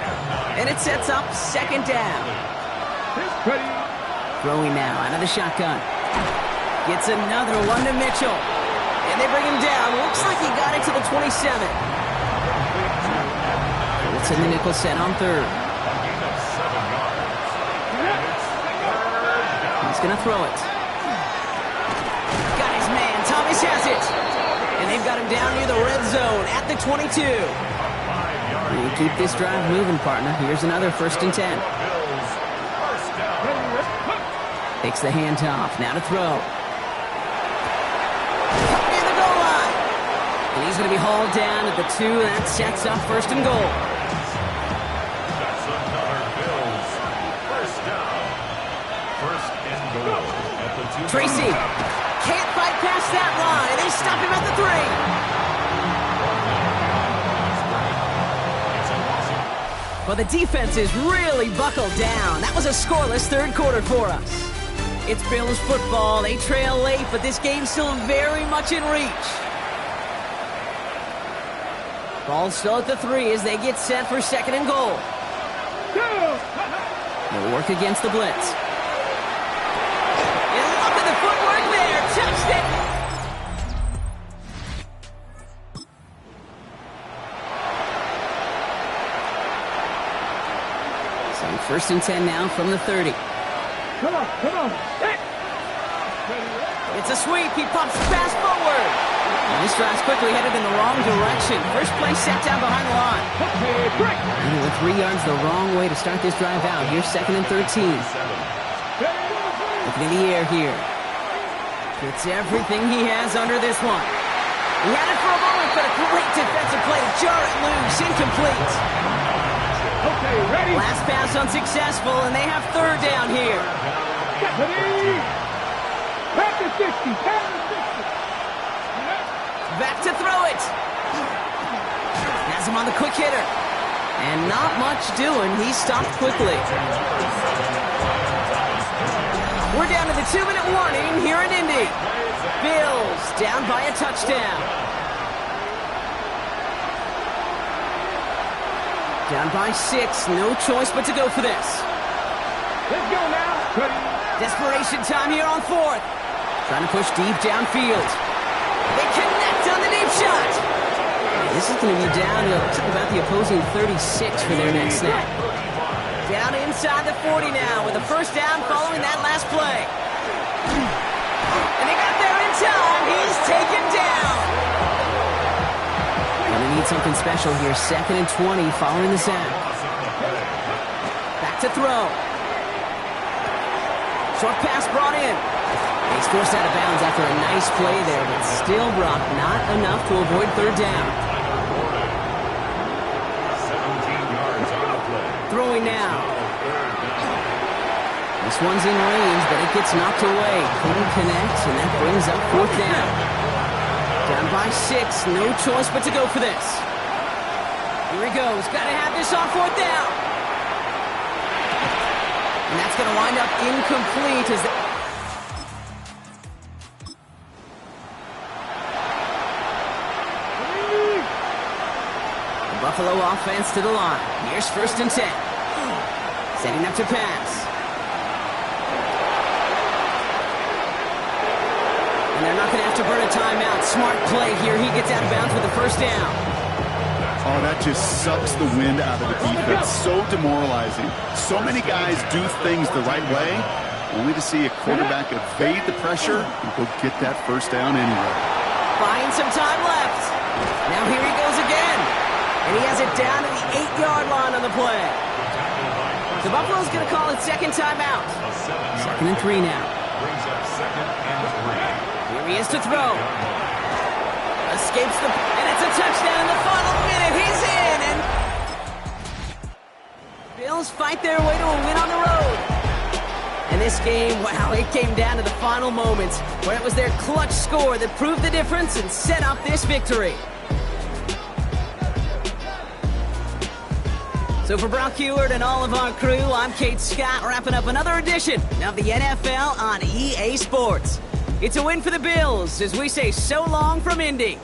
Speaker 6: And it sets up 2nd down. Throwing now out of the shotgun. Gets another one to Mitchell. And they bring him down. Looks like he got it to the 27. It's in the nickel set on 3rd. He's going to throw it. Got his man. Thomas has it. And they've got him down near the red zone at the 22. You keep this drive moving, partner. Here's another 1st and 10. Takes the handoff. Now to throw. Near the goal line. And he's going to be hauled down at the 2. That sets up 1st and goal.
Speaker 3: That's another Bills. 1st down. 1st and goal at the 2.
Speaker 6: Tracy can't fight past that line. They stop him at the 3. Well, the defense is really buckled down. That was a scoreless 3rd quarter for us. It's Bills football. They trail late, but this game's still very much in reach. Ball still at the 3 as they get set for 2nd and goal. They'll work against the blitz. And look at the footwork there. Touchdown. So 1st and 10 now from the 30.
Speaker 2: Come on. Hey.
Speaker 6: It's a sweep. He pops the pass forward. And this drive's quickly headed in the wrong direction. First play set down behind the line. And he went 3 yards the wrong way to start this drive out. Here's 2nd and 13. Looking in the air here. Puts everything he has under this one. He had it for a moment, but a great defensive play to jar it loose. Incomplete.
Speaker 2: Okay, ready.
Speaker 6: Last pass unsuccessful, and they have 3rd down here.
Speaker 2: Back to 60.
Speaker 6: Back to throw it. Has him on the quick hitter. And not much doing. He stopped quickly. We're down to the 2-minute warning here in Indy. Bills down by a touchdown. Down by 6. No choice but to go for this.
Speaker 2: Let's go now.
Speaker 6: Desperation time here on 4th. Trying to push deep downfield. They connect on the deep shot. This is going to be down to about the opposing 36 for their next snap. Down inside the 40 now with a 1st down following that last play. And they got there in time. He's taken down. And they need something special here. 2nd and 20 following the sack. Back to throw. Short pass brought in. He's forced out of bounds after a nice play there, but still, Brock, not enough to avoid 3rd down.
Speaker 3: 17 yards on the play.
Speaker 6: Throwing now. This one's in range, but it gets knocked away. Couldn't connect, and that brings up 4th down. Down by 6. No choice but to go for this. Here he goes. Got to have this on 4th down. And that's going to wind up incomplete as the Buffalo offense to the line. Here's 1st and 10. Setting up to pass. And they're not going to have to burn a timeout. Smart play here. He gets out of bounds with the 1st down.
Speaker 7: Oh, that just sucks the wind out of the defense. So demoralizing. So many guys do things the right way, only to see a quarterback evade the pressure and go get that 1st down anyway.
Speaker 6: Buying some time left. Now here he goes again. And he has it down to the 8-yard line on the play. So Buffalo's going to call it second timeout. 2nd and 3 now.
Speaker 3: Brings up 2nd and 3.
Speaker 6: Here he is to throw. Escapes and it's a touchdown in the final minute. He's in, and Bills fight their way to a win on the road. And this game, wow, it came down to the final moments where it was their clutch score that proved the difference and set up this victory. So for Brock Heward and all of our crew, I'm Kate Scott, wrapping up another edition of the NFL on EA Sports. It's a win for the Bills as we say so long from Indy.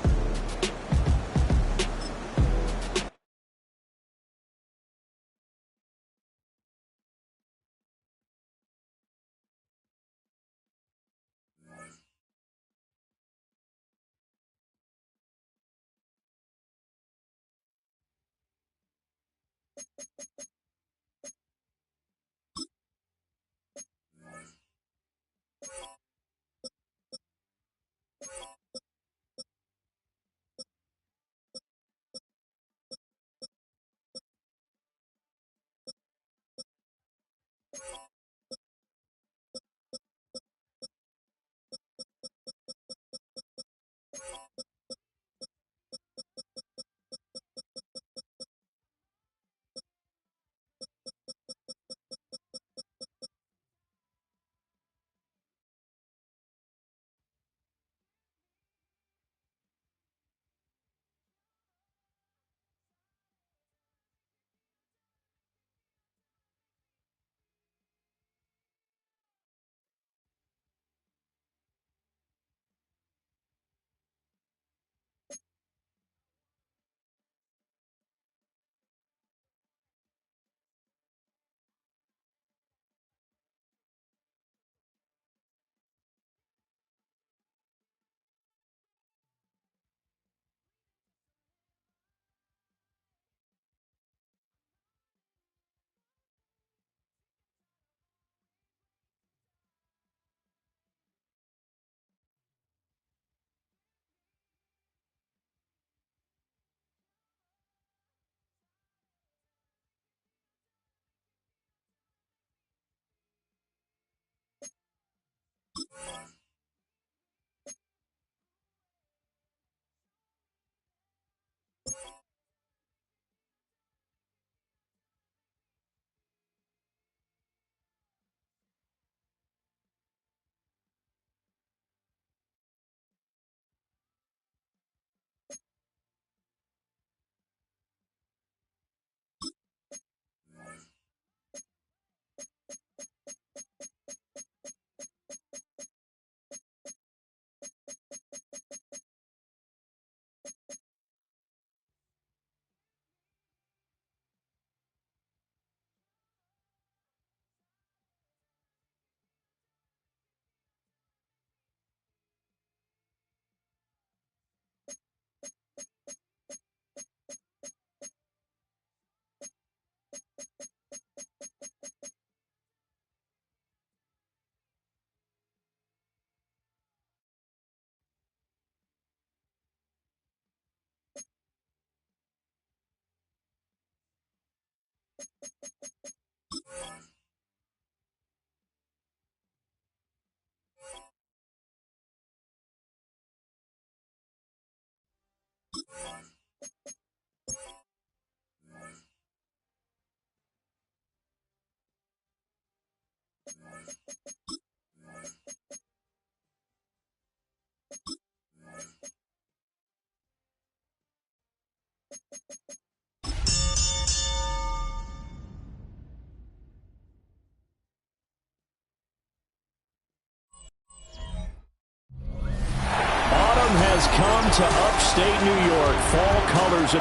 Speaker 5: Has come to upstate New York. Fall colors.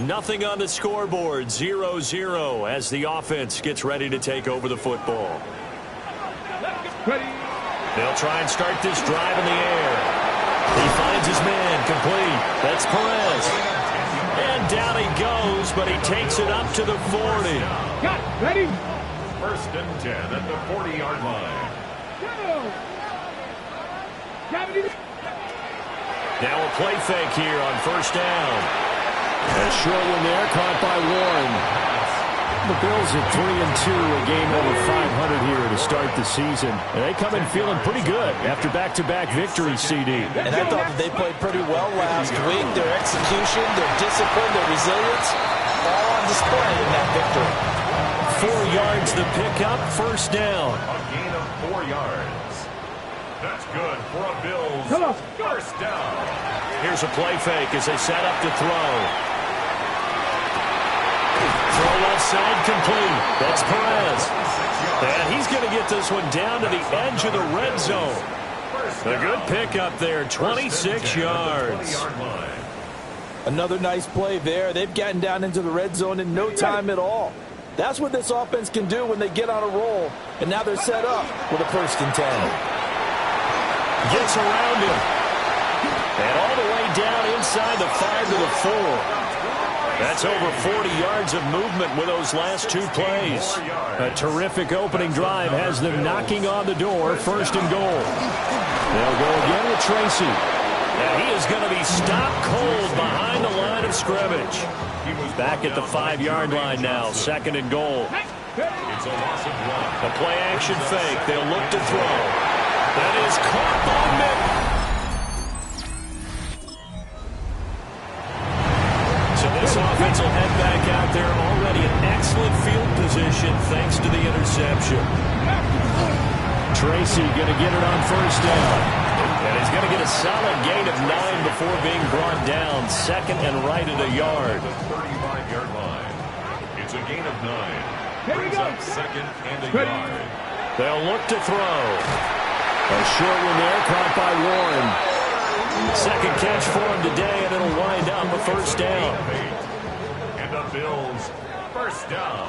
Speaker 1: Nothing on the scoreboard. 0-0 as the offense gets ready to take over the football. They'll try and start this drive in the air. He finds his man complete. That's Perez. And down he goes, but he takes it up to the 40.
Speaker 2: Got ready.
Speaker 3: 1st and 10 at the 40-yard line.
Speaker 1: Now a play fake here on 1st down.
Speaker 5: A short one there, caught by Warren. The Bills at 3-2, a game over 500 here to start the season. And they come in feeling pretty good after back-to-back victories, CD.
Speaker 4: And I thought that they played pretty well last week. Their execution, their discipline, their resilience, all on display in that victory.
Speaker 1: 4 yards the pickup, first down.
Speaker 3: A gain of 4 yards. That's good for a Bills first down.
Speaker 1: Here's a play fake as they set up to throw. Throw left side complete. That's Perez. And he's going to get this one down to the edge of the red zone. A good pickup there, 26 yards.
Speaker 4: Another nice play there. They've gotten down into the red zone in no time at all. That's what this offense can do when they get on a roll. And now they're set up with a 1st and 10.
Speaker 1: Gets around him. And all the way down inside the 5 to the 4. That's over 40 yards of movement with those last 2 plays.
Speaker 5: A terrific opening drive has them knocking on the door, 1st and goal. They'll go again with Tracy.
Speaker 1: And he is going to be stopped cold behind the line of scrimmage. Back at the 5-yard line now, 2nd and goal.
Speaker 3: It's a loss of 1.
Speaker 1: A play-action fake. They'll look to throw. That is caught by Mick. So this offense will head back out there already in excellent field position thanks to the interception.
Speaker 5: Tracy going to get it on 1st down.
Speaker 1: And he's going to get a solid gain of 9 before being brought down. 2nd and right at a yard.
Speaker 3: The 35-yard line. It's a gain of 9. Brings up 2nd and a yard.
Speaker 1: They'll look to throw.
Speaker 5: A short one there, caught by Warren.
Speaker 1: 2nd catch for him today, and it'll wind up a 1st down.
Speaker 3: And the Bills, 1st down.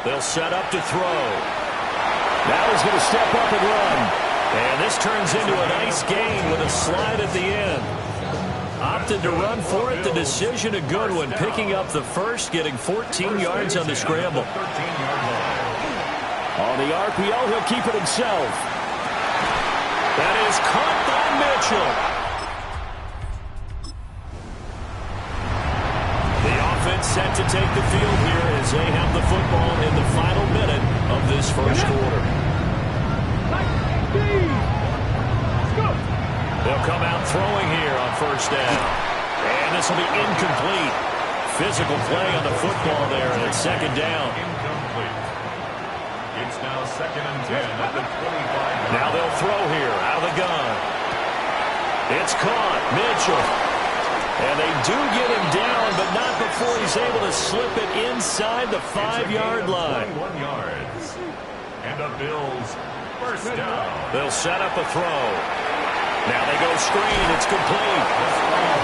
Speaker 1: They'll set up to throw.
Speaker 5: Now he's going to step up and run.
Speaker 1: And this turns into a nice gain with a slide at the end. Opted to run for it. The decision a good one. Picking up the 1st, getting 14 yards on the scramble.
Speaker 5: On the RPO, he'll keep it himself.
Speaker 1: That is caught by Mitchell. The offense set to take the field here as they have the football in the final minute of this 1st quarter. They'll come out throwing here on 1st down. And this will be incomplete. Physical play on the football there, and it's 2nd down.
Speaker 3: Incomplete. It's now 2nd and 10 at the 25.
Speaker 1: Now they'll throw here out of the gun. It's caught. Mitchell. And they do get him down, but not before he's able to slip it inside the 5-yard line.
Speaker 3: 21 yards. And the Bills, 1st down.
Speaker 1: They'll set up a throw. Now they go screen. It's complete.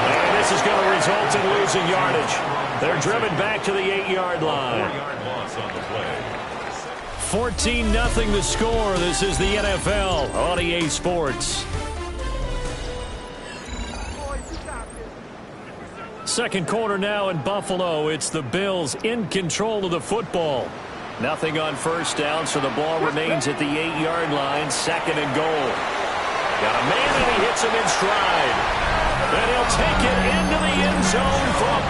Speaker 1: And this is going to result in losing yardage. They're driven back to the 8-yard line.
Speaker 3: 4-yard loss on the play.
Speaker 1: 14-0 the score. This is the NFL on EA Sports. 2nd quarter now in Buffalo. It's the Bills in control of the football. Nothing on 1st down, so the ball remains at the 8-yard line. 2nd and goal. Got a man, and he hits him in stride. And he'll take it into the end zone from...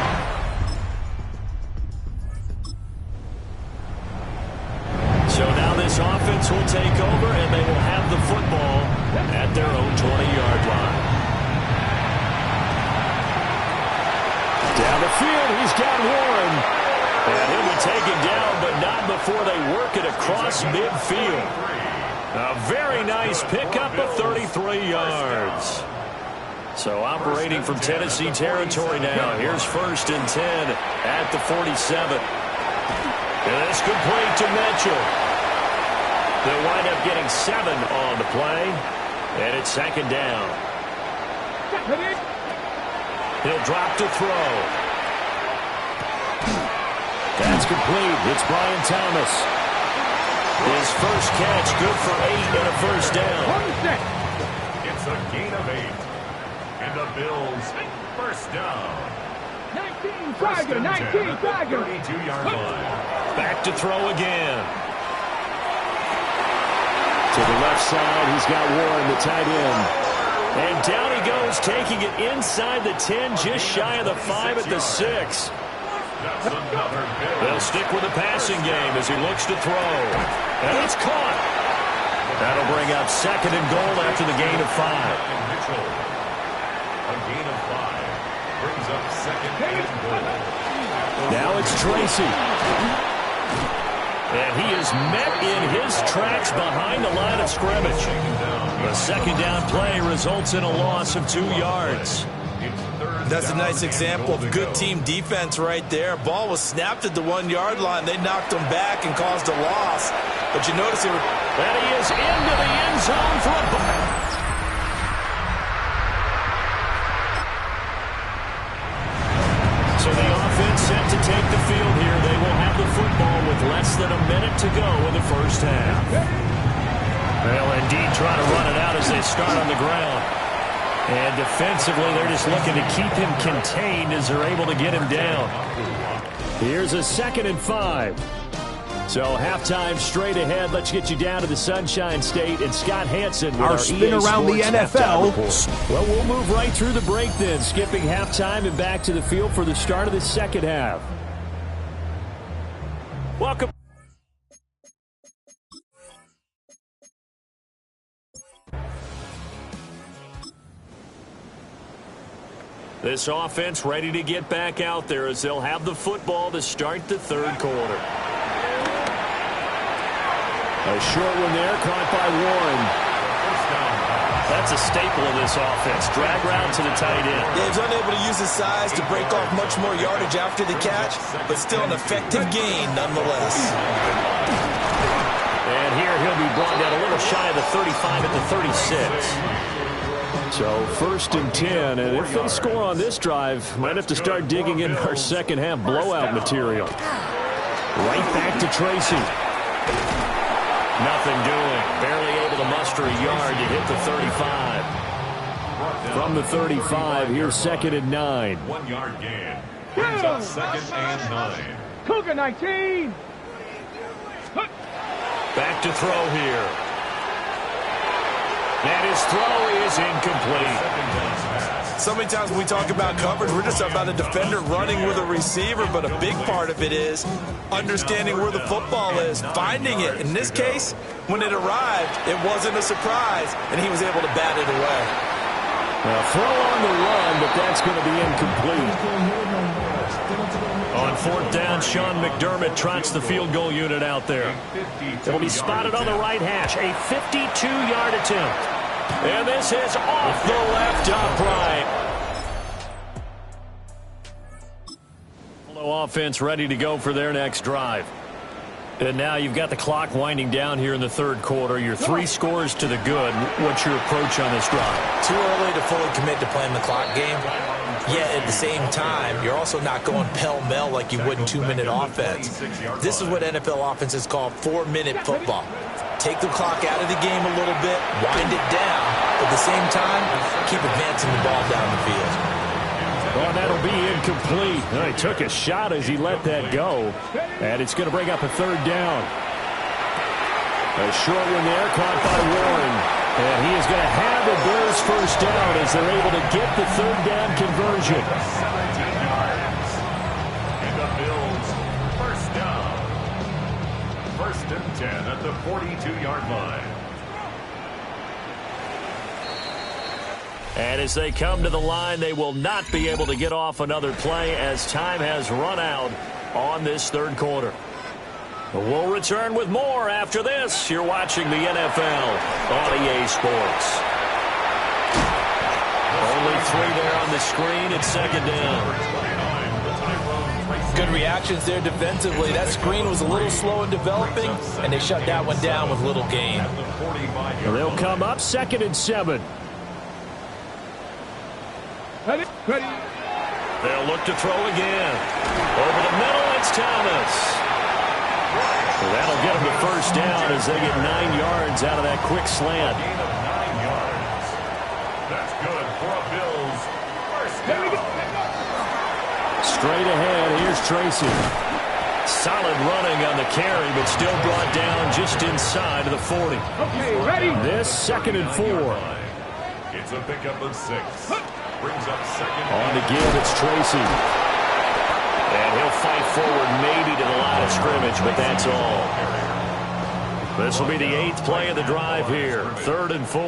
Speaker 1: So now this offense will take over, and they will have the football at their own 20-yard line.
Speaker 5: Down the field, he's got Warren.
Speaker 1: And he'll be taken down, but not before they work it across midfield. A very nice pickup of 33 yards. So operating from Tennessee territory now. Here's 1st and 10 at the 47. And it's complete to Mitchell. They'll wind up getting 7 on the play. And it's 2nd down. He'll drop to throw.
Speaker 5: That's complete. It's Brian Thomas.
Speaker 1: His 1st catch, good for 8 and a 1st down.
Speaker 3: It's a gain of 8. And the Bills, 1st down.
Speaker 2: 19, Tiger, 19, Tiger.
Speaker 3: 32-yard line.
Speaker 1: Back to throw again.
Speaker 5: To the left side, he's got Warren, the tight end.
Speaker 1: And down he goes, taking it inside the 10, just shy of the 5 at the 6. They'll stick with the passing game as he looks to throw. And it's caught. That'll bring up 2nd and goal after the gain of 5.
Speaker 3: A gain of 5 brings up 2nd and goal.
Speaker 1: Now it's Tracy. And he is met in his tracks behind the line of scrimmage. The 2nd down play results in a loss of 2 yards.
Speaker 4: That's a nice example of good team defense right there. Ball was snapped at the 1-yard line. They knocked him back and caused a loss. But you notice it.
Speaker 1: And he is into the end zone for a ball. So the offense set to take the field here. They will have the football with less than a minute to go in the first half. They'll indeed try to run it out as they start on the ground. And defensively, they're just looking to keep him contained as they're able to get him down.
Speaker 5: Here's a 2nd and 5. So halftime straight ahead. Let's get you down to the Sunshine State and Scott Hansen with our
Speaker 9: spin
Speaker 5: EA
Speaker 9: around the
Speaker 5: Sports
Speaker 9: NFL.
Speaker 5: Report. Well, we'll move right through the break then, skipping halftime and back to the field for the start of the second half. Welcome.
Speaker 1: This offense ready to get back out there as they'll have the football to start the 3rd quarter.
Speaker 5: A short one there, caught by Warren.
Speaker 1: That's a staple of this offense. Drag route to the tight end.
Speaker 4: Yeah, he's unable to use his size to break off much more yardage after the catch, but still an effective gain nonetheless.
Speaker 1: And here he'll be brought down a little shy of the 35 at the 36.
Speaker 5: So 1st and 10, and if they score on this drive, might have to start digging in our second half blowout material. Right back to Tracy.
Speaker 1: Nothing doing. Barely able to muster a yard to hit the 35.
Speaker 5: From the 35, here's 2nd and 9.
Speaker 3: 1-yard gain. Brings up 2nd and 9.
Speaker 2: Cougar 19.
Speaker 1: Back to throw here. And his throw is incomplete.
Speaker 4: So many times when we talk about coverage, we're just about a defender running with a receiver, but a big part of it is understanding where the football is, finding it. In this case, when it arrived, it wasn't a surprise, and he was able to bat it away.
Speaker 5: Well, throw on the run, but that's going to be incomplete.
Speaker 1: On 4th down, Sean McDermott trots the field goal unit out there. It'll be spotted on the right hash. A 52-yard attempt. And this is off the left upright. Buffalo offense ready to go for their next drive. And now you've got the clock winding down here in the 3rd quarter. Your 3 scores to the good. What's your approach on this drive?
Speaker 4: Too early to fully commit to playing the clock game. Yet at the same time, you're also not going pell-mell like you would in 2-minute offense. This is what NFL offenses call 4-minute football. Take the clock out of the game a little bit, wind it down, but at the same time, keep advancing the ball down the field.
Speaker 5: Oh, that'll be incomplete. Oh, he took a shot as he let that go, and it's going to bring up a 3rd down. A short one there, caught by Warren. And he is going to have the Bears' 1st down as they're able to get the 3rd down conversion.
Speaker 3: 17 yards. And the Bills, 1st down. 1st and 10 at the 42-yard line.
Speaker 1: And as they come to the line, they will not be able to get off another play as time has run out on this 3rd quarter. We'll return with more after this. You're watching the NFL on EA Sports. Only 3 there on the screen at 2nd down.
Speaker 4: Good reactions there defensively. That screen was a little slow in developing, and they shut that one down with little gain.
Speaker 5: They'll come up 2nd and 7.
Speaker 2: Ready.
Speaker 1: They'll look to throw again. Over the middle, it's Thomas. Well, that'll get them to 1st down as they get 9 yards out of that quick slant.
Speaker 3: Gain of 9 yards. That's good for a Bills 1st down.
Speaker 5: Straight ahead, here's Tracy.
Speaker 1: Solid running on the carry, but still brought down just inside of the 40.
Speaker 2: Okay, ready.
Speaker 5: This 2nd and 4.
Speaker 3: It's a pickup of 6. Brings up second.
Speaker 5: On the give, it's Tracy.
Speaker 1: And he'll fight forward maybe to the line of scrimmage, but that's all. This will be the 8th play of the drive here. 3rd and 4.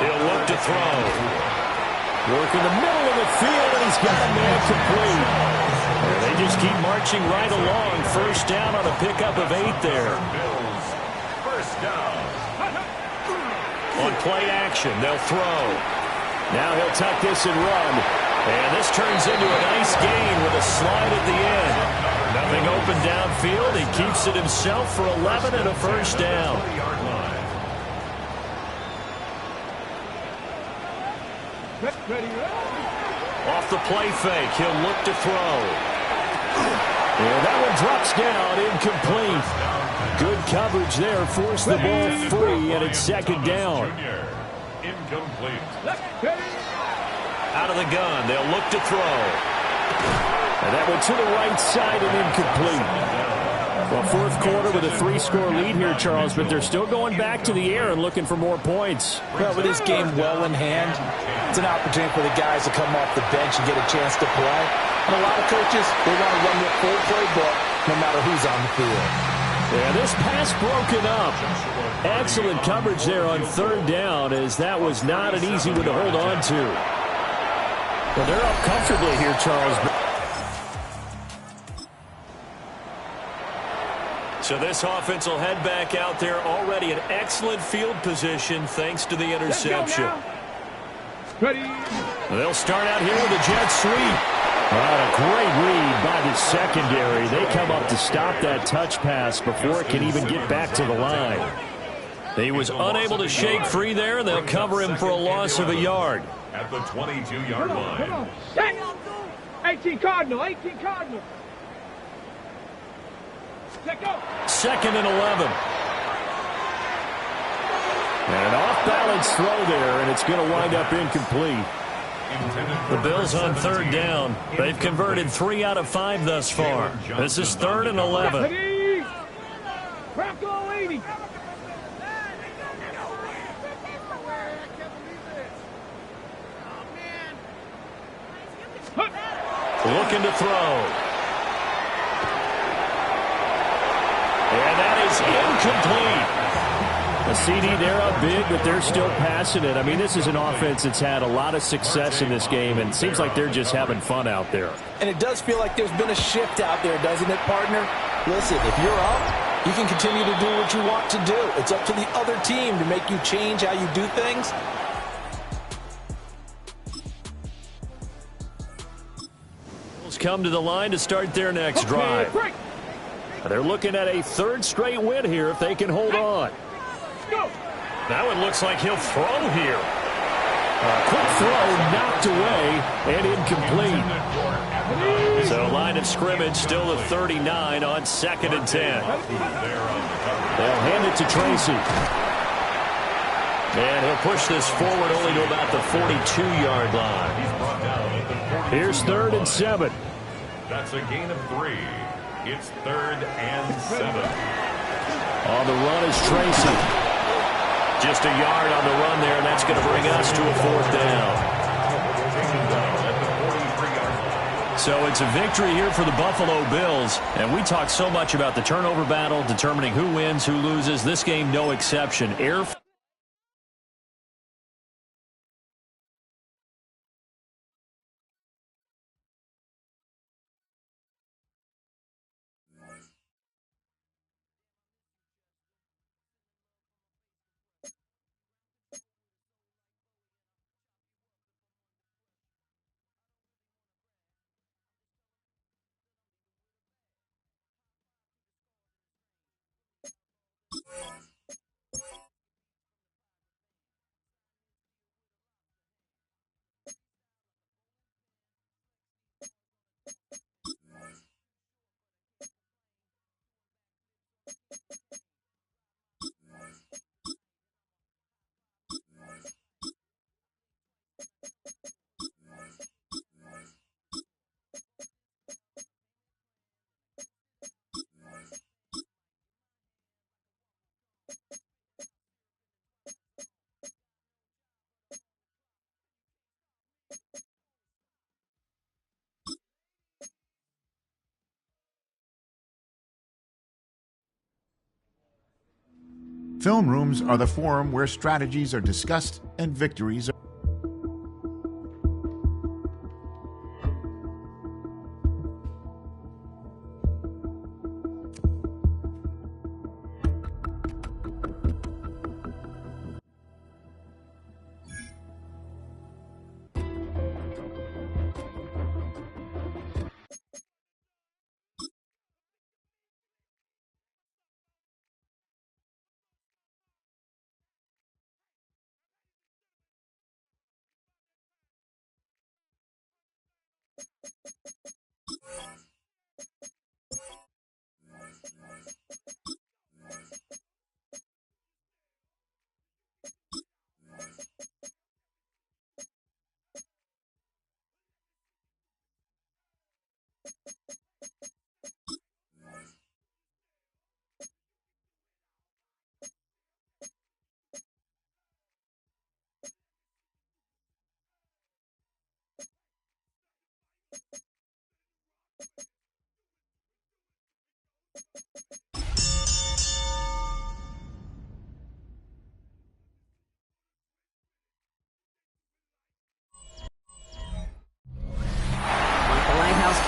Speaker 1: He'll look to throw.
Speaker 5: Work in the middle of the field, and he's got a man complete. And they just keep marching right along. First down on a pickup of 8 there.
Speaker 3: First down.
Speaker 1: On play action, they'll throw. Now he'll tuck this and run. And this turns into a nice gain with a slide at the end. Nothing open downfield. He keeps it himself for 11 and a first down. Off the play fake, he'll look to throw.
Speaker 5: And that one drops down, incomplete. Good coverage there, forced the ball free, and it's second down.
Speaker 3: Incomplete.
Speaker 1: Out of the gun, they'll look to throw.
Speaker 5: And that went to the right side and incomplete. Well, fourth quarter with a 3-score lead here, Charles, but they're still going back to the air and looking for more points.
Speaker 4: Well, with this game well in hand, it's an opportunity for the guys to come off the bench and get a chance to play. And a lot of coaches, they want to run their full playbook no matter who's on the field.
Speaker 5: Yeah, this pass broken up. Excellent coverage there on 3rd down, as that was not an easy one to hold on to. Well, they're up comfortably here, Charles.
Speaker 1: So this offense will head back out there, already in excellent field position thanks to the interception.
Speaker 5: They'll start out here with a jet sweep. A great read by the secondary. They come up to stop that touch pass before it can even get back to the line.
Speaker 1: He was unable to shake free there, and they'll cover him for a loss of a yard.
Speaker 3: At the 22-yard line.
Speaker 2: 18 Cardinal, 18 Cardinal.
Speaker 1: 2nd and 11.
Speaker 5: And an off-balance throw there, and it's going to wind up incomplete.
Speaker 1: The Bills on 3rd down. They've converted 3 out of 5 thus far. This is 3rd and 11.
Speaker 2: Bronco 80.
Speaker 1: Looking to throw. And that is incomplete.
Speaker 5: A CD, they're up big, but they're still passing it. I mean, this is an offense that's had a lot of success in this game, and it seems like they're just having fun out there.
Speaker 4: And it does feel like there's been a shift out there, doesn't it, partner? Listen, if you're up, you can continue to do what you want to do. It's up to the other team to make you change how you do things.
Speaker 1: Bills come to the line to start their next drive. They're looking at a 3rd straight win here if they can hold on. That one looks like he'll throw here.
Speaker 5: A quick throw knocked away and incomplete.
Speaker 1: So line of scrimmage still the 39 on 2nd and 10.
Speaker 5: They'll hand it to Tracy.
Speaker 1: And he'll push this forward only to about the 42-yard line.
Speaker 5: Here's 3rd and 7.
Speaker 3: That's a gain of 3. It's 3rd and 7.
Speaker 5: On the run is Tracy.
Speaker 1: Just a yard on the run there, and that's going to bring us to a 4th down. So it's a victory here for the Buffalo Bills. And we talk so much about the turnover battle, determining who wins, who loses. This game, no exception.
Speaker 10: Film rooms are the forum where strategies are discussed and victories are...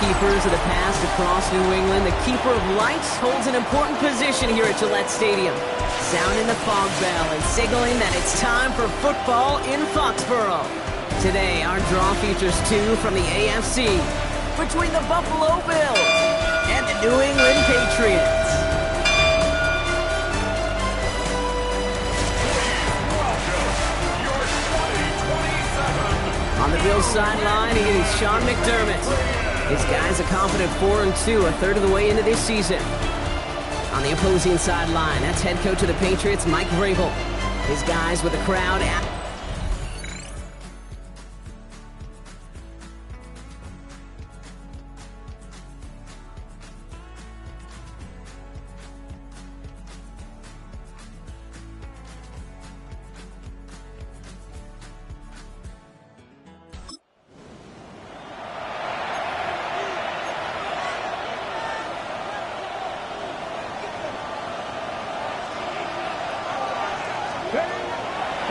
Speaker 6: Keepers of the past across New England, the keeper of lights holds an important position here at Gillette Stadium, sounding the fog bell and signaling that it's time for football in Foxborough. Today, our draw features two from the AFC, between the Buffalo Bills and the New England Patriots. On the Bills sideline, it is Sean McDermott. His guys a confident 4-2, a third of the way into this season. On the opposing sideline, that's head coach of the Patriots, Mike Vrabel. His guys with the crowd at...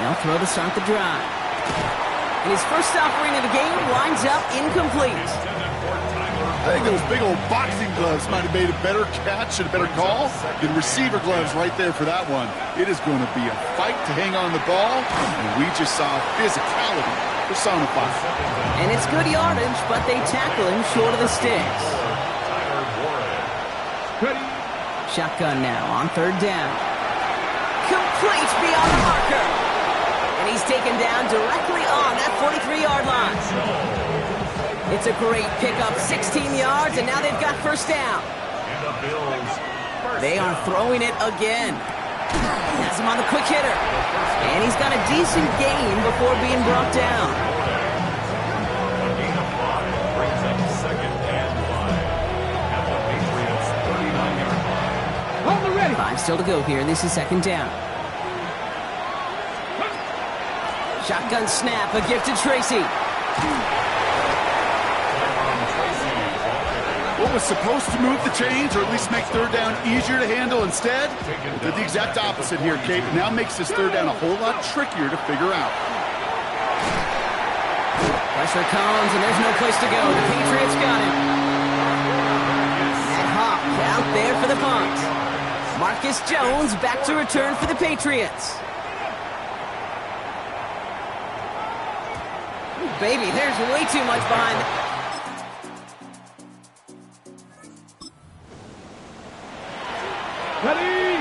Speaker 6: They'll throw to start the drive. And his first offering of the game winds up incomplete.
Speaker 7: I think those big old boxing gloves might have made a better catch and a better call than receiver gloves right there for that one. It is going to be a fight to hang on the ball, and we just saw physicality personified.
Speaker 6: And it's good yardage, but they tackle him short of the sticks. Shotgun now on third down. Complete beyond the marker. And he's taken down directly on that 43-yard line. It's a great pickup, 16 yards, and now they've got first down. They are throwing it again. Has him on the quick hitter. And he's got a decent gain before being brought down. Five still to go here. This is second down. Shotgun snap, a gift to Tracy.
Speaker 7: What was supposed to move the chains, or at least make third down easier to handle instead, did the exact opposite here, Kate. Now makes this third down a whole lot trickier to figure out.
Speaker 6: Pressure comes, and there's no place to go. The Patriots got him. And Hawk out there for the punt. Marcus Jones back to return for the Patriots. Baby, there's way too much behind it.
Speaker 2: Ready?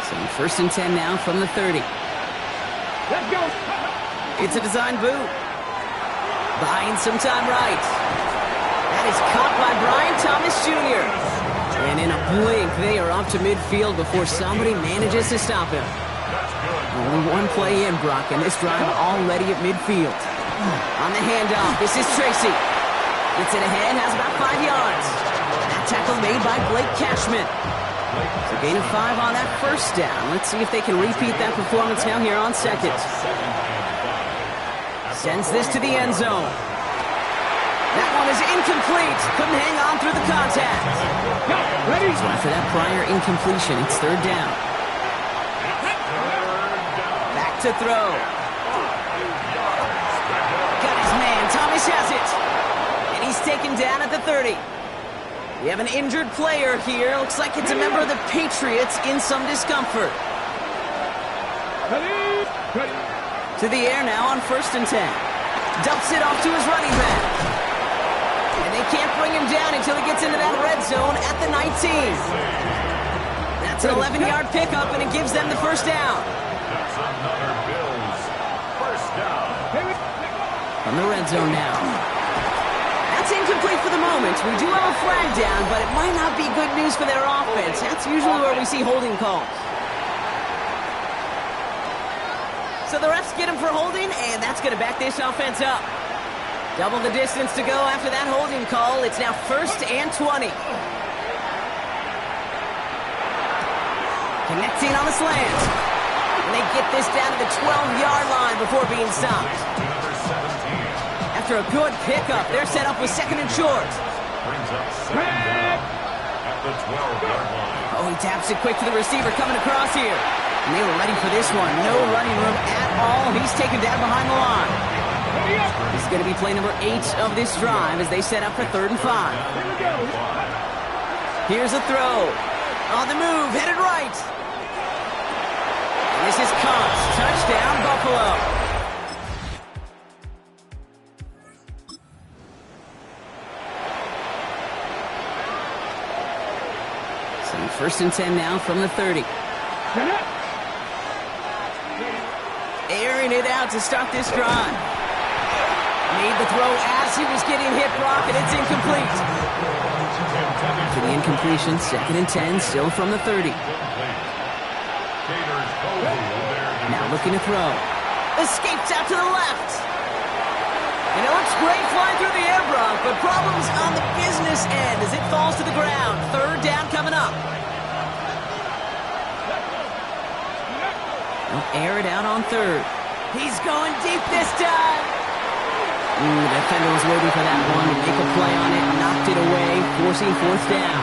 Speaker 6: So first and 10 now from the 30.
Speaker 2: Let's go.
Speaker 6: It's a design boot. Buying some time right. That is caught by Brian Thomas Jr. And in a blink, they are off to midfield before somebody manages to stop him. Only one play in, Brock, and this drive already at midfield. On the handoff, this is Tracy. Gets it ahead, has about 5 yards. That tackle made by Blake Cashman. So gain of 5 on that first down. Let's see if they can repeat that performance now here on second. Sends this to the end zone. That one is is incomplete. Couldn't hang on through the contact. So after that prior incompletion, it's third down. Back to throw. Got his man. Thomas has it. And he's taken down at the 30. We have an injured player here. Looks like it's a member of the Patriots in some discomfort. To the air now on 1st and 10. Dumps it off to his running back. And they can't bring him down until he gets into that red zone at the 19. That's an 11-yard pickup, and it gives them the first down.
Speaker 3: That's another Bills first down.
Speaker 6: From the red zone now. That's incomplete for the moment. We do have a flag down, but it might not be good news for their offense. That's usually where we see holding calls. So the refs get him for holding, and that's going to back this offense up. Double the distance to go after that holding call. It's now 1st and 20. Connecting on the slant. And they get this down to the 12-yard line before being stopped. After a good pickup, they're set up with 2nd and short.
Speaker 3: Brings up 2nd down at the 12-yard line.
Speaker 6: Oh, he taps it quick to the receiver coming across here. And they were ready for this one. No running room at all. He's taken down behind the line. This is going to be play number 8 of this drive as they set up for 3rd and 5. Here's a throw. On the move, headed right. And this is caught. Touchdown, Buffalo. So 1st and 10 now from the 30. Airing it out to start this drive. Made the throw as he was getting hit, Brock, and it's incomplete. For the incompletion, 2nd and 10, still from the 30. Now looking to throw. Escapes out to the left. And it looks great flying through the air, Brock, but problems on the business end as it falls to the ground. 3rd down coming up. They'll air it out on 3rd. He's going deep this time. The defender was waiting for that one to make a play on it. Knocked it away, forcing 4th down.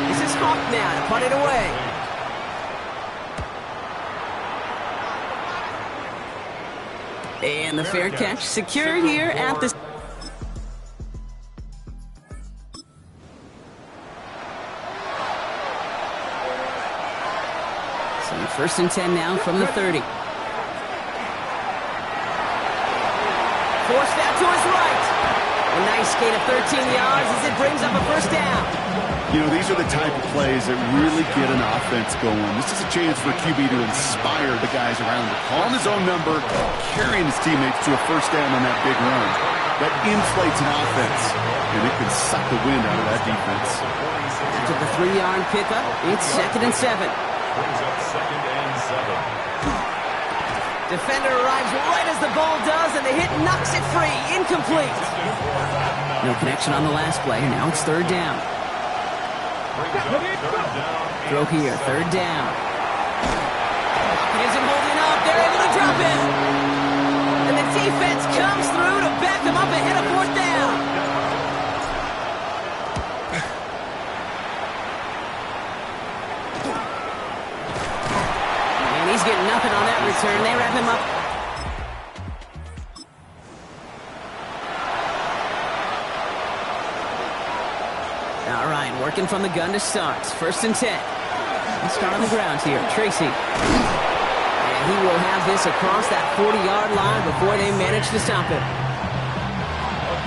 Speaker 6: This is Hawk now to punt it away. And the fair catch secured here at the... So 1st and 10 now from the 30. Forced out to his right. A nice gain of 13 yards as it brings up a 1st down.
Speaker 7: You know, these are the type of plays that really get an offense going. This is a chance for QB to inspire the guys around him. Calling his own number, carrying his teammates to a 1st down on that big run. That inflates an offense, and it can suck the wind out of that defense.
Speaker 6: After the 3-yard pickup, it's 2nd and 7.
Speaker 3: Brings up 2nd and 7.
Speaker 6: Defender arrives right as the ball does, and the hit knocks it free. Incomplete. No connection on the last play. Now it's 3rd down. Throw here, 3rd down. It isn't holding up. They're able to drop him. And the defense comes through to back them up ahead of 4th down. And he's getting nothing on that return. They wrap him up. All right, working from the gun to start. 1st and 10. Let's start on the ground here. Tracy. And he will have this across that 40-yard line before they manage to stop him.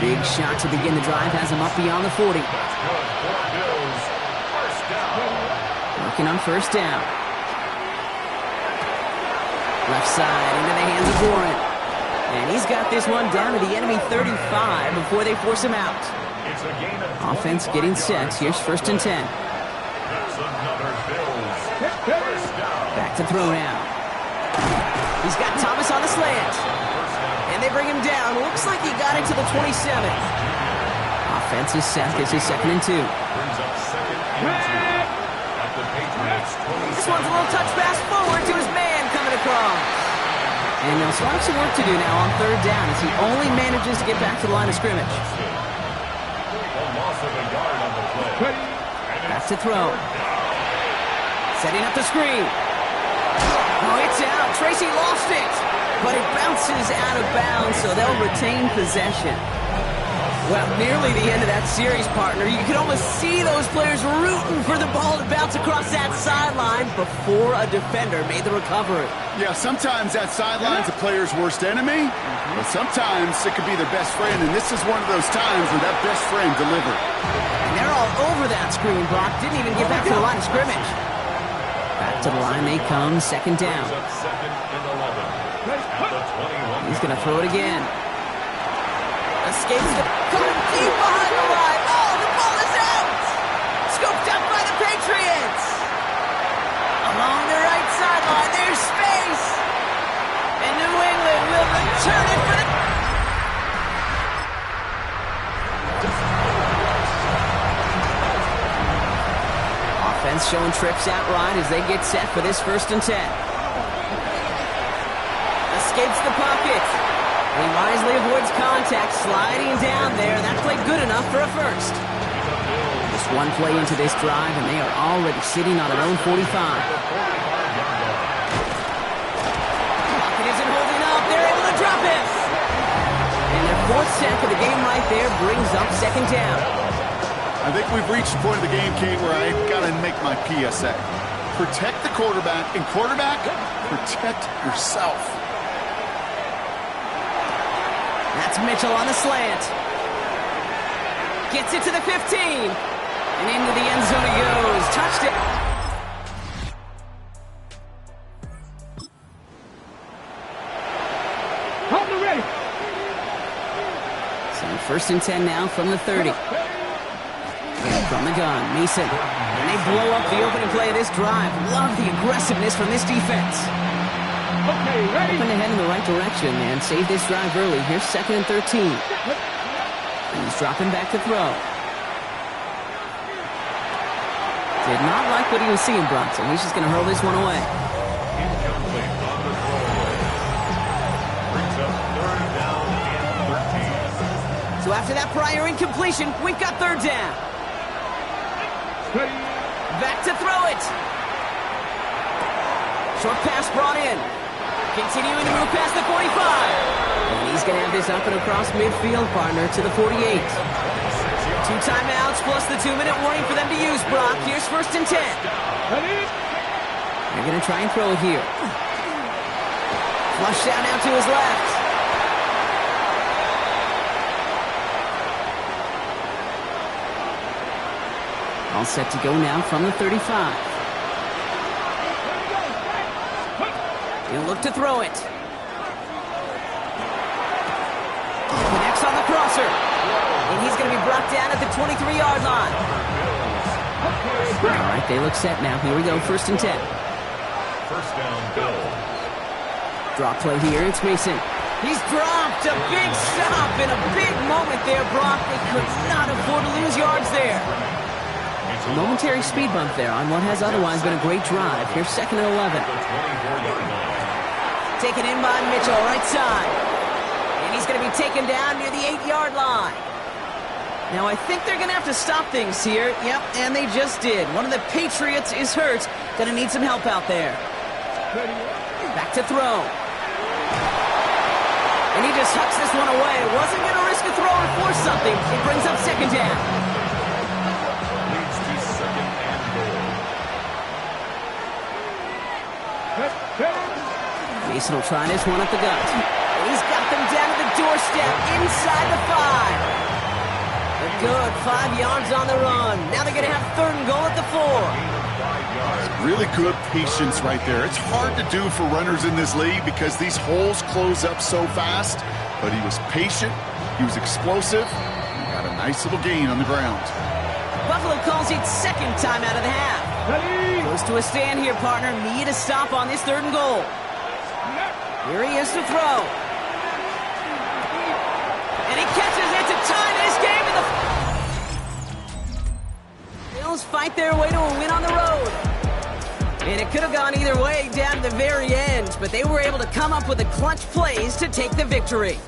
Speaker 6: Big shot to begin the drive has him up beyond the 40. Working on 1st down. Left side into the hands of Warren. And he's got this one down to the enemy 35 before they force him out. Offense getting set. Here's 1st and 10. Back to throw now. He's got Thomas on the slant. And they bring him down. Looks like he got into the 27. Offense is set. This is 2nd and 2. This one's a little touch pass forward to his man coming across. And they'll still have some work to do now on 3rd down as he only manages to get back to the line of scrimmage.
Speaker 3: loss of a yard on the play.
Speaker 6: Back to throw. Setting up the screen. Oh, it's out. Tracy lost it. But it bounces out of bounds, so they'll retain possession. Well, nearly the end of that series, partner. You could almost see those players rooting for the ball to bounce across that sideline before a defender made the recovery.
Speaker 7: Yeah, sometimes that sideline's a player's worst enemy, but sometimes it could be their best friend, and this is one of those times where that best friend delivered.
Speaker 6: And they're all over that screen, Brock. Didn't even get back to the line of scrimmage. Back to the line they come, second down. He's going to throw it again. Escapes the... Caught him deep behind the line. Oh, the ball is out! Scooped up by the Patriots. Along the right sideline, there's space. And New England will return it for the... Offense showing trips out right as they get set for this 1st and 10. Escapes the pocket. He wisely avoids contact, sliding down there. That played good enough for a first. Just one play into this drive, and they are already sitting on their own 45. Pocket isn't holding up. They're able to drop it. And their 4th sack of the game right there brings up second down.
Speaker 7: I think we've reached the point of the game, Kate, where I got to make my PSA. Protect the quarterback, and quarterback, protect yourself.
Speaker 6: That's Mitchell on the slant. Gets it to the 15. And into the end zone he goes. Touchdown.
Speaker 2: Hold it ready.
Speaker 6: So 1st and 10 now from the 30. And from the gun, Mason. And they blow up the opening play of this drive. Love the aggressiveness from this defense.
Speaker 2: Okay, ready.
Speaker 6: Hoping to head in the right direction and save this drive early. Here's 2nd and 13. And he's dropping back to throw. Did not like what he was seeing, Bronson. He's just going to hurl this one away.
Speaker 3: Incomplete on the throwaway. Brings up 3rd down and 13.
Speaker 6: So after that prior incompletion, we've got 3rd down. Back to throw it. Short pass brought in. Continuing to move past the 45. And he's going to have this up and across midfield, partner, to the 48. 2 timeouts plus the 2-minute warning for them to use, Brock. Here's 1st and 10. They're going to try and throw it here. Flush down now to his left. All set to go now from the 35. He'll look to throw it. Connects on the crosser. And he's going to be brought down at the 23-yard line. All right, they look set now. Here we go, 1st and 10.
Speaker 3: 1st down, Bills.
Speaker 6: Drop play here, it's Mason. He's dropped a big stop in a big moment there, Brock. They could not afford to lose yards there. A momentary speed bump there on what has otherwise been a great drive. Here's 2nd and 11. Taken in by Mitchell, right side. And he's going to be taken down near the 8-yard line. Now, I think they're going to have to stop things here. Yep, and they just did. One of the Patriots is hurt. Going to need some help out there. Back to throw. And he just hucks this one away. Wasn't going to risk a throw or force something. It brings up 2nd down.
Speaker 3: Leads to 2nd and goal.
Speaker 6: Mason will try this one at the gut. He's got them down to the doorstep inside the 5. A good 5 yards on the run. Now they're going to have 3rd and goal at the 4.
Speaker 7: Really good patience right there. It's hard to do for runners in this league because these holes close up so fast. But he was patient, he was explosive, and got a nice little gain on the ground.
Speaker 6: Buffalo calls it 2nd time out of the half. Goes to a stand here, partner. Need a stop on this 3rd and goal. Here he is to throw. And he catches it to tie this game in the... Bills fight their way to a win on the road. And it could have gone either way down to the very end, but they were able to come up with the clutch plays to take the victory.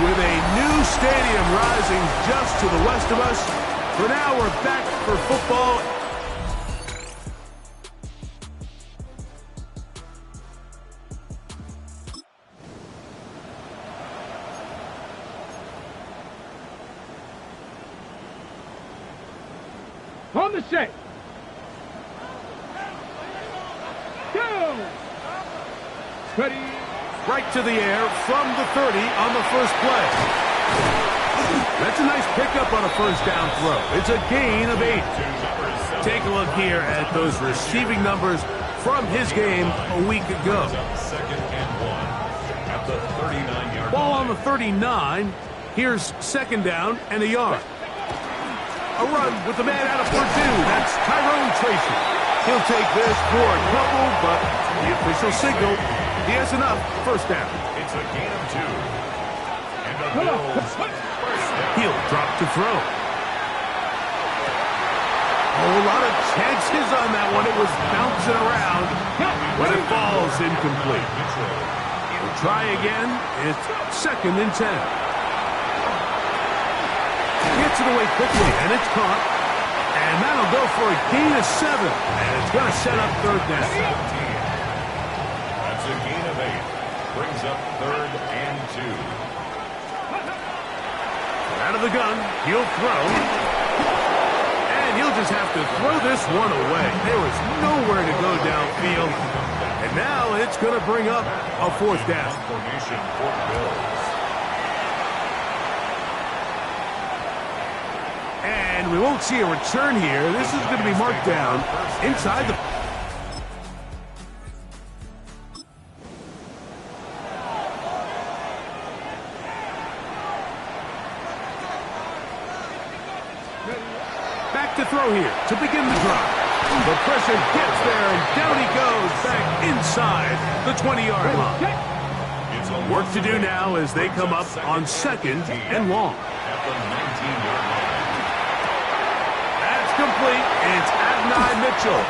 Speaker 9: With a new stadium rising just to the west of us, for now we're back for football.
Speaker 2: On the set. Go. Ready.
Speaker 9: Right to the air from the 30 on the first play. That's a nice pickup on a first down throw. It's a gain of 8. Take a look here at those receiving numbers from his game a week ago.
Speaker 3: Second and 1 at the 39-yard
Speaker 9: Ball on the 39. Here's second down and a yard. A run with the man out of Purdue. That's Tyrone Tracy. He'll take this for a couple, but the official signal, he has enough. First down.
Speaker 3: It's a gain of 2. And the Bills first down.
Speaker 9: He'll drop to throw. Oh, a lot of chances on that one. It was bouncing around, but it falls incomplete. We'll try again. It's 2nd and 10. Gets it away quickly, and it's caught. And that'll go for a gain of 7. And it's going to set up 3rd down.
Speaker 3: That's a gain of 8. Brings up 3rd and 2.
Speaker 9: Out of the gun, he'll throw. And he'll just have to throw this one away. There was nowhere to go downfield. And now it's going to bring up a 4th down.
Speaker 3: Formation for Bills.
Speaker 9: And we won't see a return here. This is going to be marked down inside the... Back to throw here to begin the drive. The pressure gets there, and down he goes back inside the 20-yard line. Work to do now as they come up on 2nd and long.
Speaker 3: At the 19-yard line.
Speaker 9: That's complete. It's Adonai Mitchell.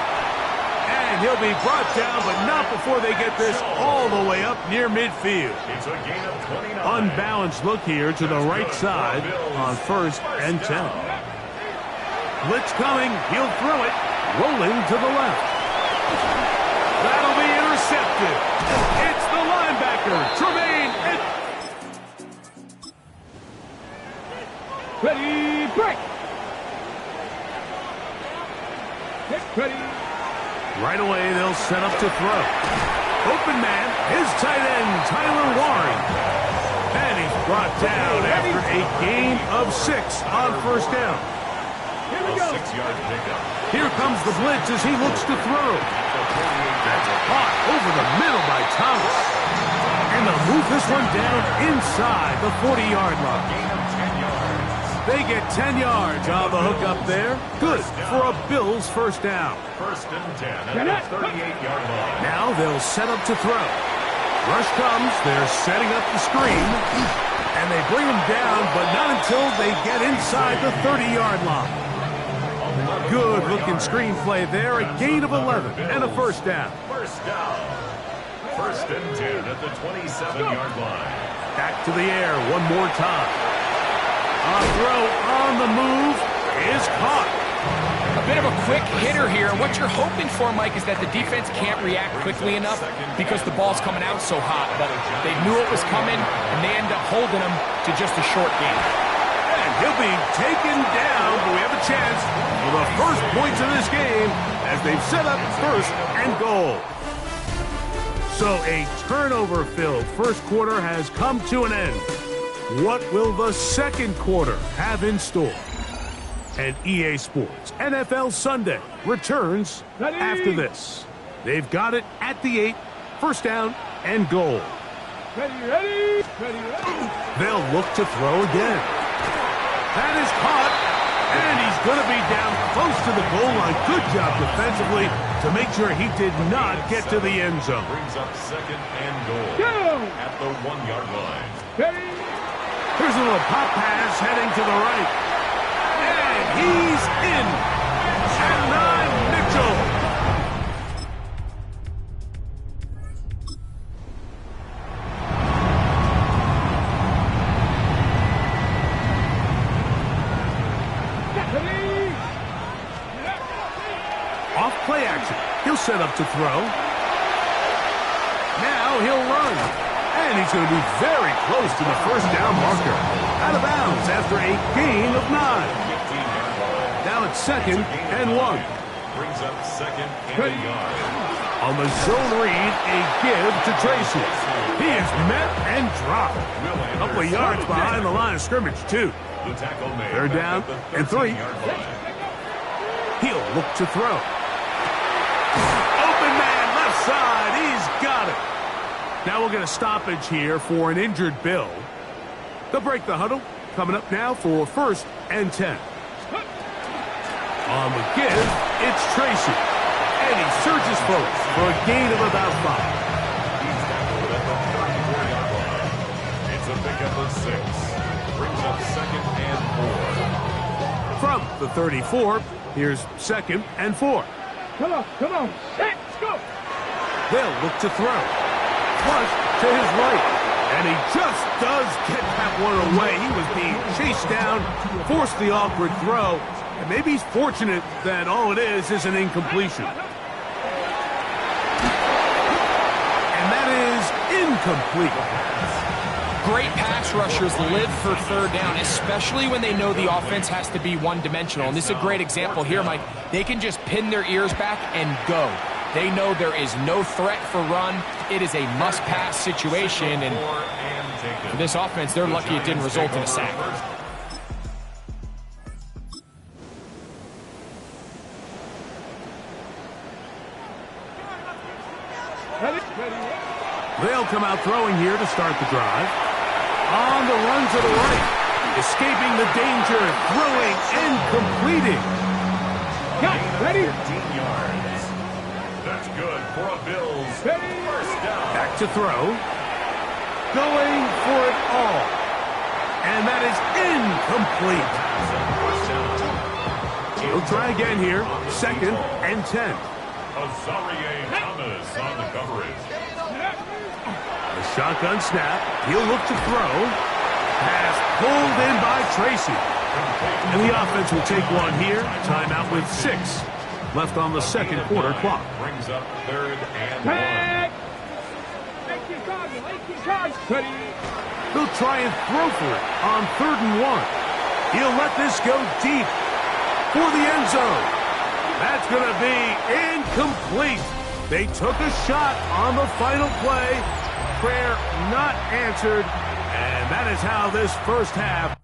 Speaker 9: And he'll be brought down, but not before they get this all the way up near midfield.
Speaker 3: It's a gain of 29.
Speaker 9: Unbalanced look here to the right side on 1st and 10. Blitz coming. He'll throw it. Rolling to the left. That'll be intercepted. It's the linebacker, Tremaine.
Speaker 2: Ready, break. Ready.
Speaker 9: Right away, they'll set up to throw. Open man, his tight end, Tyler Warren. And he's brought down after a gain of 6 on 1st down.
Speaker 2: Here we
Speaker 3: A
Speaker 2: go.
Speaker 3: 6-yard pickup.
Speaker 9: Here comes the blitz as he looks to throw. That's caught over the middle by Thomas. And they'll move this one down inside the 40-yard line.
Speaker 3: Gain of 10 yards.
Speaker 9: They get 10 yards on the hook up there. Good for a Bills 1st down.
Speaker 3: 1st and 10 at the 38-yard line.
Speaker 9: Now they'll set up to throw. Rush comes. They're setting up the screen. And they bring him down, but not until they get inside the 30-yard line. Good-looking screenplay there. A gain of 11 and a 1st down.
Speaker 3: 1st down. 1st and 10 at the 27-yard line.
Speaker 9: Back to the air one more time. A throw on the move is caught.
Speaker 11: A bit of a quick hitter here. What you're hoping for, Mike, is that the defense can't react quickly enough because the ball's coming out so hot. But they knew it was coming, and they end up holding them to just a short game.
Speaker 9: And he'll be taken down, but we have a chance for the first points of this game as they've set up 1st and goal. So a turnover-filled 1st quarter has come to an end. What will the 2nd quarter have in store? And EA Sports NFL Sunday returns after this. They've got it at the 8, 1st down and goal.
Speaker 2: Ready.
Speaker 9: They'll look to throw again. That is caught, and he's going to be down close to the goal line. Good job defensively to make sure he did not get to the end zone.
Speaker 3: Brings up 2nd and goal.
Speaker 2: Go.
Speaker 3: At the 1-yard line.
Speaker 2: Ready.
Speaker 9: Here's a little pop pass heading to the right. And he's in. Adonai Mitchell. Off play action. He'll set up to throw. Now he'll run. And he's going to be very close to the 1st down marker. Out of bounds after a gain of 9.
Speaker 3: 15-yard line.
Speaker 9: Now it's 2nd and 1.
Speaker 3: Brings up 2nd and a yard.
Speaker 9: On the zone read, a give to Tracy. He is met and dropped. A couple of yards behind the line of scrimmage, too.
Speaker 3: The tackle made.
Speaker 9: 3rd down and 3. He'll look to throw. Open man, left side. He's got it. Now we'll get a stoppage here for an injured Bill. They'll break the huddle. Coming up now for 1st and 10. On the give, it's Tracy. And he surges forward for a gain of about 5.
Speaker 3: He's tackled at the 34-yard line. It's a pickup of 6. Brings up 2nd and 4.
Speaker 9: From the 34, Here's 2nd and 4.
Speaker 2: Come on. Let's go.
Speaker 9: They'll look to throw. Flush to his right. And he just does get that one away. He was being chased down, forced the awkward throw. And maybe he's fortunate that all it is an incompletion. And that is incomplete.
Speaker 11: Great pass rushers live for third down, especially when they know the offense has to be one-dimensional. And this is a great example here, Mike. They can just pin their ears back and go. They know there is no threat for run. It is a must-pass situation. And for this offense, they're lucky it didn't result in a sack.
Speaker 9: They'll come out throwing here to start the drive. On the run to the right. Escaping the danger, throwing and completing.
Speaker 2: Got ready.
Speaker 3: 15 yards. That's good for a Bills first down.
Speaker 9: Back to throw. Going for it all. And that is incomplete. He'll try again here. 2nd and 10.
Speaker 3: Azarie Thomas on the coverage.
Speaker 9: A shotgun snap. He'll look to throw. Pass pulled in by Tracy. And the offense will take one here. Timeout with 6 left on the second quarter clock.
Speaker 3: Brings up 3rd and 1.
Speaker 9: They'll try and throw for it on 3rd and 1. He'll let this go deep for the end zone. That's going to be incomplete. They took a shot on the final play. Prayer not answered. And that is how this first half.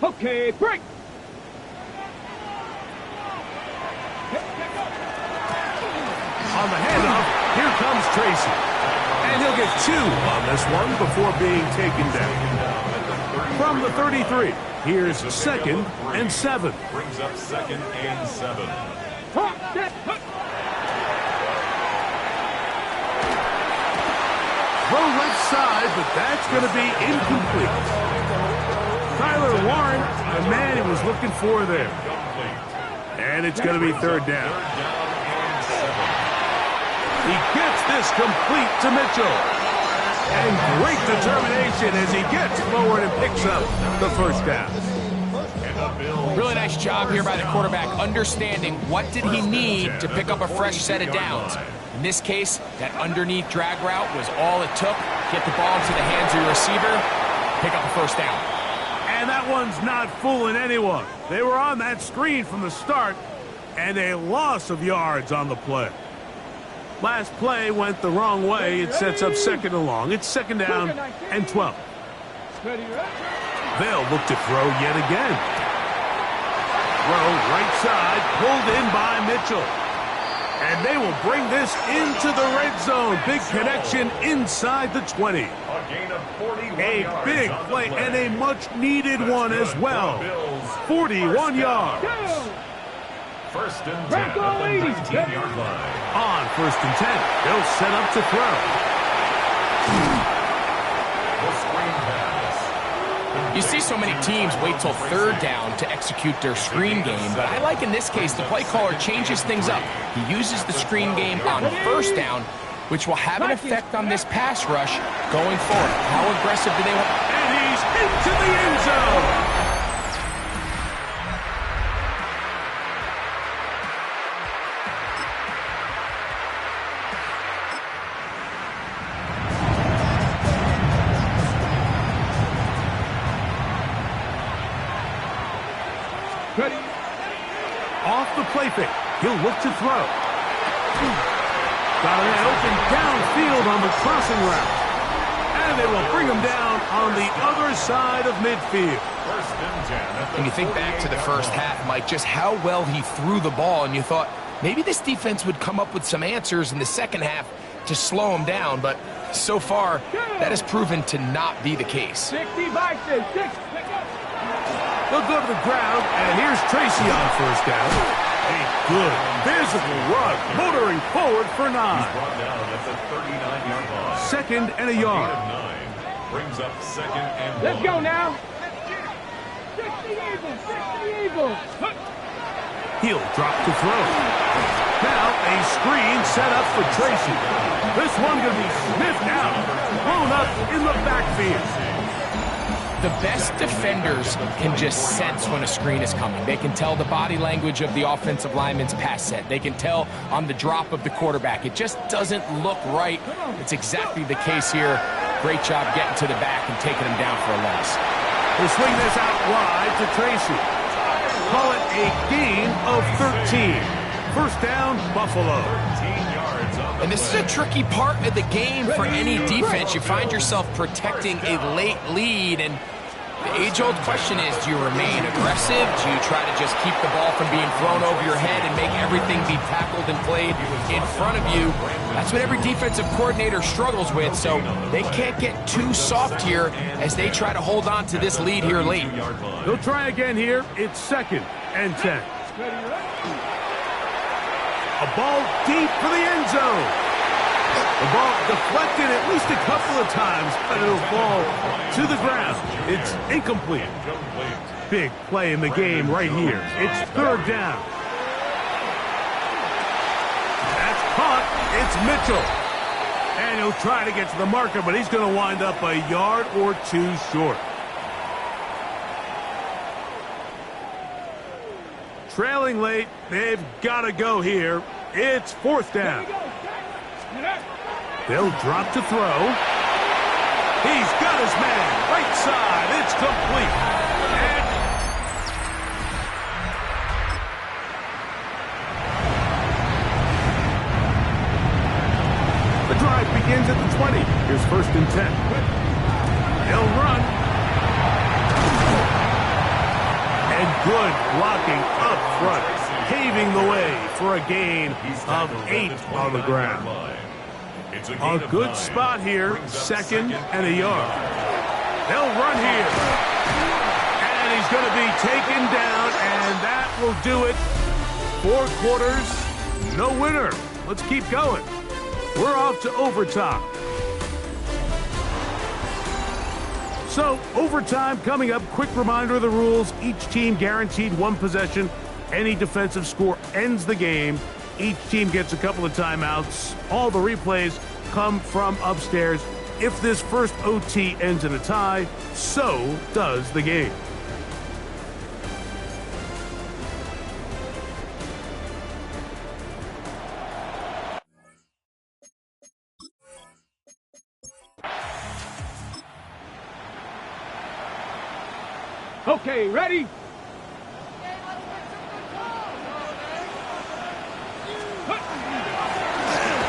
Speaker 2: Okay, break.
Speaker 9: On the handoff, here comes Tracy. And he'll get 2 on this one before being taken down. From the 33, here's 2nd and 7.
Speaker 3: Brings up 2nd and 7.
Speaker 9: Throw left side, but that's going to be incomplete. Tyler Warren, the man he was looking for there. And it's going to be 3rd down. He gets this complete to Mitchell. And great determination as he gets forward and picks up the first down.
Speaker 11: Really nice job here by the quarterback, understanding what did he need to pick up a fresh set of downs. In this case, that underneath drag route was all it took. Get the ball into the hands of your receiver, pick up a first down.
Speaker 9: And that one's not fooling anyone. They were on that screen from the start, and a loss of yards on the play. Last play went the wrong way. It sets up 2nd and long. It's 2nd down and 12. They'll look to throw yet again. Throw right side, pulled in by Mitchell. And they will bring this into the red zone. Big connection inside the 20. A big play and a much-needed one as well. 41 yards.
Speaker 3: 1st and 10 at the 19-yard line.
Speaker 9: On 1st and 10, they'll set up to throw.
Speaker 3: The screen pass.
Speaker 11: You see so many teams wait till 3rd down to execute their screen game, but I like in this case the play caller changes things up. He uses the screen game on 1st down, which will have an effect on this pass rush going forward. How aggressive do they want?
Speaker 9: And he's into the end zone.
Speaker 2: Ready.
Speaker 9: Off the play fake. He'll look to throw. Got a man open downfield on the crossing route. And they will bring him down on the other side of midfield.
Speaker 3: 1st and 10.
Speaker 11: When you think back to the first half, Mike, just how well he threw the ball, and you thought maybe this defense would come up with some answers in the second half to slow him down, but so far, that has proven to not be the case.
Speaker 2: 60 by 6.
Speaker 9: They'll go to the ground, and here's Tracy on first down. A good physical run, motoring forward for 9.
Speaker 3: Brought down at the 39-yard line.
Speaker 9: Second and a yard.
Speaker 3: 9 brings up second and 1.
Speaker 2: Let's go now. 60 Eagles, 60 Eagles.
Speaker 9: He'll drop to throw. Now a screen set up for Tracy. This one going to be sniffed out, thrown up in the backfield.
Speaker 11: The best defenders can just sense when a screen is coming. They can tell the body language of the offensive lineman's pass set. They can tell on the drop of the quarterback. It just doesn't look right. It's exactly the case here. Great job getting to the back and taking him down for a loss.
Speaker 9: We'll swing this out wide to Tracy. Call it a gain of 13. First down, Buffalo.
Speaker 3: 13 yards on the
Speaker 11: And this is a tricky part of the game for any defense. You find yourself protecting a late lead, and the age-old question is, do you remain aggressive? Do you try to just keep the ball from being thrown over your head and make everything be tackled and played in front of you? That's what every defensive coordinator struggles with, so they can't get too soft here as they try to hold on to this lead here late.
Speaker 9: They'll try again here. It's second and 10. A ball deep for the end zone. The ball deflected at least a couple of times, but it'll fall to the ground. It's incomplete. Big play in the game right here. It's third down. That's caught. It's Mitchell. And he'll try to get to the marker, but he's going to wind up a yard or two short. Trailing late, they've got to go here. It's fourth down. They'll drop to throw. He's got his man. Right side. It's complete. And the drive begins at the 20. Here's first and 10. They'll run. And good blocking up front, paving the way for a gain of 8 on the ground. A good spot here, second and a yard. They'll run here. And he's going to be taken down, and that will do it. 4 quarters, no winner. Let's keep going. We're off to overtime. So, overtime coming up. Quick reminder of the rules. Each team guaranteed 1 possession. Any defensive score ends the game. Each team gets a couple of timeouts. All the replays come from upstairs. If this first OT ends in a tie, so does the game.
Speaker 2: Okay, ready?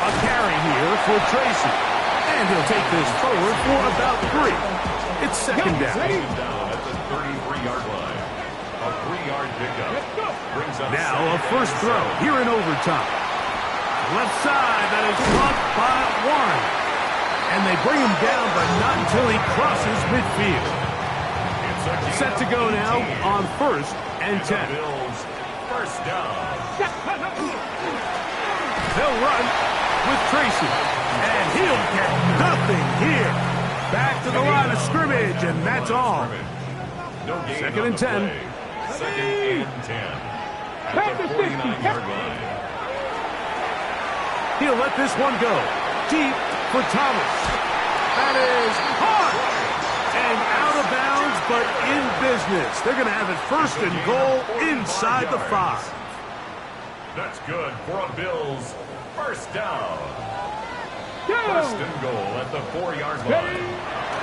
Speaker 9: A carry here for Tracy. And he'll take this forward for about 3. It's second down.
Speaker 3: Down at the 33-yard line. A 3-yard pickup. Brings up
Speaker 9: Now a first throw here in overtime. Left side, that is caught by Warren. And they bring him down, but not until he crosses midfield. Set to go now on first and 10.
Speaker 3: Bills first down.
Speaker 9: They'll run with Tracy. And he'll get nothing here. Back to the line of scrimmage, and that's all.
Speaker 3: No gain
Speaker 9: Second
Speaker 3: on
Speaker 9: and
Speaker 3: the
Speaker 9: 10.
Speaker 3: play. Second and 10. At the 49-yard line.
Speaker 9: He'll let this one go. Deep for Thomas. That is hard. And out of bounds, but in business. They're going to have it first and goal inside the 5.
Speaker 3: That's good for a Bills first down. First and goal at the 4-yard line.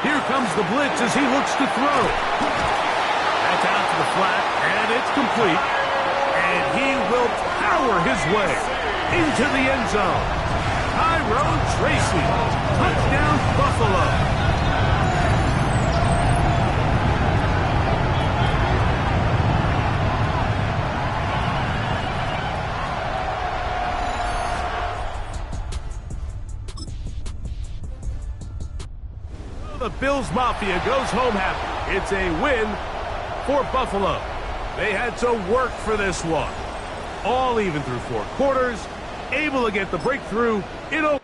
Speaker 9: Here comes the blitz as he looks to throw. That's out to the flat, and it's complete. And he will power his way into the end zone. Tyrone Tracy, touchdown Buffalo. The Bills Mafia goes home happy. It's a win for Buffalo. They had to work for this one. All even through 4 quarters, able to get the breakthrough in overtime.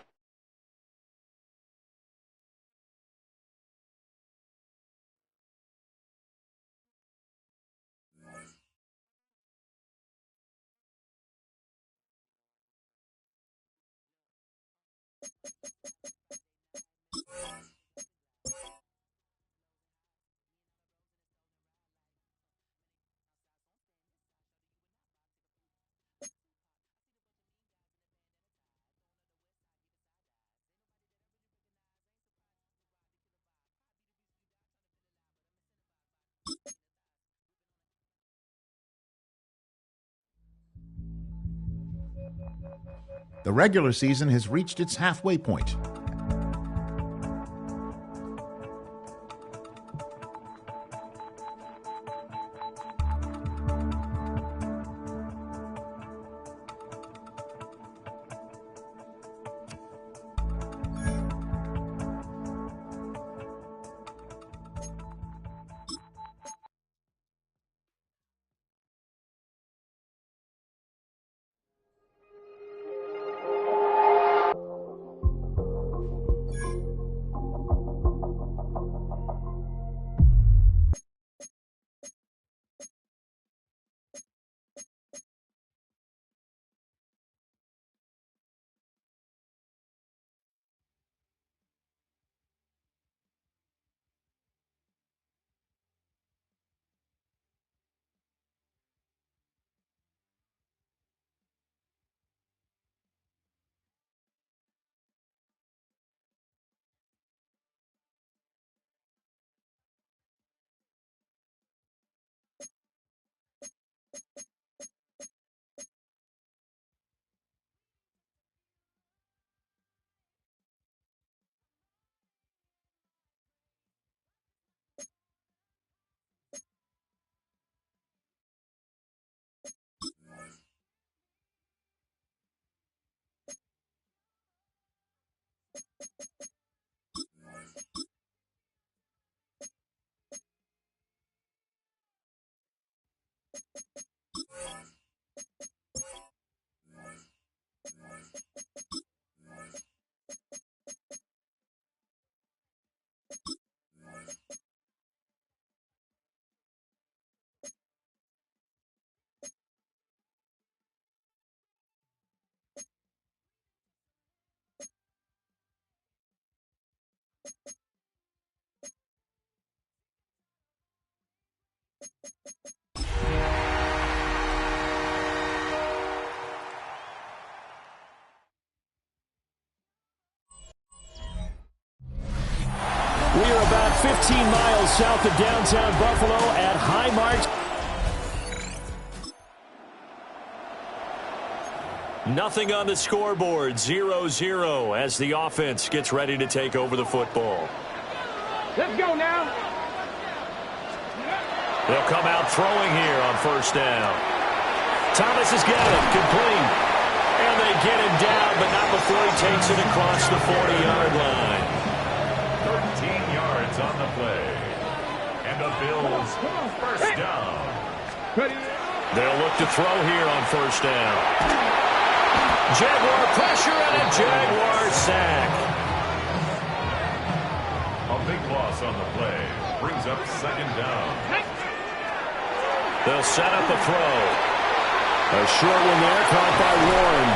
Speaker 10: The regular season has reached its halfway point.
Speaker 5: We are about 15 miles south of downtown Buffalo at High March. Nothing on the scoreboard, 0-0 as the offense gets ready to take over the football.
Speaker 2: Let's go now.
Speaker 1: They'll come out throwing here on first down. Thomas has got it, complete. And they get him down, but not before he takes it across the 40-yard line.
Speaker 3: 13 yards on the play. And the Bills first down.
Speaker 1: They'll look to throw here on first down. Jaguar pressure and a Jaguar sack.
Speaker 3: A big loss on the play. Brings up second down.
Speaker 1: They'll set up a throw.
Speaker 5: A short one there, caught by Warren.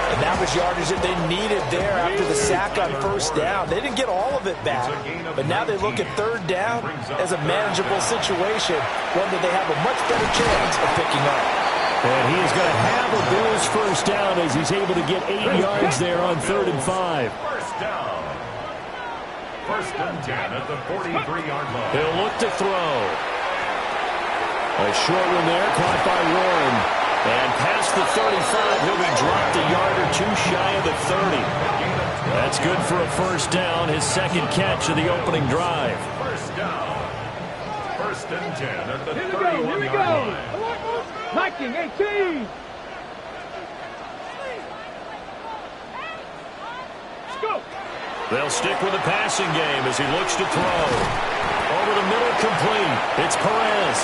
Speaker 4: And that was yardage that they needed there after the sack on first down. They didn't get all of it back, but now they look at third down as a manageable situation, one that they have a much better chance of picking up.
Speaker 5: And he is going to have a Bills first down as he's able to get 8 yards there on 3rd and 5.
Speaker 3: First down. First and 10 at the 43-yard line.
Speaker 1: They'll look to throw.
Speaker 5: A short one there, caught by Warren.
Speaker 1: And past the 35, he'll be dropped a yard or two shy of the 30. That's good for a first down, his second catch of the opening drive.
Speaker 3: First down. First and 10 at the 31-yard
Speaker 2: Here we go.
Speaker 3: line.
Speaker 2: Viking 18. Let's go.
Speaker 1: They'll stick with the passing game as he looks to throw. Over the middle, complete. It's Perez.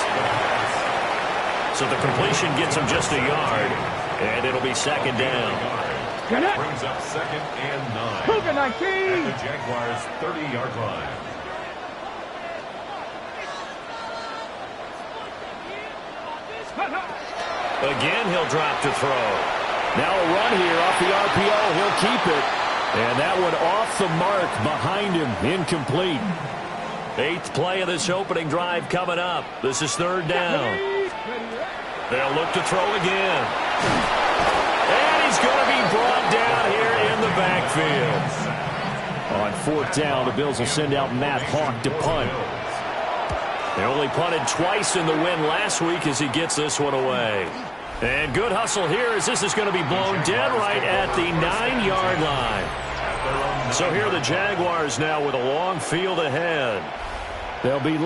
Speaker 1: So the completion gets him just a yard, and it'll be second down.
Speaker 3: Brings up 2nd and 9.
Speaker 2: Cougar 19.
Speaker 3: At the Jaguars' 30-yard line.
Speaker 1: Again, he'll drop to throw.
Speaker 5: Now a run here off the RPO. He'll keep it. And that one off the mark behind him. Incomplete.
Speaker 1: 8th play of this opening drive coming up. This is 3rd down. They'll look to throw again. And he's going to be brought down here in the backfield.
Speaker 5: On 4th down, the Bills will send out Matt Hawk to punt.
Speaker 1: They only punted twice in the win last week as he gets this one away. And good hustle here as this is going to be blown dead right at the 9-yard line. So here are the Jaguars now with a long field ahead.
Speaker 5: They'll be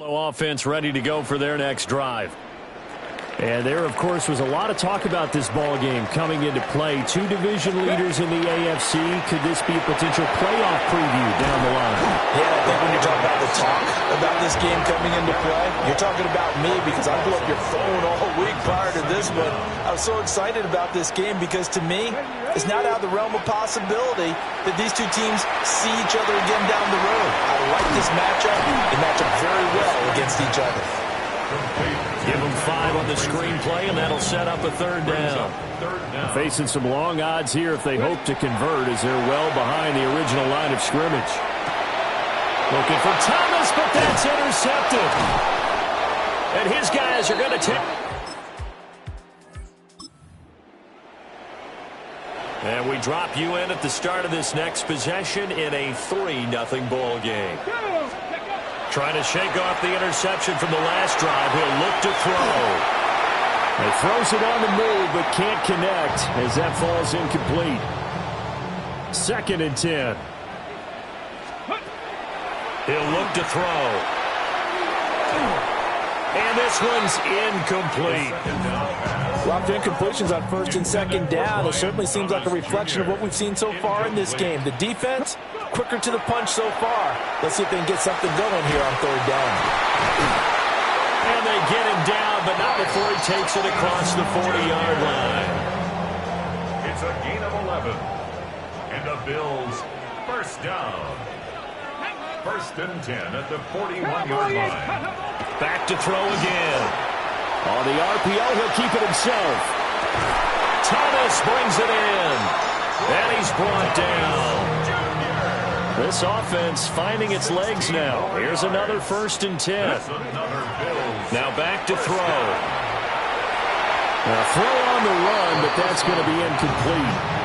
Speaker 1: offense ready to go for their next drive.
Speaker 5: And there, of course, was a lot of talk about this ball game coming into play. 2 division leaders in the AFC. Could this be a potential playoff preview down the line?
Speaker 4: Yeah, I think when you talk about the talk about this game coming into play, you're talking about me because I blew up your phone all week prior to this one. I was so excited about this game because, to me, it's not out of the realm of possibility that these two teams see each other again down the road. I like this matchup. They match up very well against each other.
Speaker 1: Give them 5 on the screenplay, and that'll set up a 3rd down.
Speaker 5: Facing some long odds here if they hope to convert as they're well behind the original line of scrimmage.
Speaker 1: Looking for Thomas, but that's intercepted. And his guys are going to take. And we drop you in at the start of this next possession in a 3-0 ball game. Trying to shake off the interception from the last drive. He'll look to throw.
Speaker 5: He throws it on the move, but can't connect as that falls incomplete. 2nd and 10.
Speaker 1: He'll look to throw. And this one's incomplete.
Speaker 4: A lot of incompletions on 1st and 2nd down. It certainly seems like a reflection of what we've seen so far in this game. The defense, quicker to the punch so far. Let's see if they can get something going here on 3rd down.
Speaker 1: And they get him down, but not before he takes it across the 40-yard line.
Speaker 3: It's a gain of 11. And the Bills, 1st down. 1st and 10 at the 41-yard line.
Speaker 1: Back to throw again.
Speaker 5: On the RPO, he'll keep it himself.
Speaker 1: Thomas brings it in. And he's brought down. This offense finding its legs now. Here's another 1st and 10. Now back to throw.
Speaker 5: Now throw on the run, but that's going to be incomplete.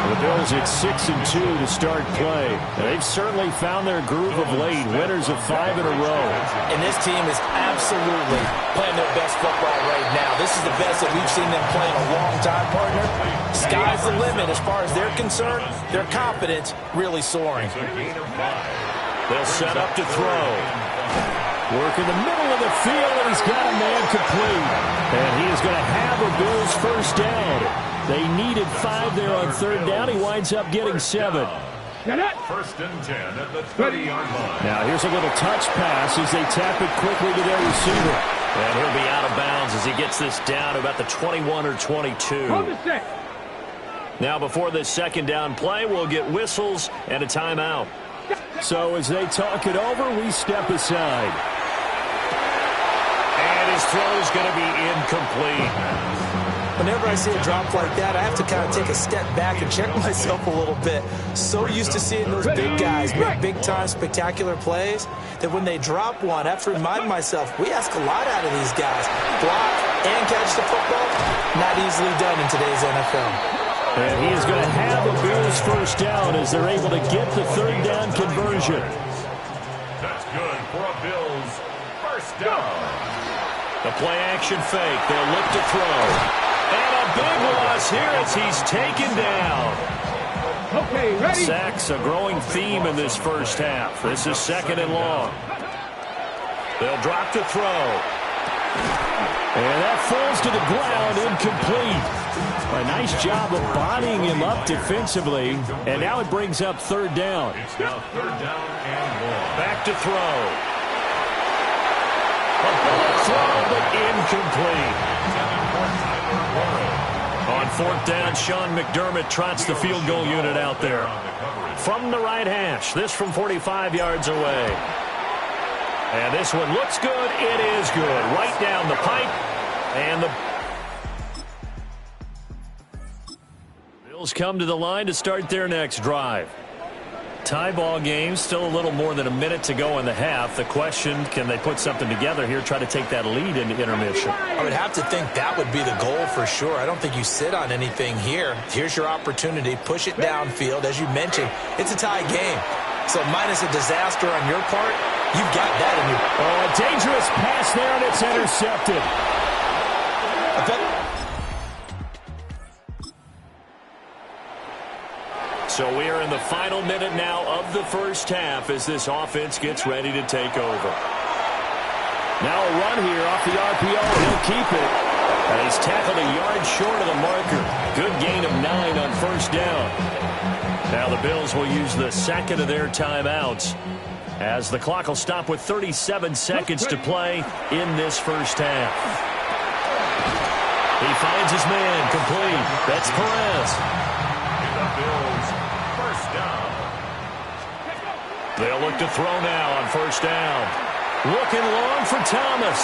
Speaker 5: The Bills at 6-2 to start play. They've certainly found their groove of late. Winners of 5 in a row.
Speaker 4: And this team is absolutely playing their best football right now. This is the best that we've seen them play in a long time, partner. Sky's the limit as far as they're concerned. Their confidence really soaring.
Speaker 1: They'll set up to throw.
Speaker 5: Work in the middle of the field, and he's got a man complete. And he is going to have a Bills 1st down. They needed 5 there on 3rd down. He winds up getting 7.
Speaker 3: 1st and 10 at the 30-yard line.
Speaker 5: Now here's a little touch pass as they tap it quickly to their receiver.
Speaker 1: And he'll be out of bounds as he gets this down to about the 21 or 22. Now before this 2nd down play, we'll get whistles and a timeout.
Speaker 5: So as they talk it over, we step aside.
Speaker 1: And his throw is going to be incomplete.
Speaker 4: Whenever I see a drop like that, I have to kind of take a step back and check myself a little bit. So used to seeing those big guys make big-time spectacular plays that when they drop one, I have to remind myself, we ask a lot out of these guys. Block and catch the football, not easily done in today's NFL.
Speaker 5: And he is going to have a Bills 1st down as they're able to get the 3rd down conversion.
Speaker 3: That's good for a Bills 1st down.
Speaker 1: The play action fake. They'll look to throw. And a big loss here as he's taken down.
Speaker 2: Okay, ready?
Speaker 1: Sacks, a growing theme in this 1st half. This is 2nd and long. They'll drop to throw.
Speaker 5: And that falls to the ground, incomplete. A nice job of bodying him up defensively. And now it brings up third down.
Speaker 3: It's now third down and 1.
Speaker 1: Back to throw. A bullet throw, but incomplete. On fourth down, Sean McDermott trots the field goal unit out there. From the right hash, this from 45 yards away. And this one looks good. It is good. Right down the pipe. And the Bills come to the line to start their next drive. Tie ball game, still a little more than a minute to go in the half. The question, can they put something together here, try to take that lead into intermission?
Speaker 4: I would have to think that would be the goal for sure. I don't think you sit on anything here. Here's your opportunity. Push it downfield. As you mentioned, it's a tie game. So minus a disaster on your part, you've got that in your...
Speaker 5: Oh, a dangerous pass there, and it's intercepted. So we are in the final minute now of the first half as this offense gets ready to take over. Now a run here off the RPO, and he'll keep it. And he's tackled a yard short of the marker. Good gain of 9 on first down. Now the Bills will use the second of their timeouts as the clock will stop with 37 seconds to play in this first half. He finds his man, complete. That's Perez.
Speaker 3: And the Bills, first down.
Speaker 1: They'll look to throw now on first down. Looking long for Thomas.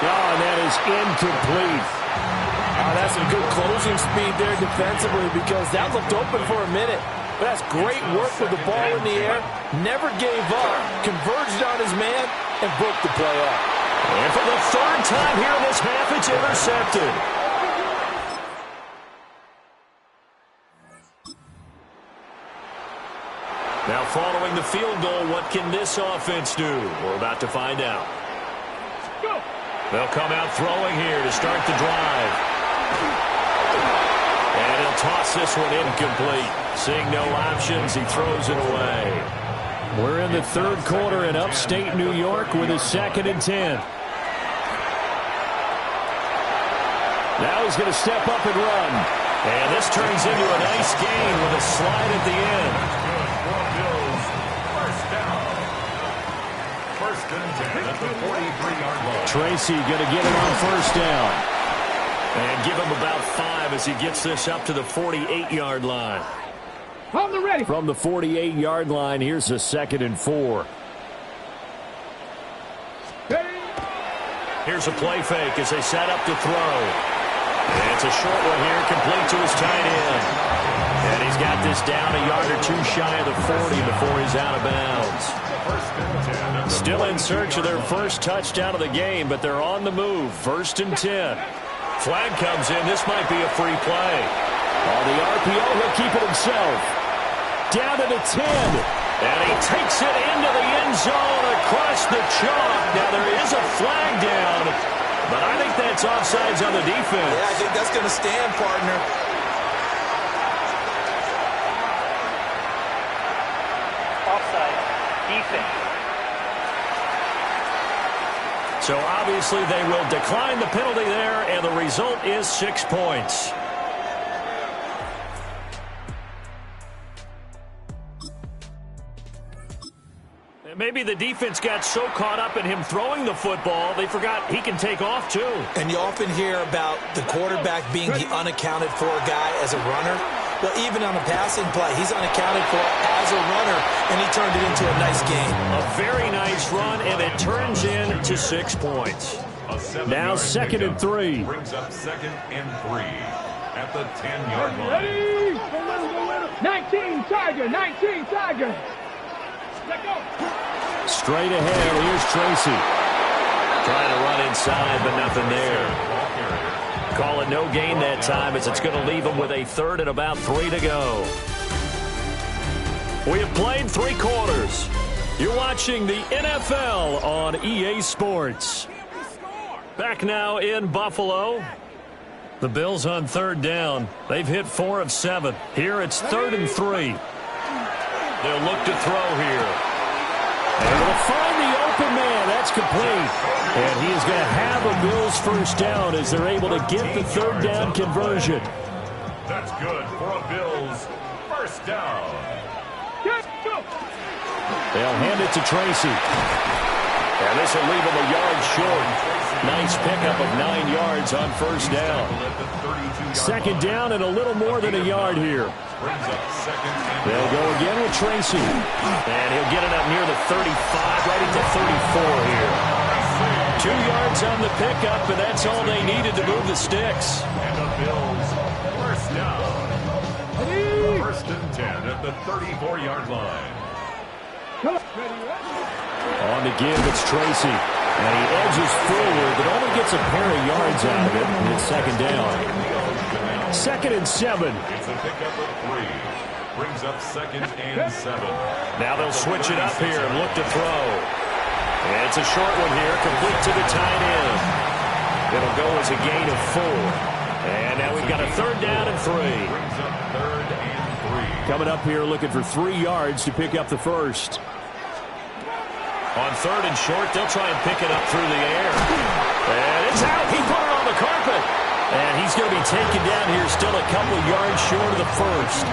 Speaker 5: Oh, and that is incomplete.
Speaker 4: Oh, that's some good closing speed there defensively because that looked open for a minute. But that's great work with the ball in the air. Never gave up. Converged on his man and broke the play up.
Speaker 1: And for the third time here in this half, it's intercepted. Now following the field goal, what can this offense do? We're about to find out. They'll come out throwing here to start the drive. And he'll toss this one incomplete. Seeing no options, he throws it away.
Speaker 5: We're in the third quarter in upstate New York with a 2nd and 10. Now he's going to step up and run.
Speaker 1: And this turns into a nice gain with a slide at the end.
Speaker 3: Bills, first down. First and 10 at the 43-yard line.
Speaker 5: Tracy going to get it on first down.
Speaker 1: And give him about 5 as he gets this up to the 48-yard line.
Speaker 2: Hold the ready.
Speaker 5: From the 48-yard line, here's a 2nd and 4.
Speaker 1: Here's a play fake as they set up to throw. And it's a short one here, complete to his tight end. And he's got this down a yard or 2 shy of the 40 before he's out of bounds. Still in search of their first touchdown of the game, but they're on the move. 1st and 10. Flag comes in. This might be a free play.
Speaker 5: On the RPO, he'll keep it himself. Down to the 10.
Speaker 1: And he takes it into the end zone across the chalk. Now there is a flag down, but I think that's offsides on the defense.
Speaker 4: Yeah, I think that's going to stand, partner.
Speaker 8: Offside. Defense.
Speaker 1: So obviously they will decline the penalty there, and the result is 6 points. Maybe the defense got so caught up in him throwing the football, they forgot he can take off too.
Speaker 4: And you often hear about the quarterback being the unaccounted for guy as a runner. Well, even on a passing play, he's unaccounted for as a runner, and he turned it into a nice game.
Speaker 1: A very nice run, and it turns into 6 points.
Speaker 5: Now 2nd and 3.
Speaker 3: Brings up 2nd and 3 at the 10-yard line.
Speaker 2: Ready? 19 Tiger, 19 Tiger. Let go.
Speaker 5: Straight ahead, here's Tracy.
Speaker 1: Trying to run inside, but nothing there. Call it no gain that time as it's going to leave him with a 3rd and about 3 to go. We have played 3 quarters. You're watching the NFL on EA Sports. Back now in Buffalo. The Bills on 3rd down. They've hit 4 of 7. Here it's 3rd and 3. They'll look to throw here.
Speaker 5: Able to find the open man. That's complete. And he is going to have a Bills first down as they're able to get the third down conversion.
Speaker 3: That's good for a Bills first down.
Speaker 5: They'll hand it to Tracy. And this will leave him a yard short. Nice pickup of 9 yards on first down. Second down and a little more than a yard here. They'll go again with Tracy.
Speaker 1: And he'll get it up near the 35, right into 34 here.
Speaker 5: 2 yards on the pickup, and that's all they needed to move the sticks.
Speaker 3: And the Bills first down. First and 10 at the 34-yard line.
Speaker 5: On the give, it's Tracy. And he edges forward, but only gets a pair of yards out of it. And it's second down. 2nd and 7.
Speaker 3: It's a pickup of 3. Brings up 2nd and 7.
Speaker 1: Now they'll switch it up here and look to throw. And it's a short one here, complete to the tight end. It'll go as a gain of 4. And now we've got a third down and 3.
Speaker 3: Brings up 3rd and 3.
Speaker 5: Coming up here looking for 3 yards to pick up the first.
Speaker 1: On 3rd and short, they'll try and pick it up through the air. And it's out. He put it on the carpet. And he's going to be taken down here, still a couple yards short of the first.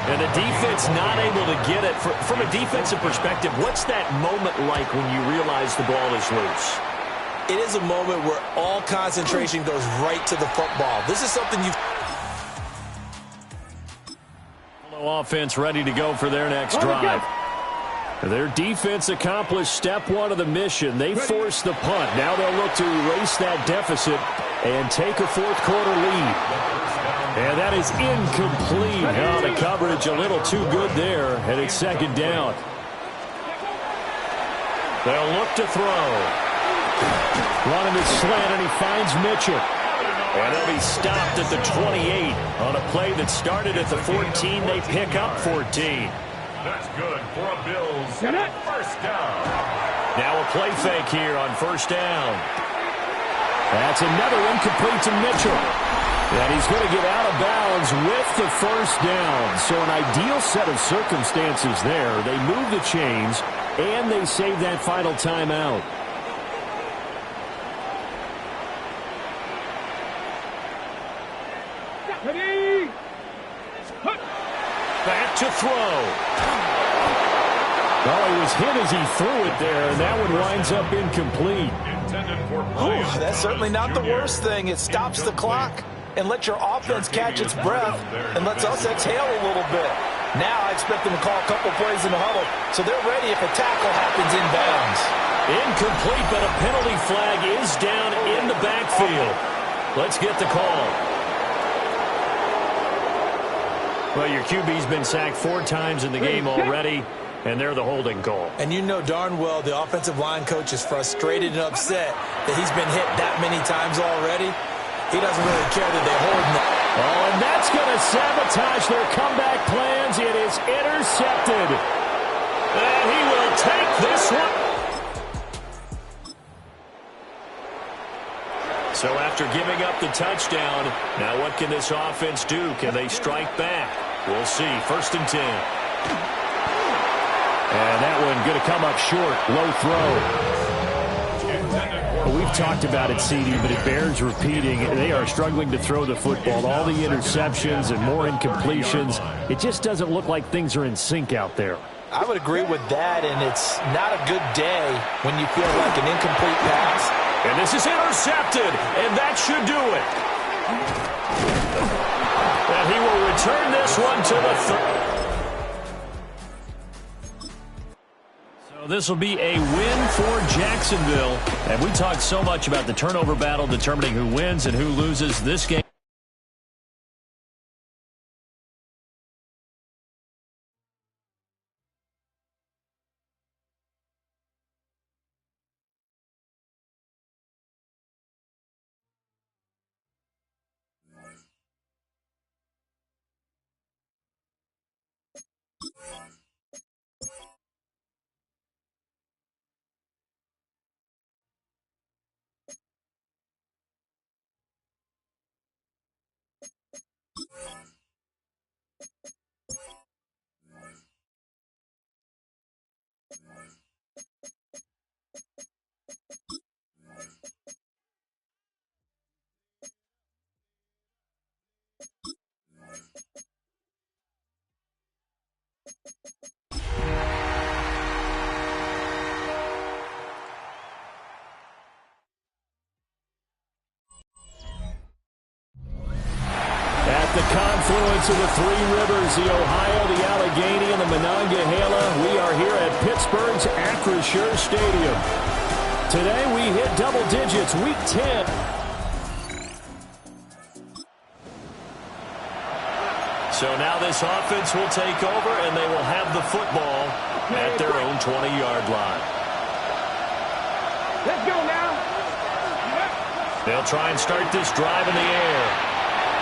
Speaker 1: And the defense not able to get it. From a defensive perspective, what's that moment like when you realize the ball is loose?
Speaker 4: It is a moment where all concentration goes right to the football. This is something you...
Speaker 5: Offense ready to go for their next drive. Their defense accomplished step 1 of the mission. They forced the punt. Now they'll look to erase that deficit and take a fourth-quarter lead. And that is incomplete. Now the coverage a little too good there, and it's second down. They'll look to throw. Running his slant, and he finds Mitchell. And they'll be stopped at the 28 on a play that started at the 14. They pick up 14.
Speaker 3: That's good for a Bills first down.
Speaker 1: Now a play fake here on first down.
Speaker 5: That's another incomplete to Mitchell. And he's going to get out of bounds with the first down. So an ideal set of circumstances there. They move the chains, and they save that final timeout. Back to throw. Oh, he was hit as he threw it there, and that one winds up incomplete.
Speaker 4: That's certainly not the worst thing. It stops the clock and lets your offense catch its breath and lets us exhale a little bit. Now I expect them to call a couple plays in the huddle, so they're ready if a tackle happens inbounds.
Speaker 5: Incomplete, but a penalty flag is down in the backfield. Let's get the call. Well, your QB's been sacked 4 times in the game already, and they're the holding call.
Speaker 4: And you know darn well the offensive line coach is frustrated and upset that he's been hit that many times already. He doesn't really care that they hold him.
Speaker 5: Oh, and that's going to sabotage their comeback plans. It is intercepted. And he will take this one. So after giving up the touchdown, now what can this offense do? Can they strike back? We'll see. 1st and 10. And that one going to come up short. Low throw. Well, we've talked about it, CD, but it bears repeating. They are struggling to throw the football. All the interceptions and more incompletions. It just doesn't look like things are in sync out there.
Speaker 4: I would agree with that, and it's not a good day when you feel like an incomplete pass.
Speaker 5: And this is intercepted, and that should do it. And he will return this one to the So this will be a win for Jacksonville. And we talked so much about the turnover battle determining who wins and who loses this game. the confluence of the three rivers, the Ohio, the Allegheny, and the Monongahela. We are here at Pittsburgh's Acrisure Stadium. Today we hit double digits, Week 10.
Speaker 1: So now this offense will take over, and they will have the football at their own 20-yard line.
Speaker 2: Let's go now.
Speaker 1: They'll try and start this drive in the air.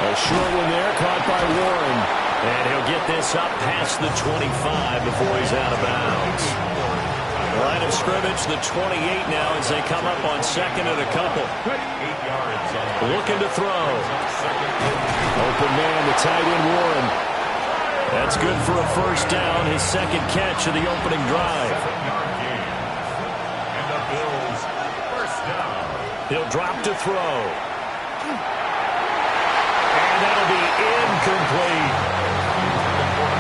Speaker 5: A short one there, caught by Warren.
Speaker 1: And he'll get this up past the 25 before he's out of bounds. Line of scrimmage, the 28 now as they come up on second and a couple.
Speaker 3: 8 yards.
Speaker 1: Looking to throw.
Speaker 5: Open man, the tight end Warren.
Speaker 1: That's good for a first down, his second catch of the opening drive.
Speaker 3: 7-yard gain. And the Bills, first down.
Speaker 1: He'll drop to throw. And that'll be incomplete.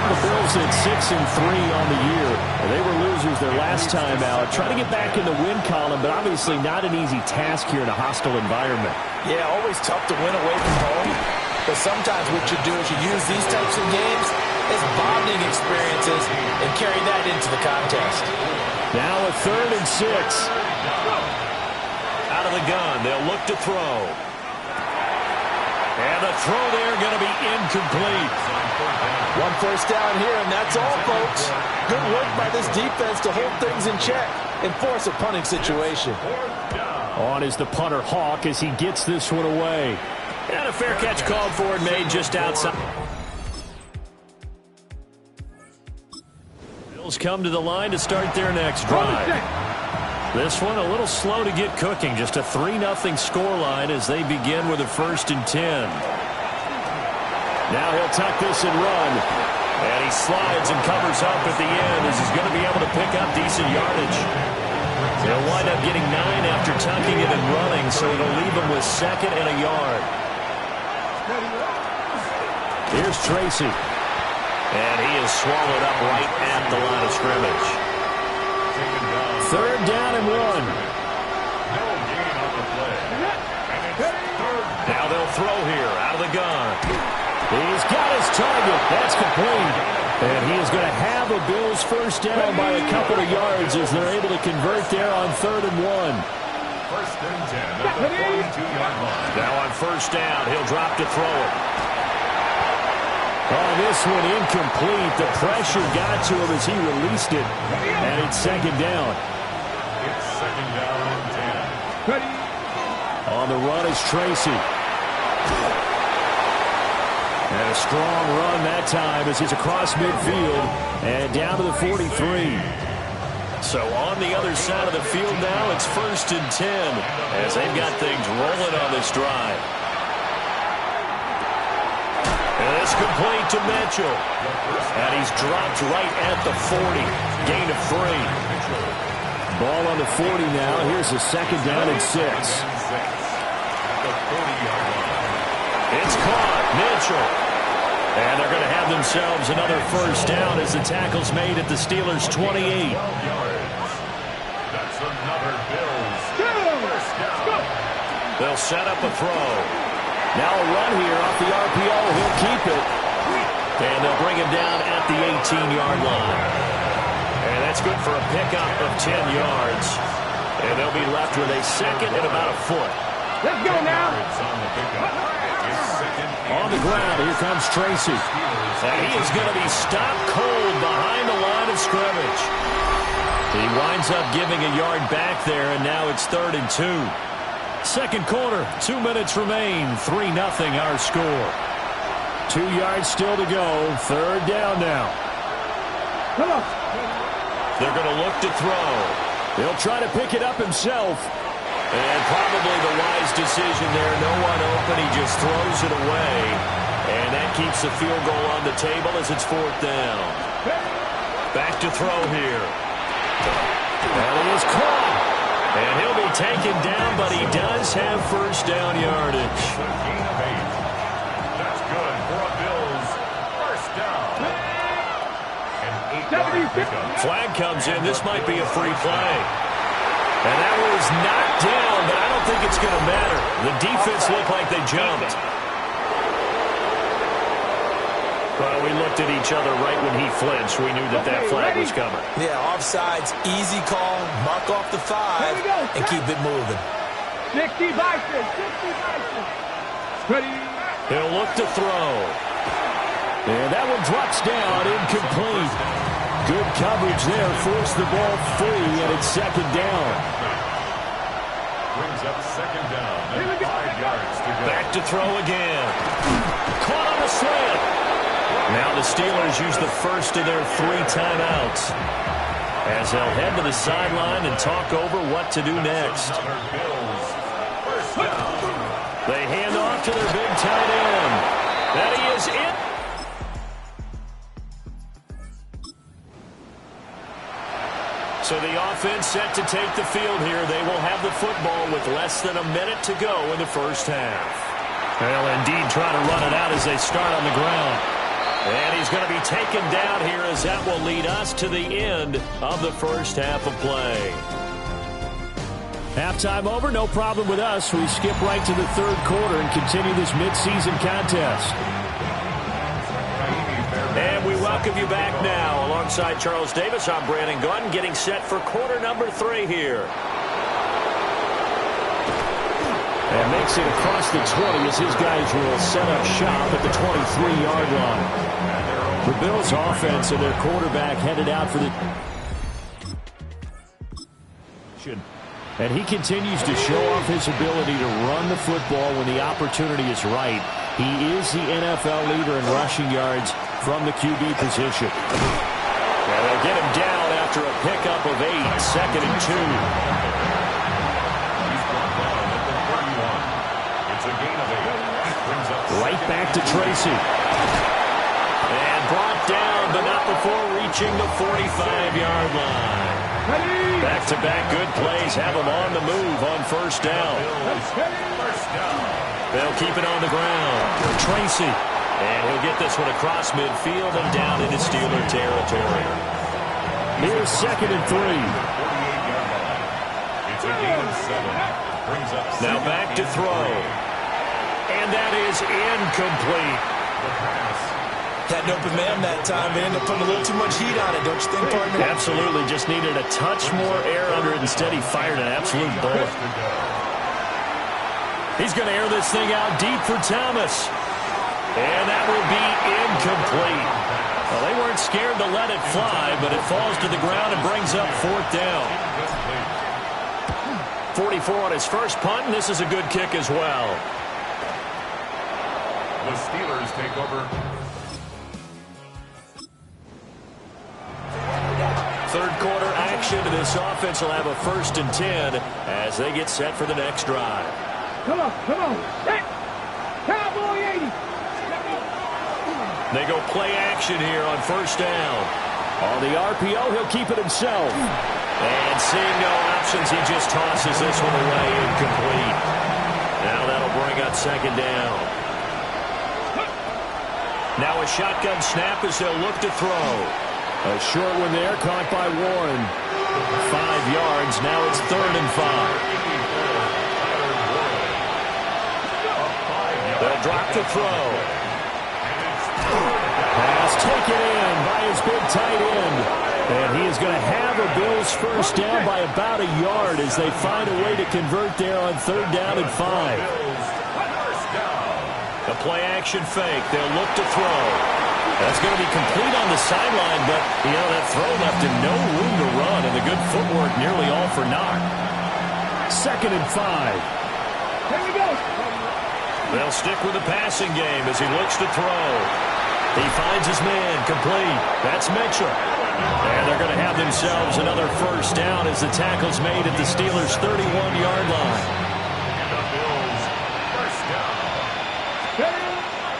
Speaker 5: The Bills at 6-3 on the year. They were losers their last time out. Trying to get back in the win column, but obviously not an easy task here in a hostile environment.
Speaker 4: Yeah, always tough to win away from home. But sometimes what you do is you use these types of games as bonding experiences and carry that into the contest.
Speaker 5: Now a 3rd and 6.
Speaker 1: Out of the gun, they'll look to throw. And the throw there going to be incomplete.
Speaker 4: One first down here, and that's all, folks. Good work by this defense to hold things in check and force a punting situation.
Speaker 5: On is the punter Hawk as he gets this one away.
Speaker 1: And a fair catch called for and made just outside. Bills come to the line to start their next drive. This one a little slow to get cooking. Just a 3-0 scoreline as they begin with a 1st and 10.
Speaker 5: Now he'll tuck this and run.
Speaker 1: And he slides and covers up at the end as he's going to be able to pick up decent yardage. He'll wind up getting 9 after tucking it and running, so it'll leave him with 2nd and a yard.
Speaker 5: Here's Tracy.
Speaker 1: And he is swallowed up right at the line of scrimmage.
Speaker 5: 3rd down and 1.
Speaker 3: No gain on the play. And it's 3rd.
Speaker 1: Now they'll throw here out of the gun.
Speaker 5: He's got his target. That's complete. And he is going to have a Bills first down by a couple of yards as they're able to convert there on 3rd and 1.
Speaker 3: 1st and 10 at the 42-yard line.
Speaker 1: Now on first down, he'll drop to throw it.
Speaker 5: Oh, this one incomplete. The pressure got to him as he released it. And it's 2nd down.
Speaker 3: It's 2nd down and 10.
Speaker 5: On the run is Tracy. And a strong run that time as he's across midfield and down to the 43.
Speaker 1: So on the other side of the field now, it's 1st and 10 as they've got things rolling on this drive. And it's complete to Mitchell. And he's dropped right at the 40. Gain of 3.
Speaker 5: Ball on the 40 now. Here's a 2nd down and 6.
Speaker 1: It's caught. Mitchell. And they're going to have themselves another first down as the tackle's made at the Steelers' 28.
Speaker 3: That's another Bills first down.
Speaker 1: They'll set up a throw.
Speaker 5: Now a run here off the RPO. He'll keep it.
Speaker 1: And they'll bring him down at the 18-yard line. And that's good for a pickup of 10 yards. And they'll be left with a 2nd and about a foot.
Speaker 2: Let's go now.
Speaker 5: On the ground, here comes Tracy.
Speaker 1: And he is going to be stopped cold behind the line of scrimmage. He winds up giving a yard back there, and now it's 3rd and 2.
Speaker 5: Second quarter, 2 minutes remain. 3-0 our score. 2 yards still to go. 3rd down now.
Speaker 2: Come on.
Speaker 1: They're going to look to throw.
Speaker 5: He'll try to pick it up himself.
Speaker 1: And probably the wise decision there. No one open. He just throws it away. And that keeps the field goal on the table as it's 4th down. Back to throw here.
Speaker 5: And he is caught.
Speaker 1: And he'll be taken down, but he does have first down yardage.
Speaker 3: That's good for a Bills first down. An 8-yard pickup.
Speaker 1: Flag comes in. This might be a free play. And that was knocked down, but I don't think it's going to matter. The defense looked like they jumped. Well, we looked at each other right when he flinched. We knew that that flag was coming.
Speaker 4: Yeah, offsides, easy call. Mark off the 5 and keep it moving.
Speaker 2: 60 Bison, 60 Bison. Ready.
Speaker 1: He'll look to throw.
Speaker 5: And that one drops down, incomplete. Good coverage there, forced the ball free, and it's second down.
Speaker 3: Brings up second down and 5 yards to go.
Speaker 1: Back to throw again. Caught on the slant. Now the Steelers use the first of their 3 timeouts as they'll head to the sideline and talk over what to do next. They hand off to their big tight end. That he is in. So the offense set to take the field here. They will have the football with less than a minute to go in the first half. Well, indeed, trying to run it out as they start on the ground. And he's going to be taken down here as that will lead us to the end of the first half of play.
Speaker 5: Halftime over, no problem with us. We skip right to the third quarter and continue this midseason contest.
Speaker 1: And we welcome you back now. Alongside Charles Davis, I'm Brandon Gunn, getting set for quarter number 3 here.
Speaker 5: And makes it across the 20 as his guys will set up shop at the 23-yard line. The Bills' offense and their quarterback headed out for the... And he continues to show off his ability to run the football when the opportunity is right. He is the NFL leader in rushing yards from the QB position.
Speaker 1: And they'll get him down after a pickup of 8, second and 2.
Speaker 5: Right back to Tracy.
Speaker 1: And brought down, but not before reaching the 45-yard line. Back-to-back good plays have him on the move on first down. They'll keep it on the ground. Tracy. And he'll get this one across midfield and down into Steeler territory.
Speaker 5: Here's second and 3.
Speaker 3: It's a gain of 7. Brings up
Speaker 1: now back to throw. And that is incomplete.
Speaker 4: Had an open man that time. They ended up putting a little too much heat on it, don't you think, partner?
Speaker 1: Absolutely. Just needed a touch more air under it. Instead, he fired an absolute bullet. He's going to air this thing out deep for Thomas. And that will be incomplete. Well, they weren't scared to let it fly, but it falls to the ground and brings up fourth down. 44 on his first punt, and this is a good kick as well.
Speaker 3: The Steelers take over.
Speaker 1: Third quarter action to this offense will have a 1st and 10 as they get set for the next drive.
Speaker 2: Come on, come on. Set. Cowboy 80.
Speaker 1: They go play action here on first down.
Speaker 5: On the RPO, he'll keep it himself.
Speaker 1: And seeing no options, he just tosses this one away incomplete. Now that'll bring up second down. Now a shotgun snap as they'll look to throw.
Speaker 5: A short one there, caught by Warren. 5 yards, now it's 3rd and 5.
Speaker 1: They'll drop to throw.
Speaker 5: Pass taken in by his big tight end. And he is going to have a Bills first down by about a yard as they find a way to convert there on 3rd down and 5.
Speaker 1: The play action fake. They'll look to throw. That's going to be complete on the sideline, but, you know, that throw left him no room to run, and the good footwork nearly all for naught.
Speaker 5: 2nd and 5.
Speaker 2: Here we go.
Speaker 1: They'll stick with the passing game as he looks to throw. He finds his man complete. That's Mitchell. And they're going to have themselves another first down as the tackle's made at the Steelers' 31-yard line.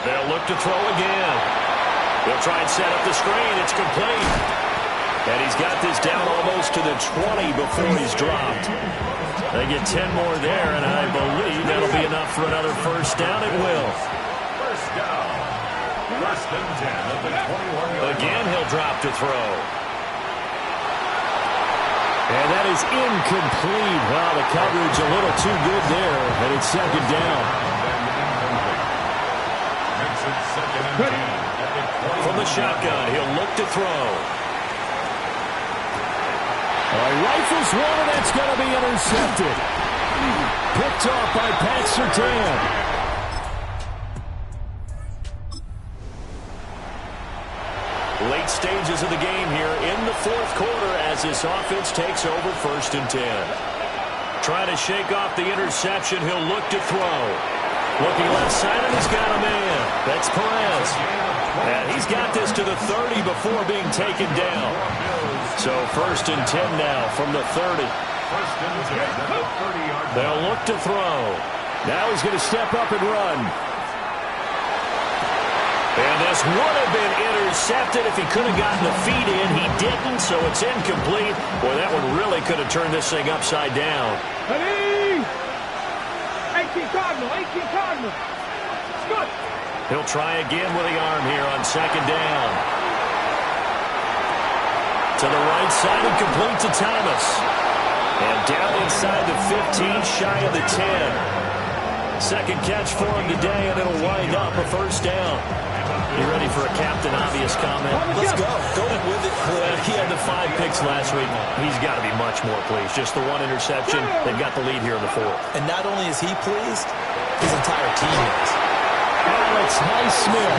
Speaker 1: They'll look to throw again. They'll try and set up the screen. It's complete. And he's got this down almost to the 20 before he's dropped. They get 10 more there, and I believe that'll be enough for another first down. It will.
Speaker 3: First down. 1st and 10 at the 21-yard line.
Speaker 1: Again, he'll drop to throw.
Speaker 5: And that is incomplete. Wow, the coverage a little too good there, and it's second down.
Speaker 3: Makes it 2nd and 10 at the
Speaker 1: From the shotgun, he'll look to throw.
Speaker 5: Rifles one, and that's going to be intercepted. Picked off by Pat Surtain.
Speaker 1: Late stages of the game here in the fourth quarter as this offense takes over 1st and 10. Trying to shake off the interception. He'll look to throw. Looking left side, and he's got a man. That's Perez. And he's got this to the 30 before being taken down. So 1st and 10 now from the 30. They'll look to throw.
Speaker 5: Now he's going to step up and run.
Speaker 1: And this would have been intercepted if he could have gotten the feet in. He didn't, so it's incomplete. Boy, that one really could have turned this thing upside down.
Speaker 2: 18 Cardinal, 18 Cardinal. Good.
Speaker 1: He'll try again with the arm here on 2nd down. To the right side and complete to Thomas. And down inside the 15, shy of the 10. Second catch for him today, and it'll wind up a 1st down. You ready for a Captain Obvious comment?
Speaker 4: Let's go. Go with it.
Speaker 1: He had the 5 picks last week. He's got to be much more pleased. Just the 1 interception. They've got the lead here in the 4th.
Speaker 4: And not only is he pleased, his entire team is.
Speaker 5: Alex Highsmith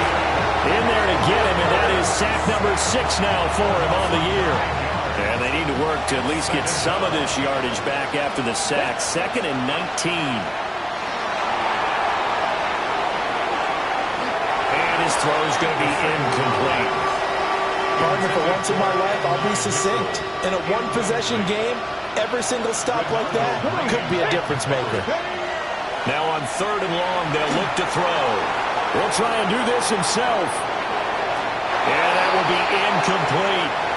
Speaker 5: in there to get him, and that is sack number 6 now for him on the year.
Speaker 1: And they need to work to at least get some of this yardage back after the sack. 2nd and 19. His throw is going to be incomplete.
Speaker 4: Partner, for once in my life, I'll be succinct. In a one-possession game, every single stop like that could be a difference maker.
Speaker 1: Now on 3rd and long, they'll look to throw.
Speaker 5: He'll try and do this himself.
Speaker 1: And that will be incomplete.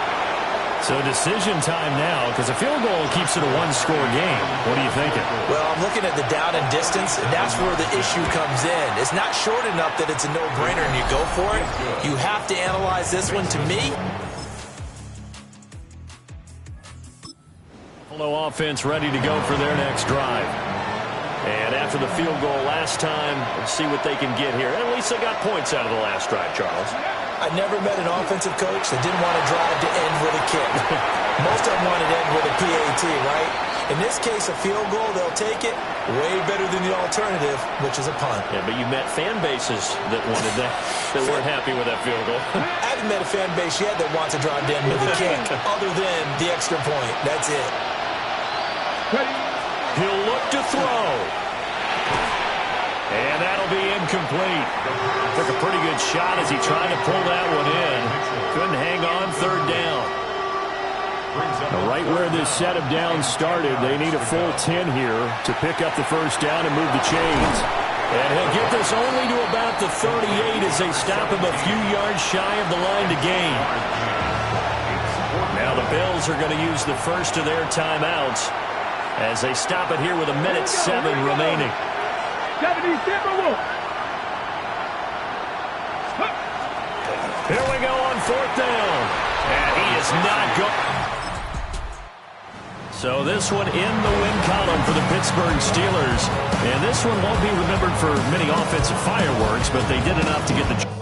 Speaker 5: So decision time now, because a field goal keeps it a 1-score game. What are you thinking?
Speaker 4: Well, I'm looking at the down and distance, and that's where the issue comes in. It's not short enough that it's a no-brainer and you go for it. You have to analyze this one, to me.
Speaker 1: Buffalo offense ready to go for their next drive. And after the field goal last time, let's see what they can get here. At least they got points out of the last drive, Charles.
Speaker 4: I never met an offensive coach that didn't want to drive to end with a kick. Most of them wanted to end with a PAT, right? In this case, a field goal, they'll take it. Way better than the alternative, which is a punt.
Speaker 1: Yeah, but you met fan bases that wanted that, that weren't happy with that field goal.
Speaker 4: I haven't met a fan base yet that wants to drive to end with a kick, other than the extra point. That's it.
Speaker 1: He'll look to throw. And that'll be incomplete. Took a pretty good shot as he tried to pull that one in. Couldn't hang on 3rd down.
Speaker 5: Right where this set of downs started, they need a full 10 here to pick up the 1st down and move the chains.
Speaker 1: And he'll get this only to about the 38 as they stop him a few yards shy of the line to gain. Now the Bills are going to use the first of their timeouts as they stop it here with 1:07 remaining. Here we go on 4th down. And he is not going. So this one in the win column for the Pittsburgh Steelers. And this one won't be remembered for many offensive fireworks, but they did enough to get the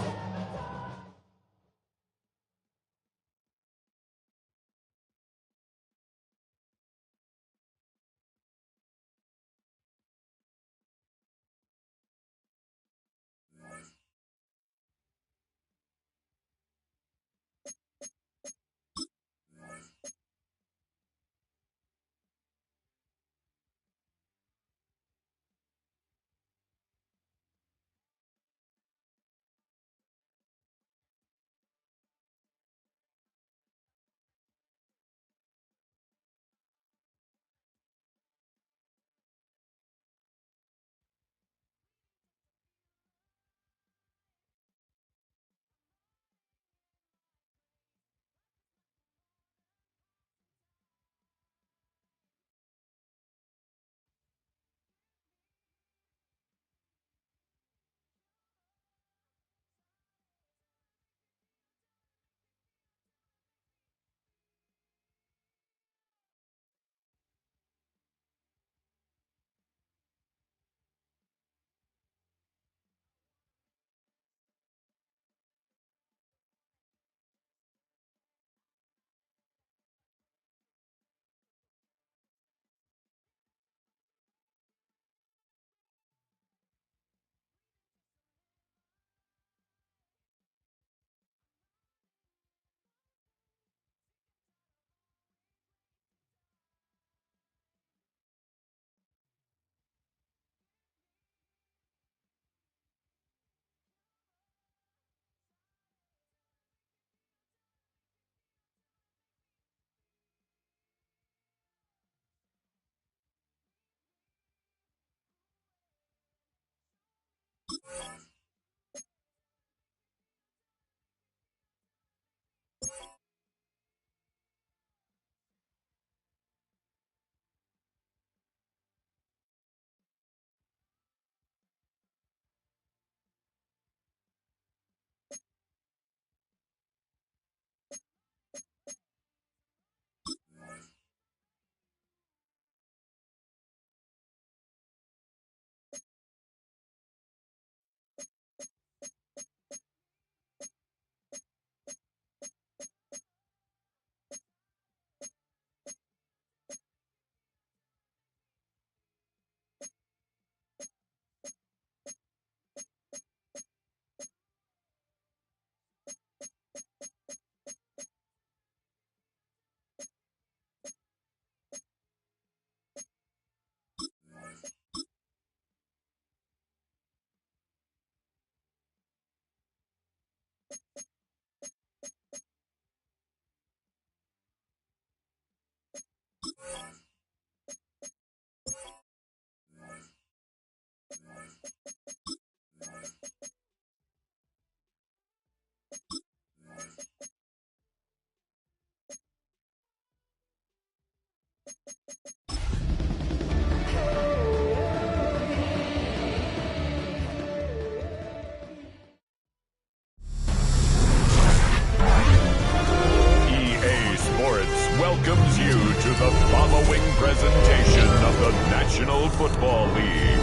Speaker 3: following presentation of the National Football League.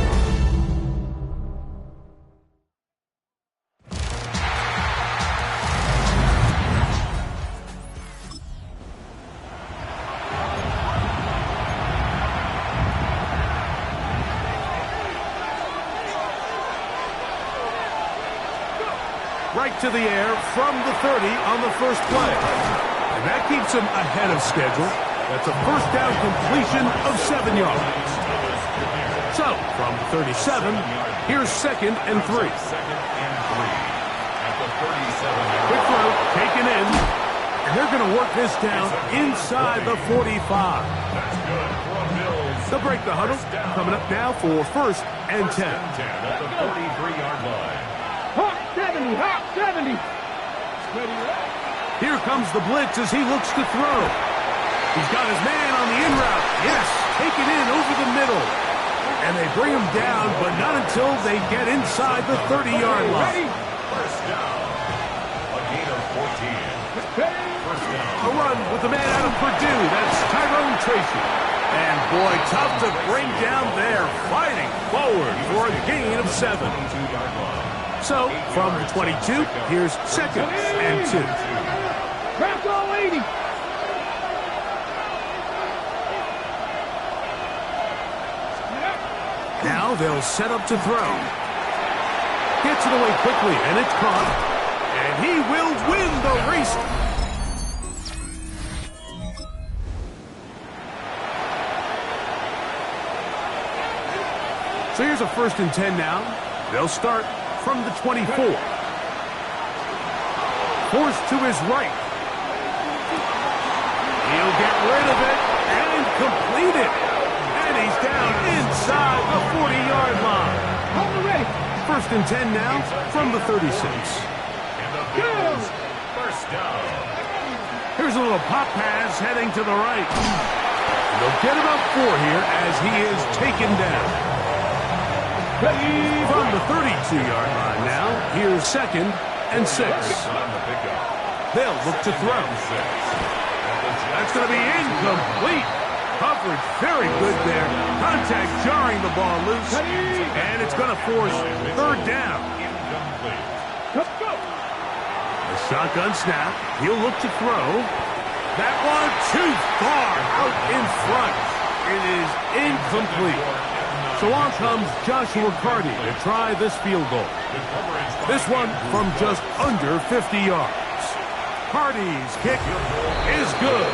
Speaker 9: Right to the air from the 30 on the first play. And that keeps him ahead of schedule. That's a first down completion of 7 yards. So, from 37, here's 2nd and 3. Quick throw, taken in. And they're going to work this down inside the 45. They'll break the huddle. Coming up now for 1st and 10.
Speaker 3: At the 43-yard line.
Speaker 2: Hawk 70, Hawk 70.
Speaker 9: Here comes the blitz as he looks to throw. He's got his man on the in route. Yes, taken in over the middle. And they bring him down, but not until they get inside the 30-yard line.
Speaker 3: First down. A gain of 14. First down.
Speaker 9: A run with the man out of Purdue. That's Tyrone Tracy. And boy, tough to bring down there. Fighting forward for a gain of 7.
Speaker 3: 22-yard line.
Speaker 9: So, from the 22, here's 2nd and 2.
Speaker 2: Crack all 80.
Speaker 9: Now they'll set up to throw. Gets it away quickly, and it's caught. And he will win the race. So here's a 1st and 10 now. They'll start from the 24. Forced to his right. He'll get rid of it and complete it. And he's down inside the 40-yard line.
Speaker 2: Hold it ready.
Speaker 9: 1st and 10 now from the 36.
Speaker 3: And the Bills. First down.
Speaker 9: Here's a little pop pass heading to the right. They'll get about 4 here as he is taken down. From the 32-yard line now, here's 2nd and 6. They'll look to throw. That's going to be incomplete. Coverage very good there. Contact jarring the ball loose. And it's going to force 3rd down. A shotgun snap. He'll look to throw. That one too far out in front. It is incomplete. So on comes Joshua Carty to try this field goal. This one from just under 50 yards. Carty's kick is good.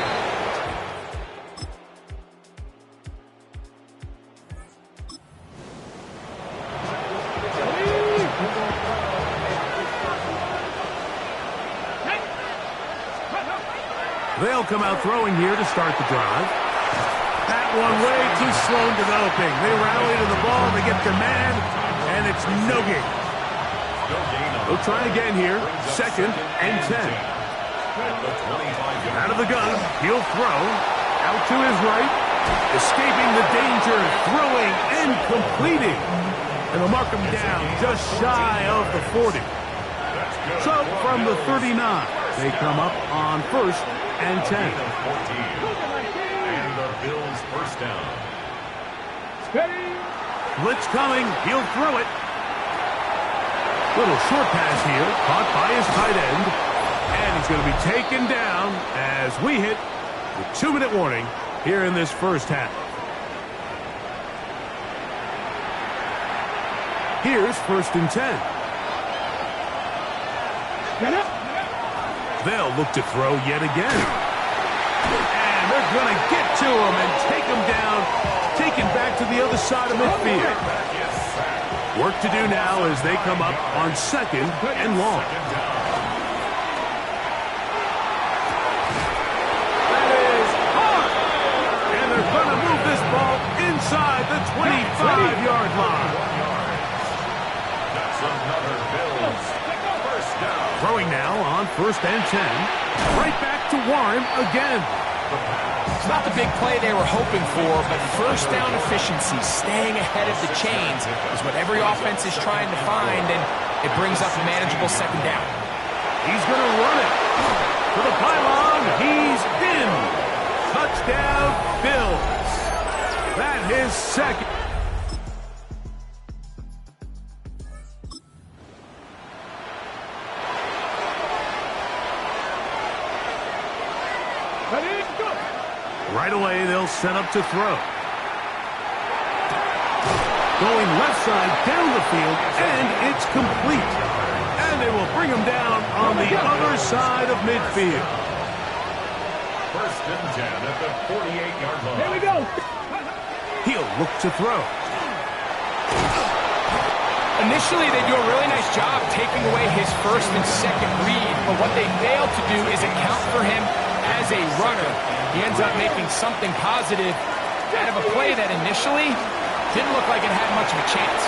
Speaker 9: They'll come out throwing here to start the drive. That one way too slow in developing. They rally to the ball, they get their man, and it's no gain. They'll try again here, 2nd and 10. Out of the gun, he'll throw. Out to his right, escaping the danger, throwing and completing. And they'll mark him down just shy of the 40. So from the 39, they come up on 1st and 10.
Speaker 3: Bills first down.
Speaker 9: Blitz coming. He'll throw it. Little short pass here. Caught by his tight end. And he's going to be taken down as we hit the 2-minute warning here in this first half. Here's 1st and 10. They'll look to throw yet again. They're going to get to him and take him down, taken back to the other side of midfield. Work to do now as they come up on 2nd and long. That is hard. And they're going to move this ball inside the 25-yard line.
Speaker 3: That's another Bills first down.
Speaker 9: Throwing now on 1st and 10. Right back to Warren again.
Speaker 11: It's not the big play they were hoping for, but first down efficiency, staying ahead of the chains, is what every offense is trying to find, and it brings up a manageable 2nd down.
Speaker 9: He's going to run it to the pylon. He's in. Touchdown, Bills. his second. Right away, they'll set up to throw. Going left side down the field, and it's complete. And they will bring him down on the other side of midfield.
Speaker 3: First and 10 at the 48-yard line.
Speaker 2: Here we go.
Speaker 9: He'll look to throw.
Speaker 11: Initially, they do a really nice job taking away his first and second read, but what they fail to do is account for him as a runner. He ends up making something positive out of a play that initially didn't look like it had much of a chance.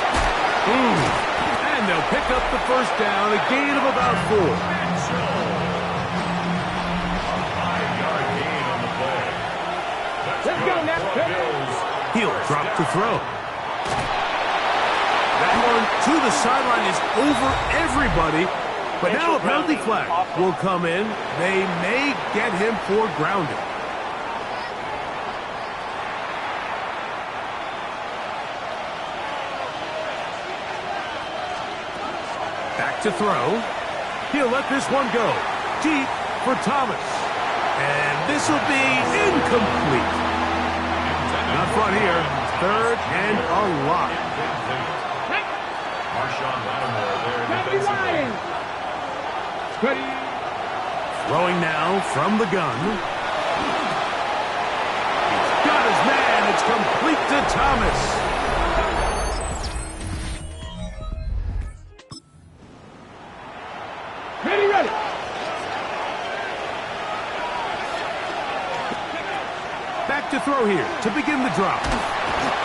Speaker 9: And they'll pick up the first down, a gain of about 4.
Speaker 2: Let's go, Nat.
Speaker 9: He'll drop to throw. That one to the sideline is over everybody. But now a penalty flag will come in. They may get him for grounding. Back to throw. He'll let this one go. Deep for Thomas. And this will be incomplete. Not fun here. Third and a lot.
Speaker 3: Marshawn Lattimore there defensively.
Speaker 9: Throwing now from the gun. He's got his man. It's complete to Thomas.
Speaker 2: Ready.
Speaker 9: Back to throw here to begin the drop.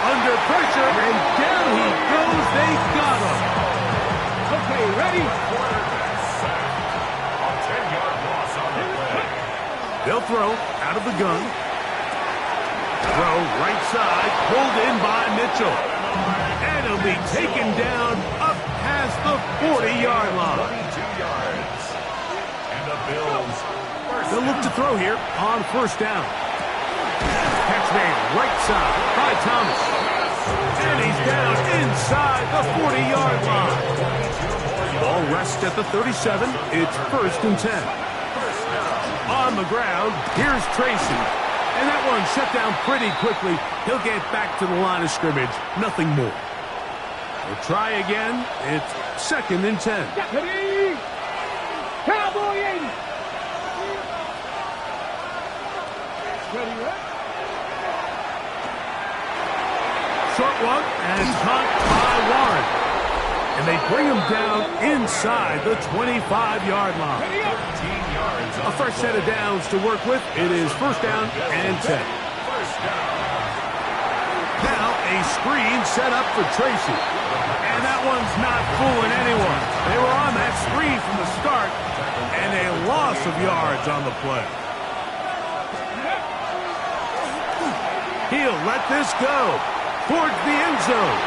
Speaker 9: Under pressure, and down he goes. They got him.
Speaker 2: Okay, ready.
Speaker 3: A 10-yard loss on the play.
Speaker 9: They'll throw out of the gun. Throw right side, pulled in by Mitchell. And he'll be taken down up past the 40-yard line.
Speaker 3: 22 yards. And the Bills.
Speaker 9: They'll look to throw here on first down. Catch made right side by Thomas. And he's down inside the 40-yard line. Ball rests at the 37. It's first and 10. On the ground, here's Tracy. And that one shut down pretty quickly. He'll get back to the line of scrimmage. Nothing more. We'll try again. It's second and 10.
Speaker 2: Ready. Cowboy 80. Ready.
Speaker 9: Short one, and caught by Warren. And they bring him down inside the 25-yard line.
Speaker 3: 13 yards.
Speaker 9: A fresh set of downs to work with. It is first down and 10.
Speaker 3: First down.
Speaker 9: Now a screen set up for Tracy. And that one's not fooling anyone. They were on that screen from the start, and a loss of yards on the play. He'll let this go towards the end zone.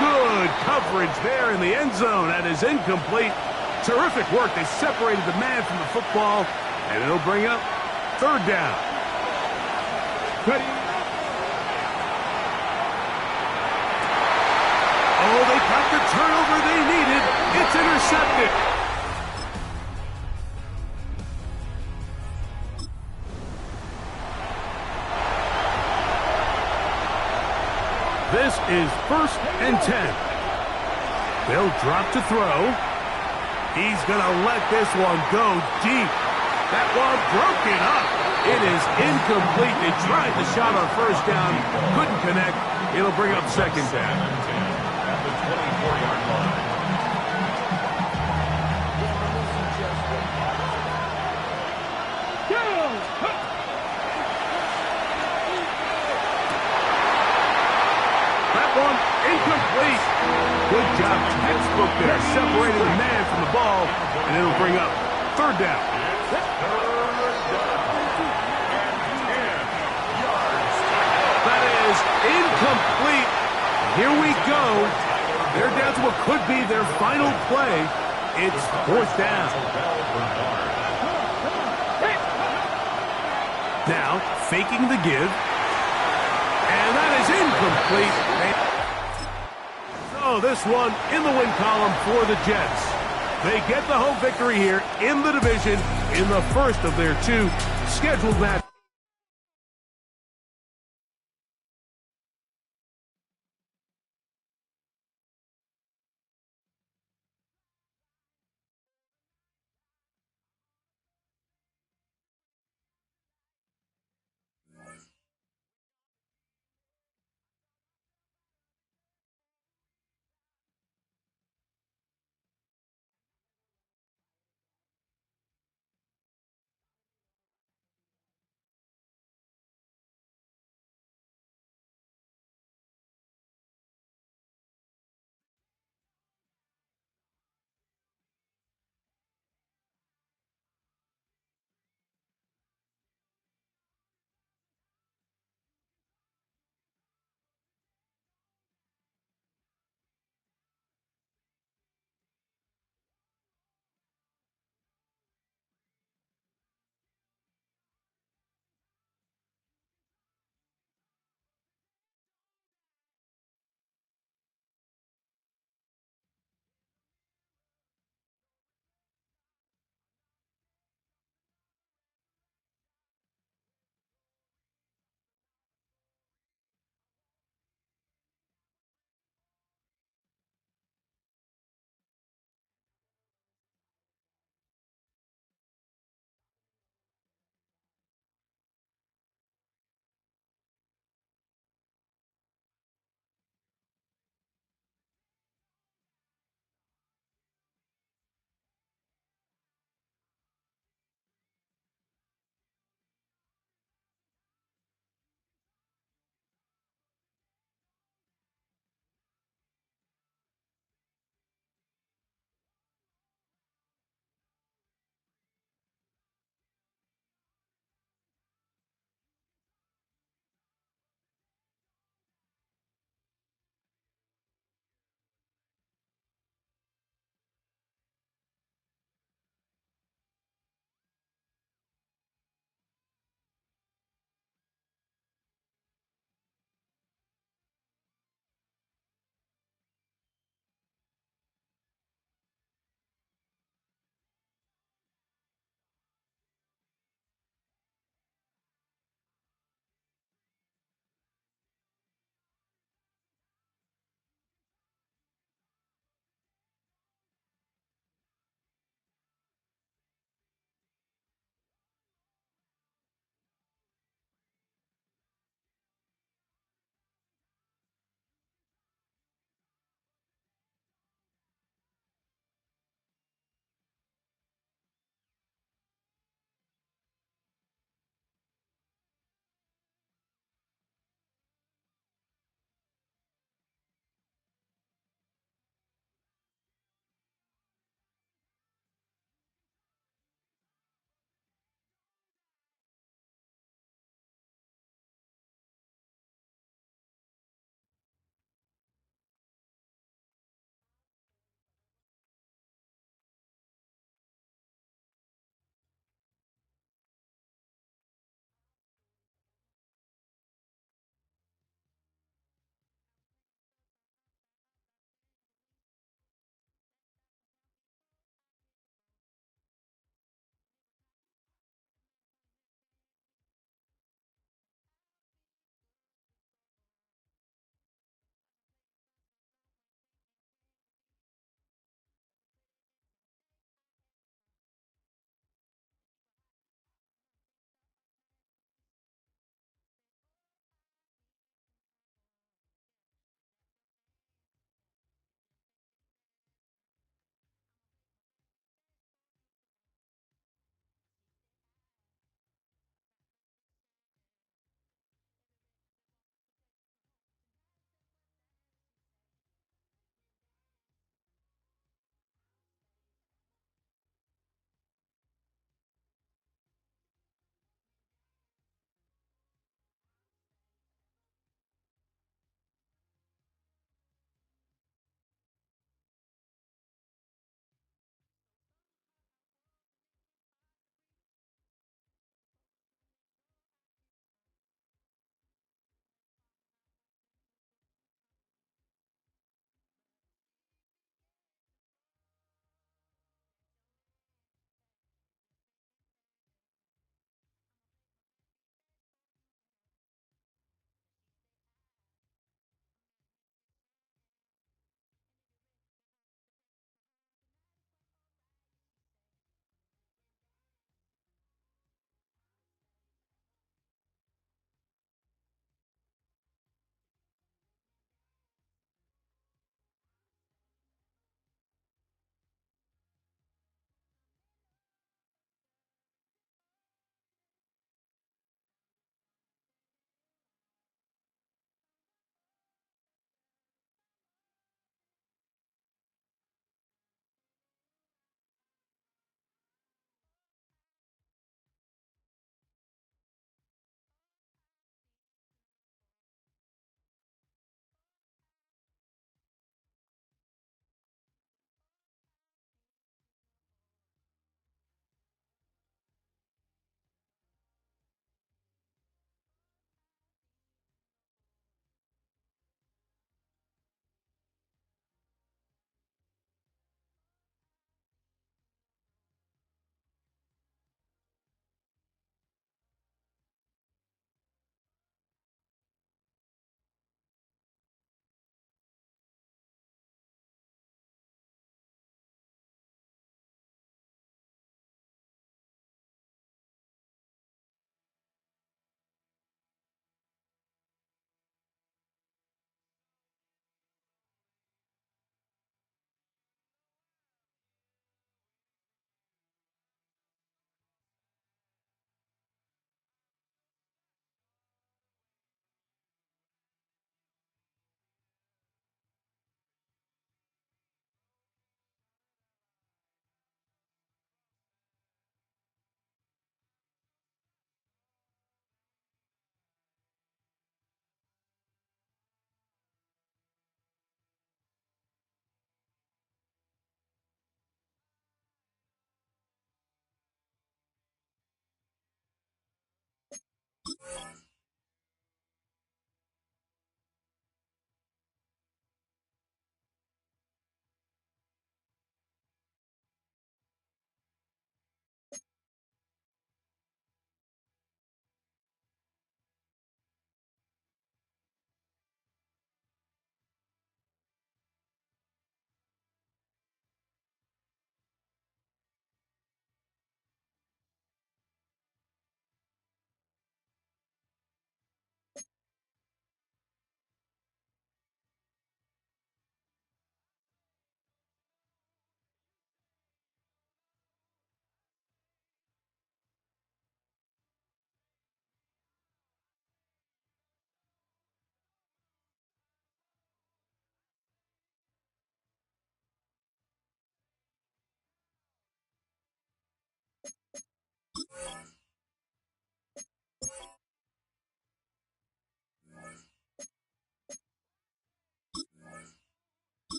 Speaker 9: Good coverage there in the end zone. That is incomplete. Terrific work. They separated the man from the football, and it'll bring up third down.
Speaker 2: Ready.
Speaker 9: Oh, they got the turnover they needed. It's intercepted. This is first and 10. They'll drop to throw. He's going to let this one go deep. That one broken up. It is incomplete. They tried the shot on first down. Couldn't connect. It'll bring up second down.
Speaker 3: At the 24-yard line.
Speaker 9: Incomplete. Good job. Textbook there. Separating the man from the ball. And it'll bring up third down. That is incomplete. Here we go. They're down to what could be their final play. It's fourth down. Now, faking the give. And that is incomplete. complete. So this one in the win column for the Jets. They get the home victory here in the division in the first of their two scheduled matches.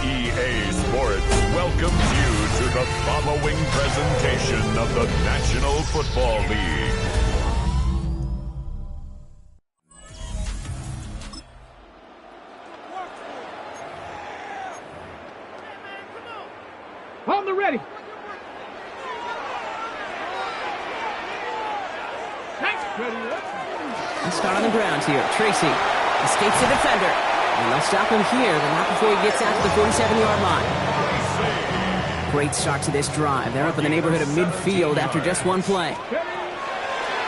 Speaker 3: EA Sports welcomes you to the following presentation of the National Football League.
Speaker 2: Hold the ready.
Speaker 6: Let's start on the ground here. Tracy escapes the defender. And they'll stop him here, but not before he gets out to the 47-yard line. Great start to this drive. They're up in the neighborhood of midfield after just one play.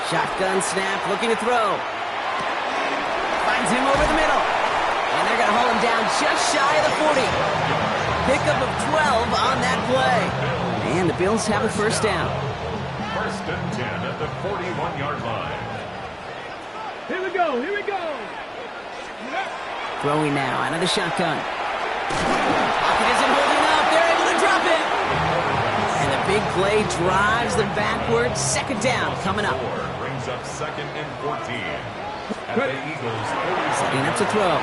Speaker 6: Shotgun snap, looking to throw. Finds him over the middle. And they're going to haul him down just shy of the 40. Pickup of 12 on that play. And the Bills have a first down.
Speaker 3: First and 10 at the 41-yard line.
Speaker 2: Here we go, here we go.
Speaker 6: Throwing now out of the shotgun. Pocket isn't holding up. They're able to drop it. And the big play drives them backwards. Second down coming up.
Speaker 3: Brings up second and 14. At the Eagles' 40.
Speaker 6: Setting up to throw.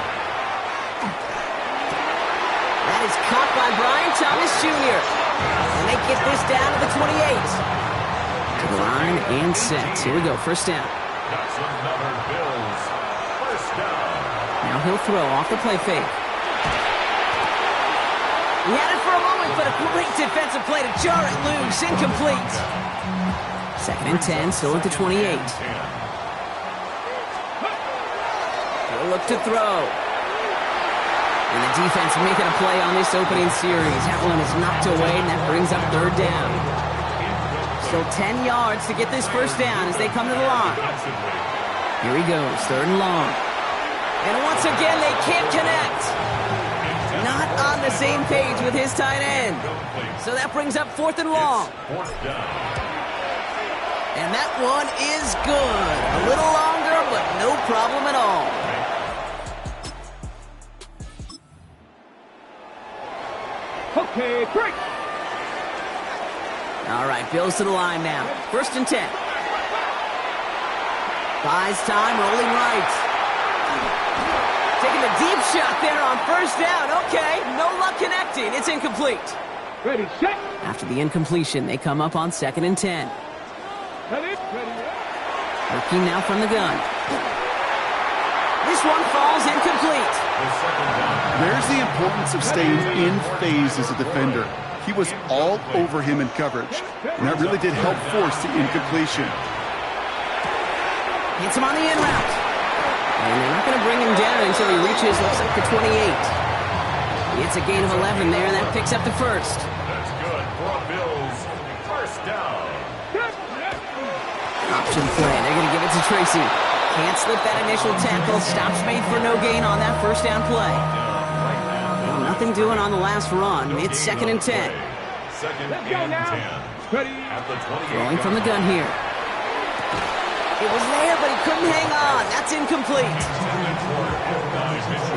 Speaker 6: That is caught by Brian Thomas Jr. And they get this down to the 28. To the line and set. Here we go. First down.
Speaker 3: That's another Bills first down.
Speaker 6: Now he'll throw off the play fake. He had it for a moment, but a great defensive play to jar it loose. Incomplete. Second and 10, still at the 28. He'll look to throw. And the defense making a play on this opening series. That one is knocked away, and that brings up third down. Still 10 yards to get this first down as they come to the line. Here he goes, third and long. And once again, they can't connect. Not on the same page with his tight end. So that brings up fourth and long. And that one is good. A little longer, but no problem at all.
Speaker 2: Okay, break.
Speaker 6: All right, Bills to the line now. First and 10. Buys time, rolling right. Taking a deep shot there on first down. Okay, no luck connecting. It's incomplete.
Speaker 2: Ready, set.
Speaker 6: After the incompletion, they come up on second and 10.
Speaker 2: Ready.
Speaker 6: Working now from the gun. This one falls incomplete.
Speaker 7: There's the importance of staying in phase as a defender. He was all over him in coverage, and that really did help force the incompletion.
Speaker 6: Hits him on the in route. And they're not going to bring him down until he reaches, looks like the 28. It's a gain of 11 there, and that picks up the first.
Speaker 3: That's good for a Bills first down.
Speaker 6: Option play. They're going to give it to Tracy. Can't slip that initial tackle. Stops made for no gain on that first down play. Well, nothing doing on the last run. It's second and 10.
Speaker 3: Second and 10. At the 28.
Speaker 6: Throwing from the gun here. It was there, but he couldn't hang on. That's incomplete.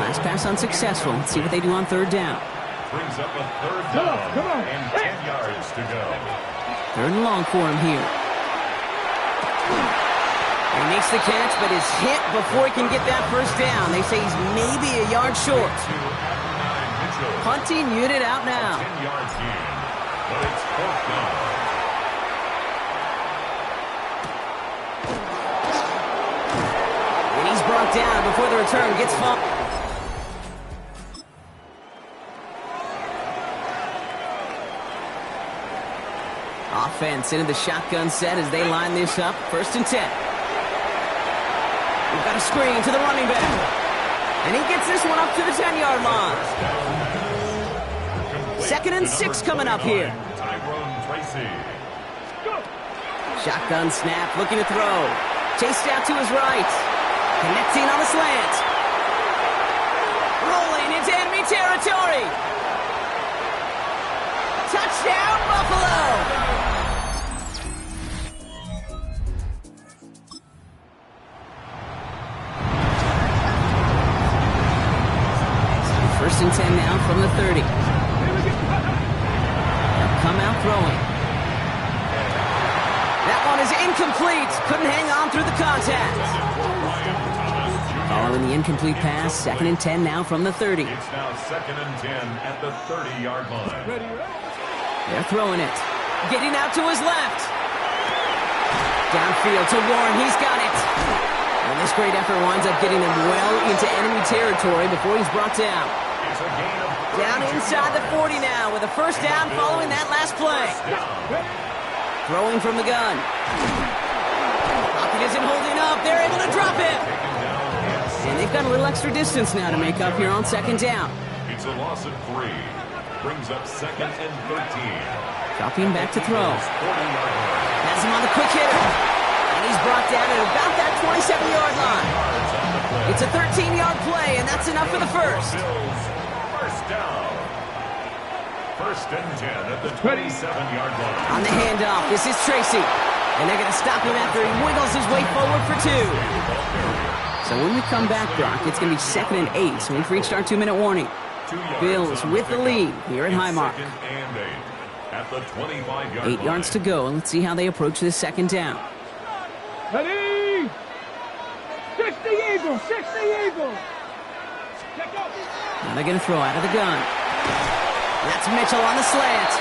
Speaker 6: Last pass unsuccessful. Let's see what they do on third down.
Speaker 3: Brings up a third down and 10 yards to go.
Speaker 6: Third and long for him here. He makes the catch, but is hit before he can get that first down. They say he's maybe a yard short. Punting unit out now.
Speaker 3: 10 yards gain, but it's 4th down.
Speaker 6: And he's brought down before the return gets fumbled. Offense into the shotgun set as they line this up. 1st and 10. We've got a screen to the running back. And he gets this one up to the 10-yard line. 2nd and 6 coming up here. Shotgun snap, looking to throw. Chased out to his right. Connecting on the slant. Rolling into enemy territory. Touchdown, Buffalo! 1st and 10 now from the 30. They'll come out throwing. That one is incomplete. Couldn't hang on through the contact. Following the incomplete pass, 2nd and 10 now from the 30.
Speaker 3: It's now 2nd and 10 at the 30-yard line.
Speaker 6: They're throwing it. Getting out to his left. Downfield to Warren. He's got it. And this great effort winds up getting him well into enemy territory before he's brought down. Down inside the 40 now with a 1st down following that last play. Throwing from the gun. Pocket isn't holding up. They're able to drop him. And they've got a little extra distance now to make up here on 2nd down.
Speaker 3: It's a loss of 3. Brings up 2nd and 13.
Speaker 6: Dropping back to throw. Has him on the quick hitter. And he's brought down at about that 27-yard line. It's a 13-yard play, and that's enough for the 1st.
Speaker 3: 1st down. 1st and 10 at the 27-yard line.
Speaker 6: On the handoff, this is Tracy. And they're going to stop him after he wiggles his way forward for 2. So when we come back, Brock, it's going to be 2nd and 8. So we've reached our 2-minute warning. Bills with the lead here at Highmark. 8 yards to go. Let's see how they approach this 2nd down.
Speaker 2: Ready? 60 Eagles! 60 Eagles!
Speaker 6: Now they're going to throw out of the gun. That's Mitchell on the slant.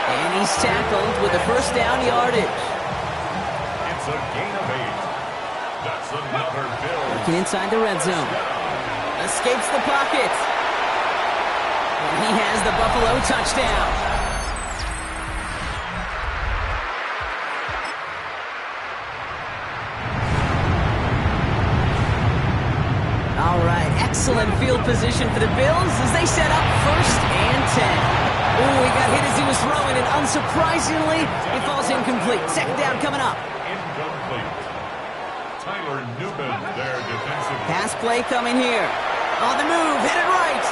Speaker 6: And he's tackled with the 1st down yardage.
Speaker 3: It's a gain of 8. That's another Bill.
Speaker 6: Looking inside the red zone. Escapes the pocket. And he has the Buffalo touchdown. All right, excellent field position for the Bills as they set up 1st and 10. Ooh, he got hit as he was throwing, and unsurprisingly, it falls incomplete. 2nd down coming up.
Speaker 3: Incomplete. Tyler Newman, their defensive.
Speaker 6: Pass play coming here. On the move, headed right.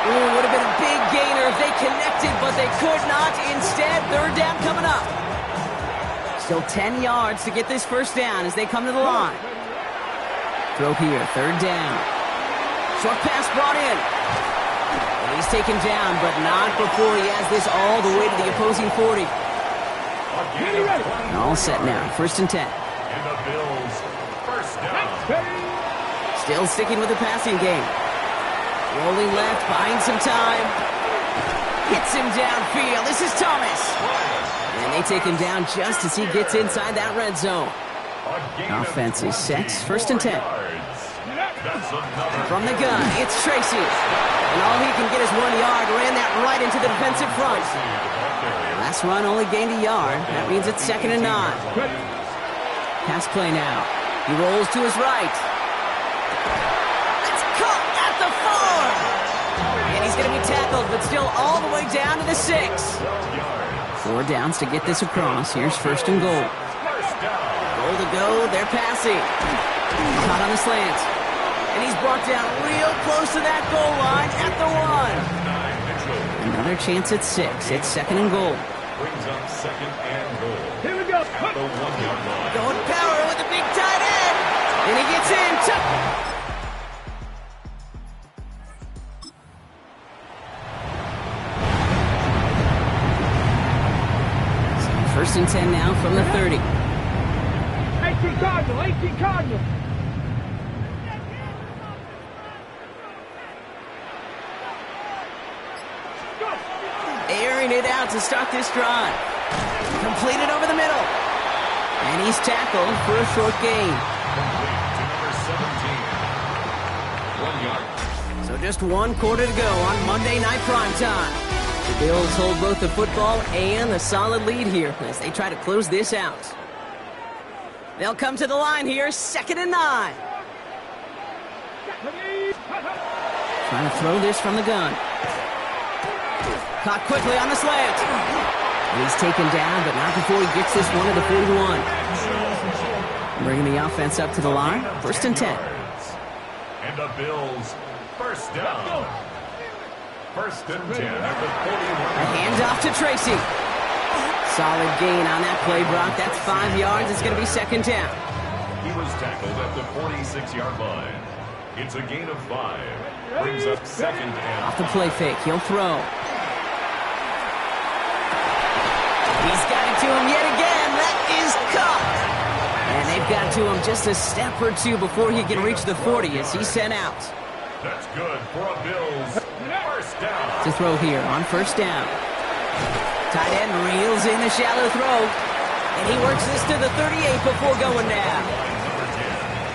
Speaker 6: Ooh, would have been a big gainer if they connected, but they could not. Instead, 3rd down coming up. Still 10 yards to get this 1st down as they come to the line. Throw here, 3rd down. Short pass brought in. And he's taken down, but not before he has this all the way to the opposing 40. All set now, 1st and 10.
Speaker 3: And the Bills, 1st down.
Speaker 6: Still sticking with the passing game. Rolling left, buying some time. Hits him downfield. This is Thomas. And they take him down just as he gets inside that red zone. Offense is set, 1st and 10. From the gun, it's Tracy. And all he can get is 1 yard. Ran that right into the defensive front. Last run only gained a yard. That means it's 2nd and 9. Pass play now. He rolls to his right. It's caught at the 4. And he's going to be tackled, but still all the way down to the 6. 4 downs to get this across. Here's 1st and goal. Goal to go. They're passing. Caught on the slant. And he's brought down real close to that goal line at the 1. Another chance at 6. It's 2nd and goal.
Speaker 3: Brings up 2nd and goal.
Speaker 2: Here we go.
Speaker 3: At the 1-yard line.
Speaker 6: Going power with the big tight end. And he gets in. So 1st and 10 now from the 30.
Speaker 2: 18 Cardinal, 18 Cardinal.
Speaker 6: airing it out to start this drive. Completed over the middle. And he's tackled for a short gain.
Speaker 3: Complete to number 17. 1 yard.
Speaker 6: So just 1 quarter to go on Monday Night Primetime. The Bills hold both the football and a solid lead here as they try to close this out. They'll come to the line here, 2nd and 9. Trying to throw this from the gun. Caught quickly on the slant. He's taken down, but not before he gets this one to the 41. Bringing the offense up to the line, 1st and 10.
Speaker 3: And the Bills, first down. 1st and 10 at the 41.
Speaker 6: A handoff to Tracy. Solid gain on that play, Brock. That's 5 yards. It's going to be 2nd down.
Speaker 3: He was tackled at the 46-yard line. It's a gain of 5. Brings up 2nd and
Speaker 6: Off the play fake. He'll throw. He's got it to him yet again. That is caught. And they've got to him just a step or two before he can reach the 40 as he's sent out.
Speaker 3: That's good for a Bills first down.
Speaker 6: To throw here on 1st down. Tight end reels in a shallow throw. And he works this to the 38 before going down.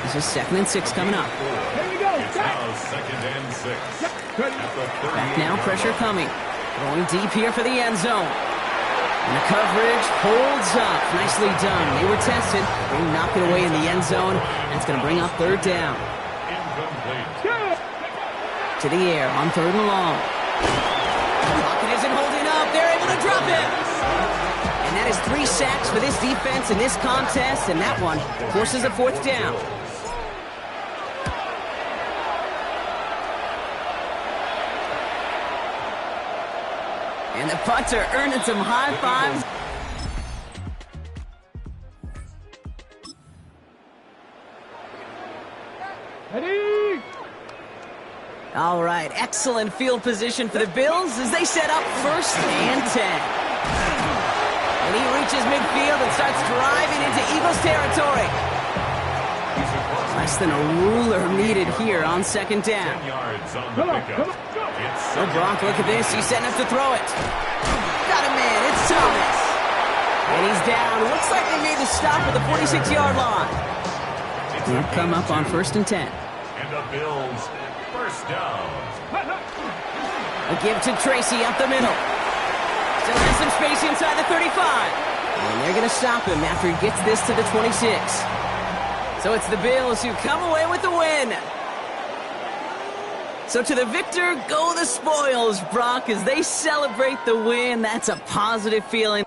Speaker 6: This is 2nd and 6 coming up.
Speaker 2: Here we go.
Speaker 3: It's now 2nd and 6. At the 38.
Speaker 6: Back now, pressure coming. Going deep here for the end zone. And the coverage holds up. Nicely done. They were tested. They knock it away in the end zone. That's going to bring up 3rd down.
Speaker 3: Incomplete.
Speaker 6: To the air on 3rd and long. The pocket isn't holding up. They're able to drop it. And that is 3 sacks for this defense in this contest. And that one forces a 4th down. And the punter earning some high fives.
Speaker 2: Ready?
Speaker 6: All right, excellent field position for the Bills as they set up 1st and 10. And he reaches midfield and starts driving into Eagles territory. Less than a ruler needed here on 2nd down.
Speaker 3: 10 yards on the pickup.
Speaker 6: Oh, Brock, look at this. He's setting up to throw it. Got him in. It's Thomas. And he's down. Looks like they made the stop at the 46-yard line. He'll come up on 1st and 10.
Speaker 3: And the Bills first down.
Speaker 6: A give to Tracy up the middle. Still has some space inside the 35. And they're going to stop him after he gets this to the 26. So it's the Bills who come away with the win. So to the victor go the spoils, Brock, as they celebrate the win. That's a positive feeling.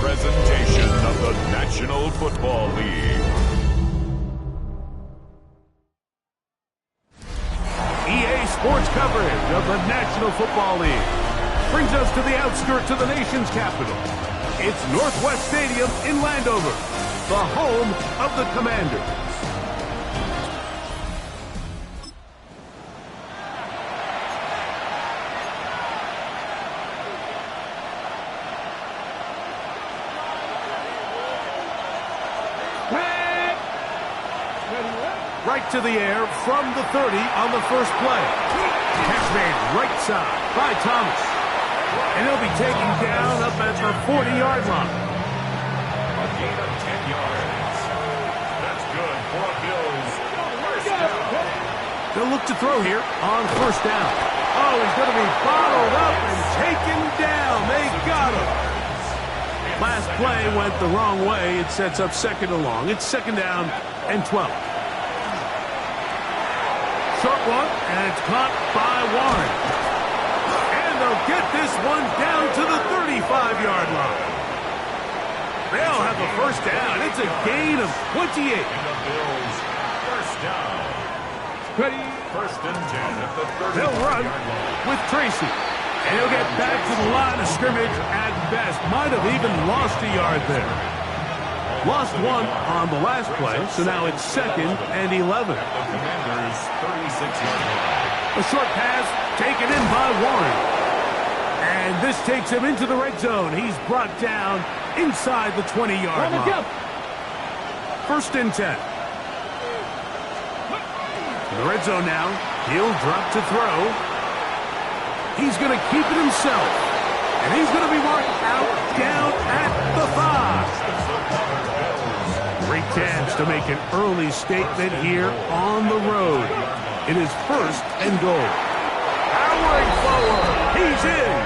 Speaker 3: presentation of the National Football League.
Speaker 9: EA Sports coverage of the National Football League brings us to the outskirts of the nation's capital. It's Northwest Stadium in Landover, the home of the Commanders. Right to the air from the 30 on the first play. Catch made right side by Thomas. And he'll be taken down up at the 40-yard line.
Speaker 3: A gain of 10 yards. That's good for a Bills first down.
Speaker 9: They'll look to throw here on first down. Oh, he's going to be bottled up and taken down. They got him. Last play went the wrong way. It sets up second and long. It's second down and 12. Short one, and it's caught by Warren. And they'll get this one down to the 35-yard line. They'll have a first down. It's a gain of 28.
Speaker 3: And the Bills first down.
Speaker 9: Ready?
Speaker 3: First and 10 at the 35-yard line.
Speaker 9: They'll run with Tracy. And he'll get back to the line of scrimmage at best. Might have even lost a yard there. Lost one on the last play, so now it's second and 11.
Speaker 3: The Commanders' 36-yard line.
Speaker 9: A short pass taken in by Warren. And this takes him into the red zone. He's brought down inside the 20-yard line. First and 10. In the red zone now. He'll drop to throw. He's going to keep it himself. And he's going to be marked out down at the 5. Great chance to make an early statement here on the road. It is first and goal. Powering forward. He's in.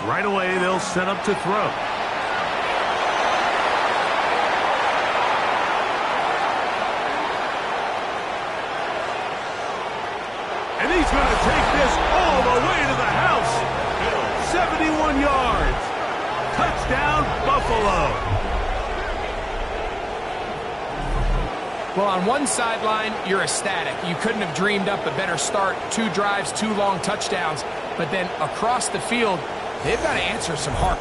Speaker 9: Right away, they'll set up to throw. And he's going to take this all the way to the house. 71 yards. Touchdown, Buffalo.
Speaker 11: Well, on one sideline, you're ecstatic. You couldn't have dreamed up a better start. 2 drives, 2 long touchdowns. But then across the field, they've got to answer some hard.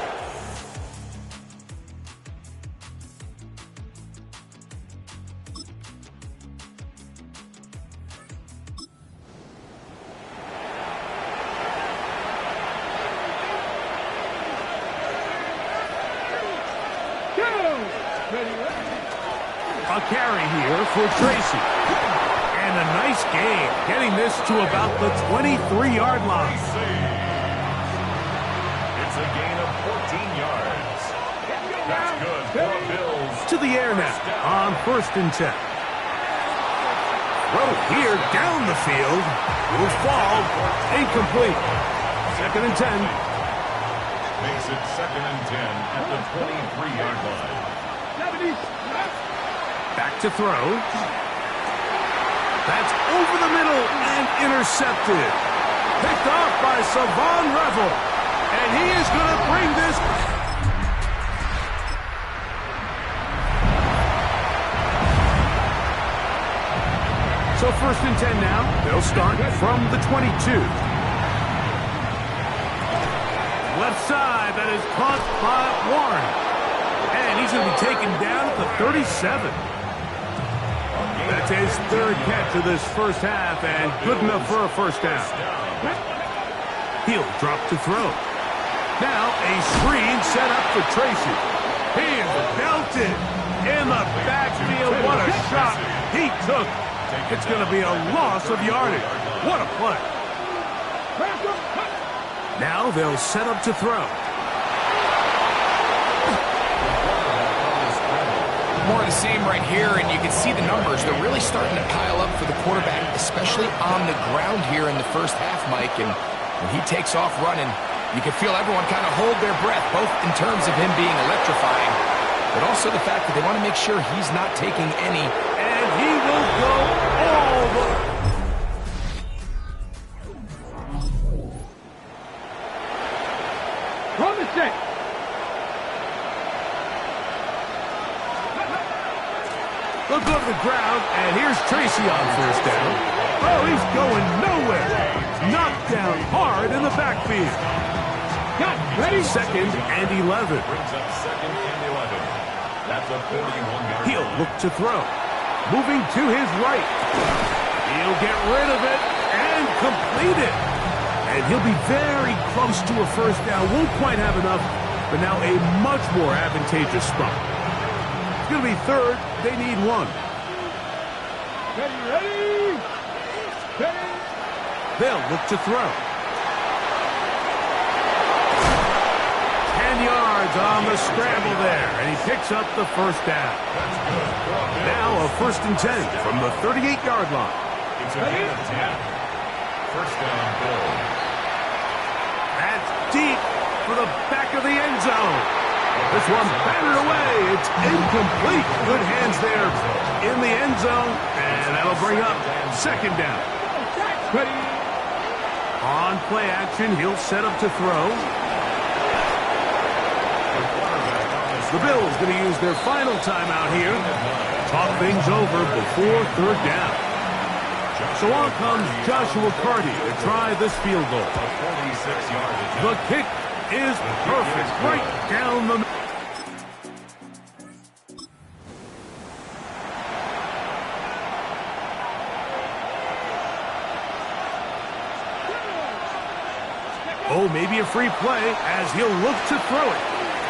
Speaker 9: A carry here for Tracy. And a nice gain, getting this to about the 23-yard line.
Speaker 3: It's a gain of 14 yards. That's good for the Bills.
Speaker 9: To the air now on first and 10. Throw here down the field. Will fall. Incomplete. Second and 10.
Speaker 3: Makes it second and 10 at the 23-yard line.
Speaker 9: Back to throw. That's over the middle and intercepted. Picked off by Savon Revel. And he is going to bring this. So first and 10 now. They'll start from the 22. Left side, that is caught by Warren. And he's going to be taken down at the 37. That's his third catch of this first half, and good enough for a first down. He'll drop to throw. Now a screen set up for Tracy. He is belted in the backfield. What a shot he took. It's going to be a loss of yardage. What a play. Now they'll set up to throw.
Speaker 11: More of the same right here, and you can see the numbers. They're really starting to pile up for the quarterback, especially on the ground here in the first half, Mike. And when he takes off running, you can feel everyone kind of hold their breath, both in terms of him being electrifying but also the fact that they want to make sure he's not taking any.
Speaker 9: And he will go all the way.
Speaker 2: From the set.
Speaker 9: They'll go to the ground, and here's Tracy on first down. Oh, he's going nowhere. Knocked down hard in the backfield.
Speaker 2: Got ready.
Speaker 9: Second and 11.
Speaker 3: Brings up second and 11. That's a 41-yard.
Speaker 9: He'll look to throw. Moving to his right. He'll get rid of it and complete it. And he'll be very close to a first down. Won't quite have enough, but now a much more advantageous spot. It's going to be third. They need one.
Speaker 2: Ready. Ready.
Speaker 9: They'll look to throw. 10 yards on the scramble there, and he picks up the first down. Now a 1st and 10 from the 38-yard line.
Speaker 3: It's a gain of 10. First down, Bills.
Speaker 9: That's deep for the back of the end zone. This one battered away. It's incomplete. Good hands there in the end zone, and that'll bring up second down.
Speaker 2: Ready.
Speaker 9: On play action, he'll set up to throw. The Bills going to use their final timeout here. Talk things over before third down. So on comes Joshua Carty to try this field goal. The kick is perfect, right down the middle. Oh, maybe a free play as he'll look to throw it.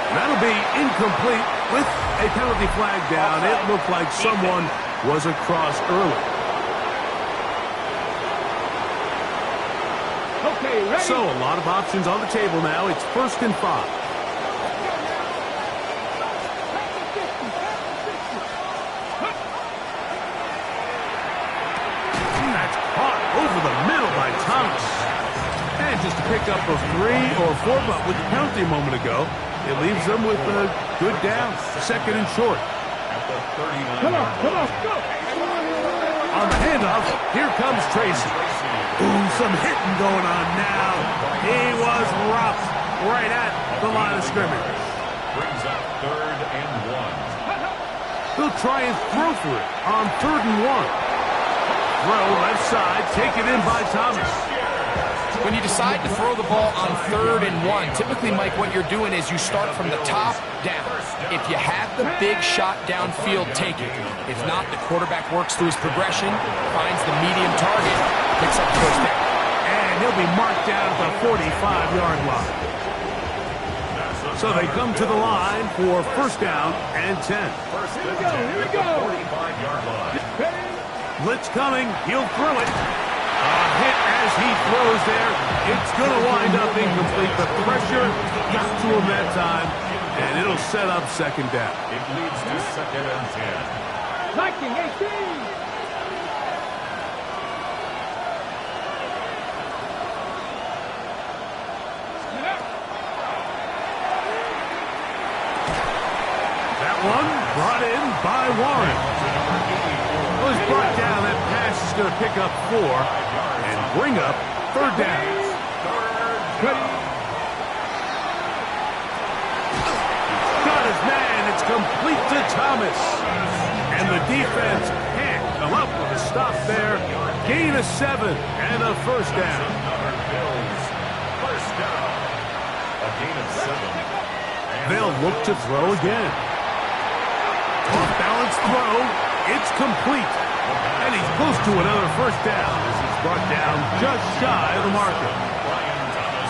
Speaker 9: That'll be incomplete with a penalty flag down. It looked like someone was across early.
Speaker 2: Okay, ready.
Speaker 9: So a lot of options on the table now. It's 1st and 5. That's caught over the middle by Thomas. And just a pickup of 3 or 4, but with the penalty a moment ago, it leaves them with a good down. 2nd and short.
Speaker 2: Come on, go.
Speaker 9: On the handoff, here comes Tracy. Ooh, some hitting going on now. He was roughed right at the line of scrimmage.
Speaker 3: Brings up 3rd and 1.
Speaker 9: He'll try and throw for it on 3rd and 1. Throw left side, taken in by Thomas.
Speaker 11: When you decide to throw the ball on 3rd and 1, typically, Mike, what you're doing is you start from the top down. If you have the big shot downfield, take it. If not, the quarterback works through his progression, finds the medium target, picks up the first down.
Speaker 9: And he'll be marked down at the 45-yard line. So they come to the line for 1st down and 10.
Speaker 2: Here we go.
Speaker 3: 45-yard line.
Speaker 9: Blitz coming. He'll throw it. A hit as he throws there. It's going to wind up incomplete. The pressure got to him that time, and it'll set up 2nd down.
Speaker 3: It leads to 2nd and 10.
Speaker 2: Liking 18.
Speaker 9: That one brought in by Warren. Well, he's brought down. That pass is going to pick up 4 and bring up 3rd down. Got his man. It's complete to Thomas. And the defense can't come up with a stop there. Gain of 7 and a 1st down.
Speaker 3: First down. A gain of 7.
Speaker 9: They'll look to throw again. Off-balance throw. It's complete. And he's close to another 1st down as he's brought down just shy of the marker.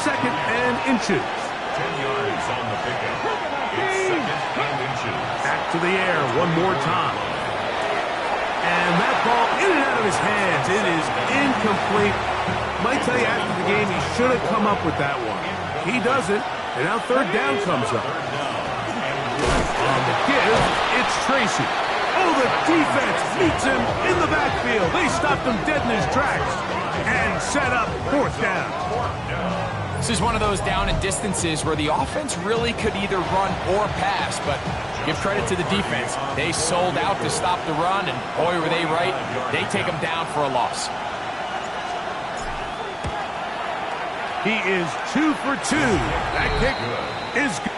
Speaker 9: 2nd and inches.
Speaker 3: 10 yards on the pickup. It's 2nd and inches.
Speaker 9: Back to the air one more time. And that ball in and out of his hands. It is incomplete. Might tell you after the game he should have come up with that one. He doesn't. And now 3rd down comes up. On the give, it's Tracy. Oh, the defense meets him in the backfield. They stopped him dead in his tracks and set up 4th down.
Speaker 11: This is one of those down and distances where the offense really could either run or pass, but give credit to the defense. They sold out to stop the run, and boy, were they right. They take them down for a loss.
Speaker 9: He is 2 for 2. That kick is good.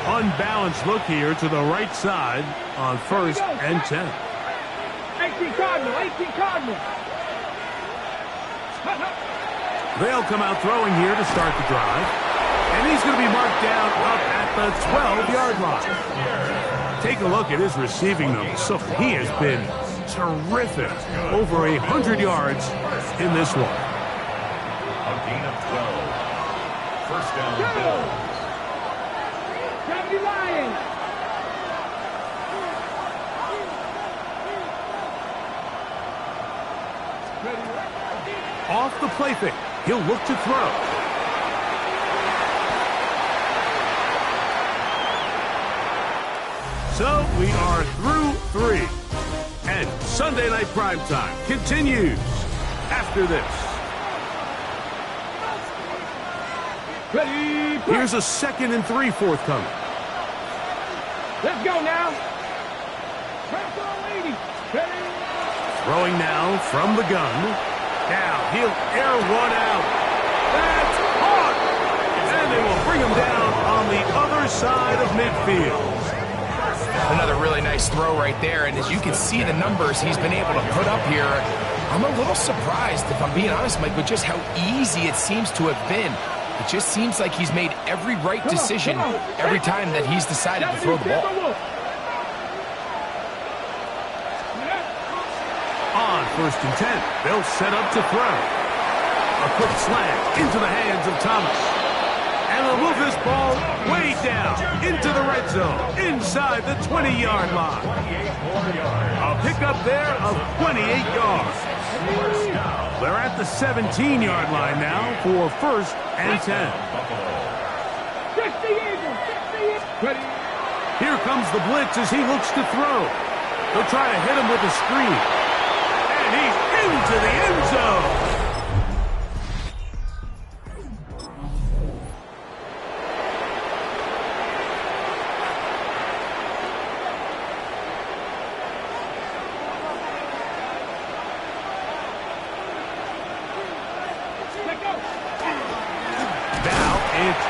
Speaker 9: Unbalanced look here to the right side on 1st and 10.
Speaker 2: 18 Cardinal, 18 Cardinal.
Speaker 9: They'll come out throwing here to start the drive. And he's going to be marked down up at the 12-yard line. Take a look at his receiving numbers. So he has been terrific. Over 100 yards in this one.
Speaker 3: A gain of 12. First down, Bills.
Speaker 2: Lions.
Speaker 9: Off the play fake. He'll look to throw. So we are through 3. And Sunday Night Primetime continues after this. Here's a 2nd and 3 forthcoming.
Speaker 2: Let's go now.
Speaker 9: Throwing now from the gun. Now he'll air one out. That's caught. And they will bring him down on the other side of midfield.
Speaker 11: Another really nice throw right there, and as you can see the numbers he's been able to put up here, I'm a little surprised, if I'm being honest, Mike, with just how easy it seems to have been. It just seems like he's made every right decision every time that he's decided to throw the ball.
Speaker 9: On 1st and 10, they'll set up to throw. A quick slant into the hands of Thomas. And they'll move this ball way down into the red zone, inside the 20-yard line. A pickup there of 28 yards. They're at the 17-yard line now for 1st and 10. Here comes the blitz as he looks to throw. They'll try to hit him with a screen. And he's into the end zone.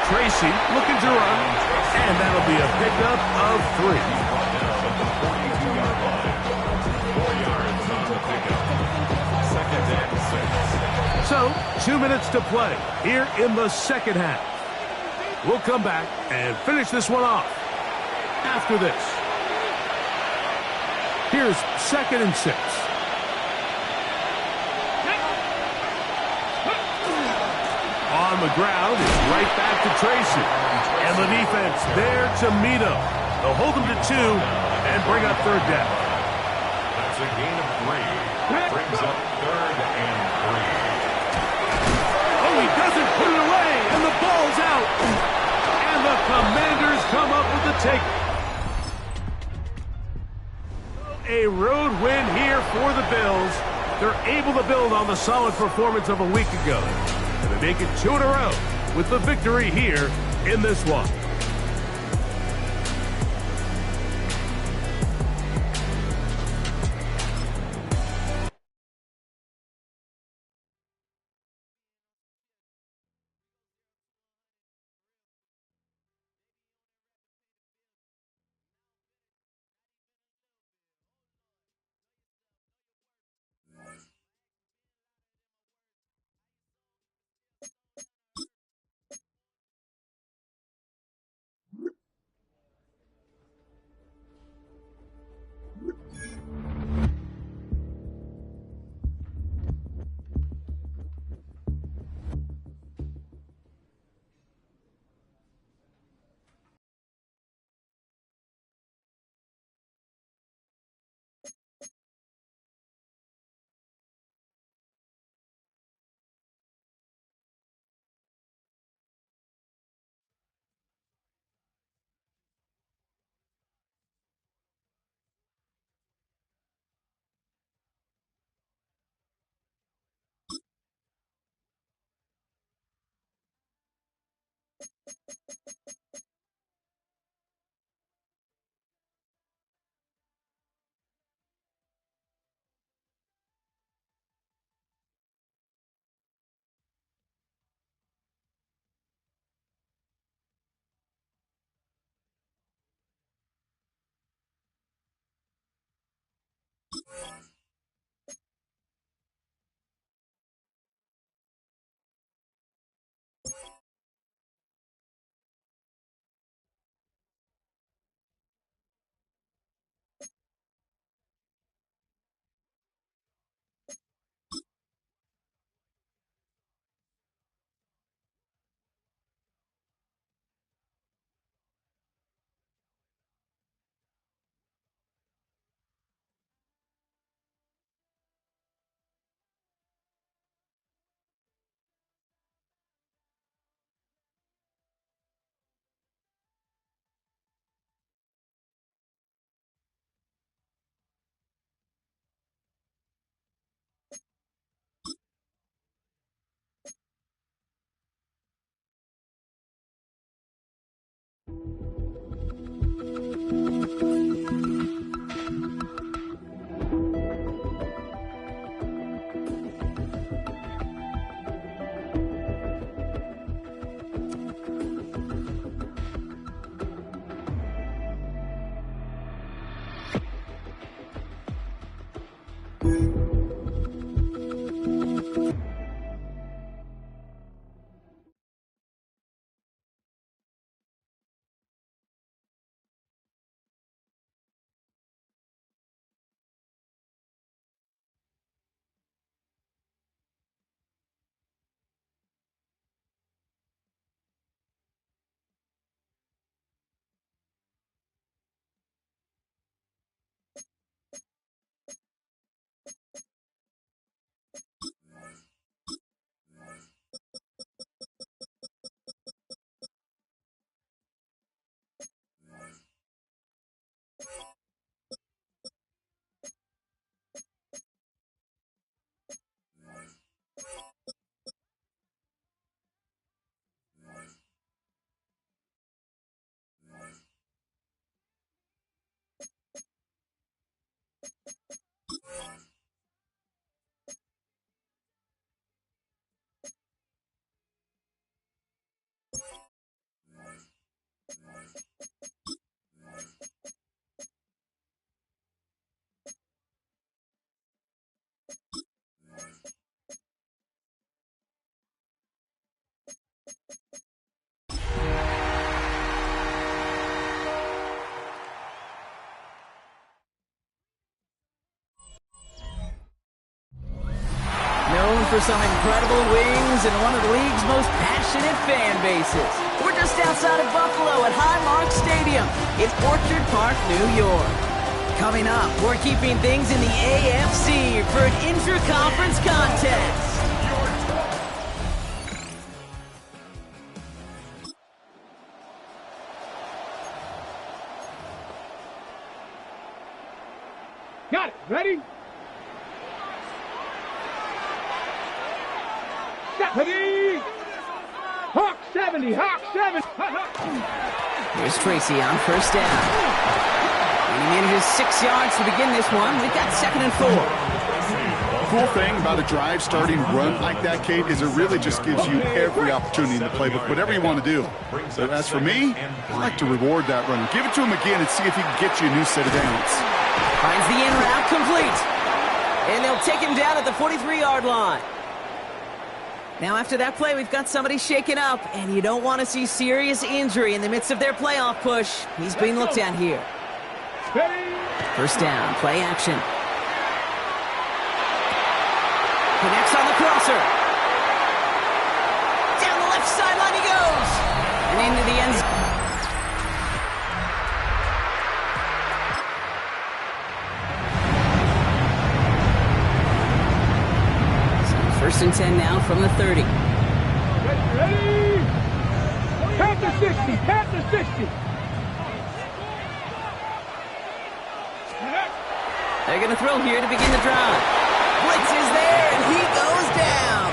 Speaker 9: Tracy looking to run, and that'll be a pickup of 3. So, 2 minutes to play here in the second half. We'll come back and finish this one off after this. Here's 2nd and 6. On the ground, it's right back to Tracy. And the defense there to meet him. They'll hold him to 2 and bring up 3rd down.
Speaker 3: That's a gain of 3. Brings up 3rd and 3.
Speaker 9: Oh, he doesn't put it away, and the ball's out. And the Commanders come up with the take. A road win here for the Bills. They're able to build on the solid performance of a week ago. And they make it 2 in a row with the victory here in this one.
Speaker 6: Known for some incredible wings and one of the league's most passionate fan bases. We're just outside of Buffalo at Highmark Stadium in Orchard Park, New York. Coming up, we're keeping things in the AFC for an intra-conference contest.
Speaker 2: Got it. Ready? Ready? Hawk 70, Hawk 70.
Speaker 6: Here's Tracy on first down. And he manages 6 yards to begin this one. We've got 2nd and 4.
Speaker 7: The cool thing about a drive starting run like that, Kate, is it really just gives you every opportunity in the playbook, whatever you want to do. But as for me, I like to reward that runner. Give it to him again and see if he can get you a new set of downs.
Speaker 6: Finds the in route complete. And they'll take him down at the 43-yard line. Now, after that play, we've got somebody shaken up, and you don't want to see serious injury in the midst of their playoff push. He's being looked at here. First down, play action. Connects on the crosser. Down the left sideline he goes. And into the end zone. First and 10 now from the 30.
Speaker 2: Ready? Count to 60, count to 60.
Speaker 6: They're going to throw here to begin the drive. Blitz is there, and he goes down.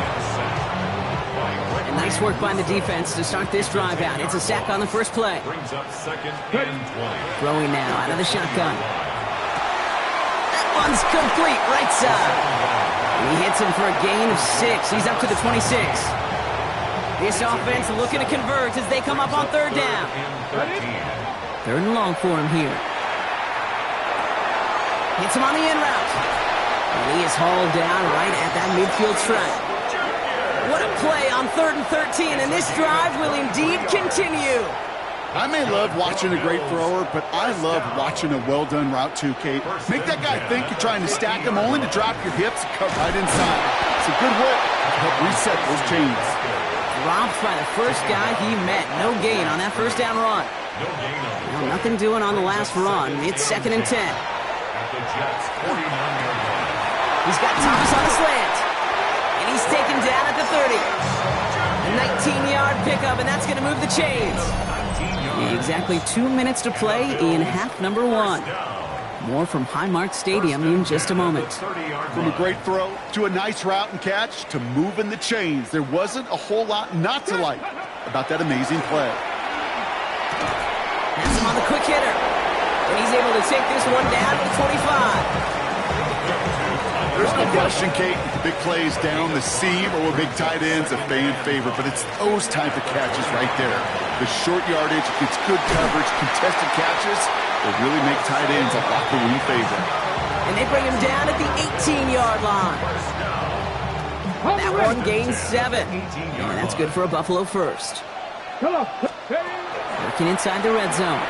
Speaker 6: A nice work by the defense to start this drive out. It's a sack on the first play.
Speaker 3: Brings up 2nd and 20.
Speaker 6: Throwing now out of the shotgun. That one's complete, right side. And he hits him for a gain of 6. He's up to the 26. This offense looking to convert as they come up on third down. Third and long for him here. Hits him on the in route. And he is hauled down right at that midfield stripe. What a play on 3rd and 13, and this drive will indeed continue.
Speaker 7: I may love watching a great thrower, but I love watching a well-done route too, Kate. Make that guy think you're trying to stack him only to drop your hips and cut right inside. It's a good work to help reset those chains.
Speaker 6: Dropped by the first guy he met. No gain on that first down run. Well, nothing doing on the last run. It's 2nd and 10. He's got Thomas on a slant. And he's taken down at the 30. A 19-yard pickup, and that's going to move the chains. Exactly 2 minutes to play in half number 1. More from Highmark Stadium in just a moment.
Speaker 7: From a great throw to a nice route and catch to moving the chains, there wasn't a whole lot not to like about that amazing play.
Speaker 6: Has him on the quick hitter. And he's able to take this one down to the 25.
Speaker 7: There's no question, Kate, the big plays down the seam or with big tight ends a fan favorite, but it's those type of catches right there. The short yardage, it's good coverage, contested catches, they really make tight ends a locker room favorite.
Speaker 6: And they bring him down at the 18-yard line. That one gains 7. And that's good for a Buffalo first. Working inside the red zone.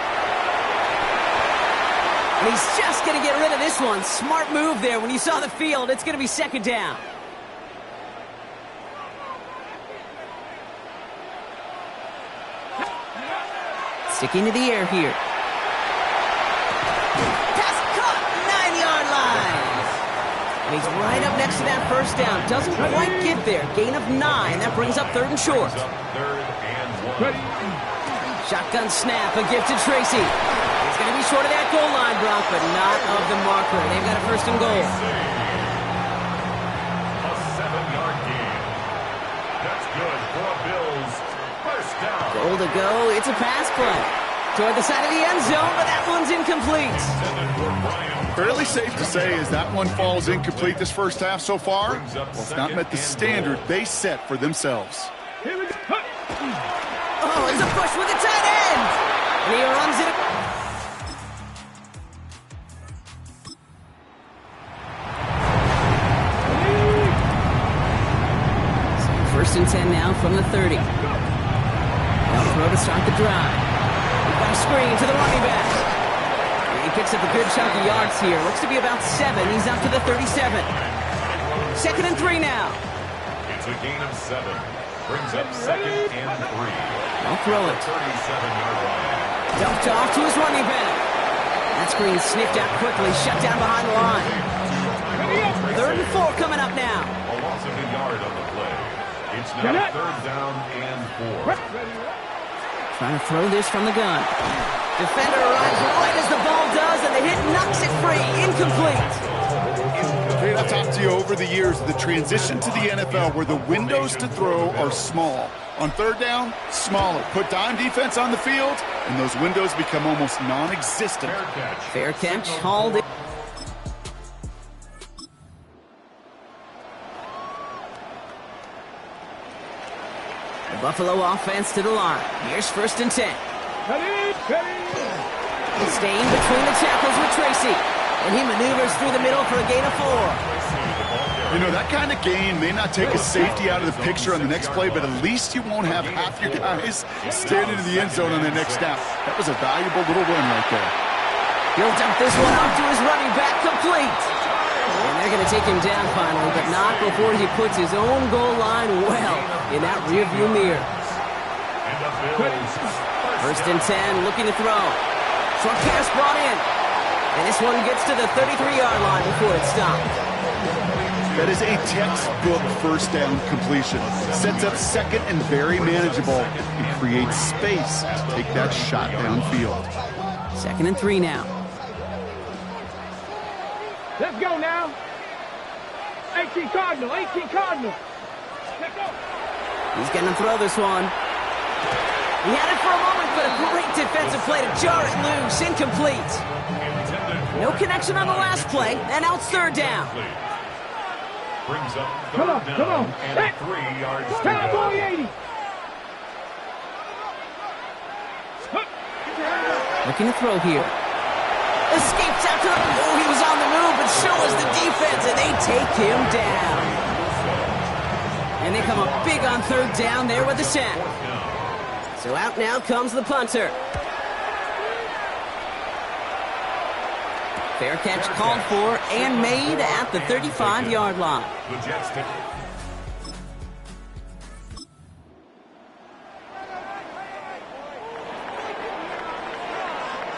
Speaker 6: And he's just going to get rid of this one. Smart move there. When you saw the field, it's going to be 2nd down. Sticking to the air here. Pass caught, 9-yard line. And he's right up next to that first down. Doesn't quite get there. Gain of 9. That brings up 3rd and short. Shotgun snap, a gift to Tracy. He's going to be short of that goal line, Brock, but not of the marker. They've got a 1st and goal.
Speaker 3: A 7-yard gain. That's good for a Bills 1st down.
Speaker 6: Goal to go. It's a pass play toward the side of the end zone, but that one's incomplete.
Speaker 7: Fairly safe to say as that one falls incomplete this first half so far, well, it's not met the standard they set for themselves.
Speaker 6: Oh, it's a push with the tight end. And he runs it. So 1st and 10 now from the 30. Now throw to start the drive. We've got a screen to the running back. And he picks up a good chunk of yards here. Looks to be about 7. He's up to the 37. 2nd and 3 now.
Speaker 3: It's a gain of 7. Brings up 2nd and 3.
Speaker 6: I'll throw it.
Speaker 3: 37-yard line.
Speaker 6: Dumped off to his running back. That screen sniffed out quickly, shut down behind the line. 3rd and 4 coming up now.
Speaker 3: A loss of a yard on the play. It's now 3rd down and 4.
Speaker 6: Trying to throw this from the gun. Defender arrives right as the ball does, and the hit knocks it free. Incomplete.
Speaker 7: Kate, I've talked to you over the years of the transition to the NFL where the windows to throw are small. On 3rd down, smaller. Put dime defense on the field, and those windows become almost non-existent.
Speaker 6: Fair catch, hauled in. The Buffalo offense to the line. Here's 1st and 10. Staying between the tackles with Tracy. And he maneuvers through the middle for a gain of 4.
Speaker 7: You know, that kind of gain may not take a safety out of the picture on the next play, but at least you won't have half your guys standing in the end zone on the next snap. That was a valuable little run right there.
Speaker 6: He'll dump this one off to his running back, complete. And they're going to take him down finally, but not before he puts his own goal line well in that rearview mirror. 1st and 10, looking to throw. Short pass brought in. And this one gets to the 33-yard line before it's stopped.
Speaker 7: That is a textbook 1st down completion. Sets up 2nd and very manageable and creates space to take that shot downfield.
Speaker 6: 2nd and 3 now.
Speaker 2: Let's go now. 18 Cardinal, 18 Cardinal. Let's go.
Speaker 6: He's going to throw this one. He had it for a moment, but a great defensive play to jar it loose. Incomplete. No connection on the last play, and now it's third down.
Speaker 3: Brings up third down and 3 yards to go.
Speaker 2: 80.
Speaker 6: Looking to throw here. Escapes out to the... Oh, he was on the move, but so was the defense, and they take him down. And they come up big on third down there with the sack. So out now comes the punter. Fair catch called for and made at the 35-yard line.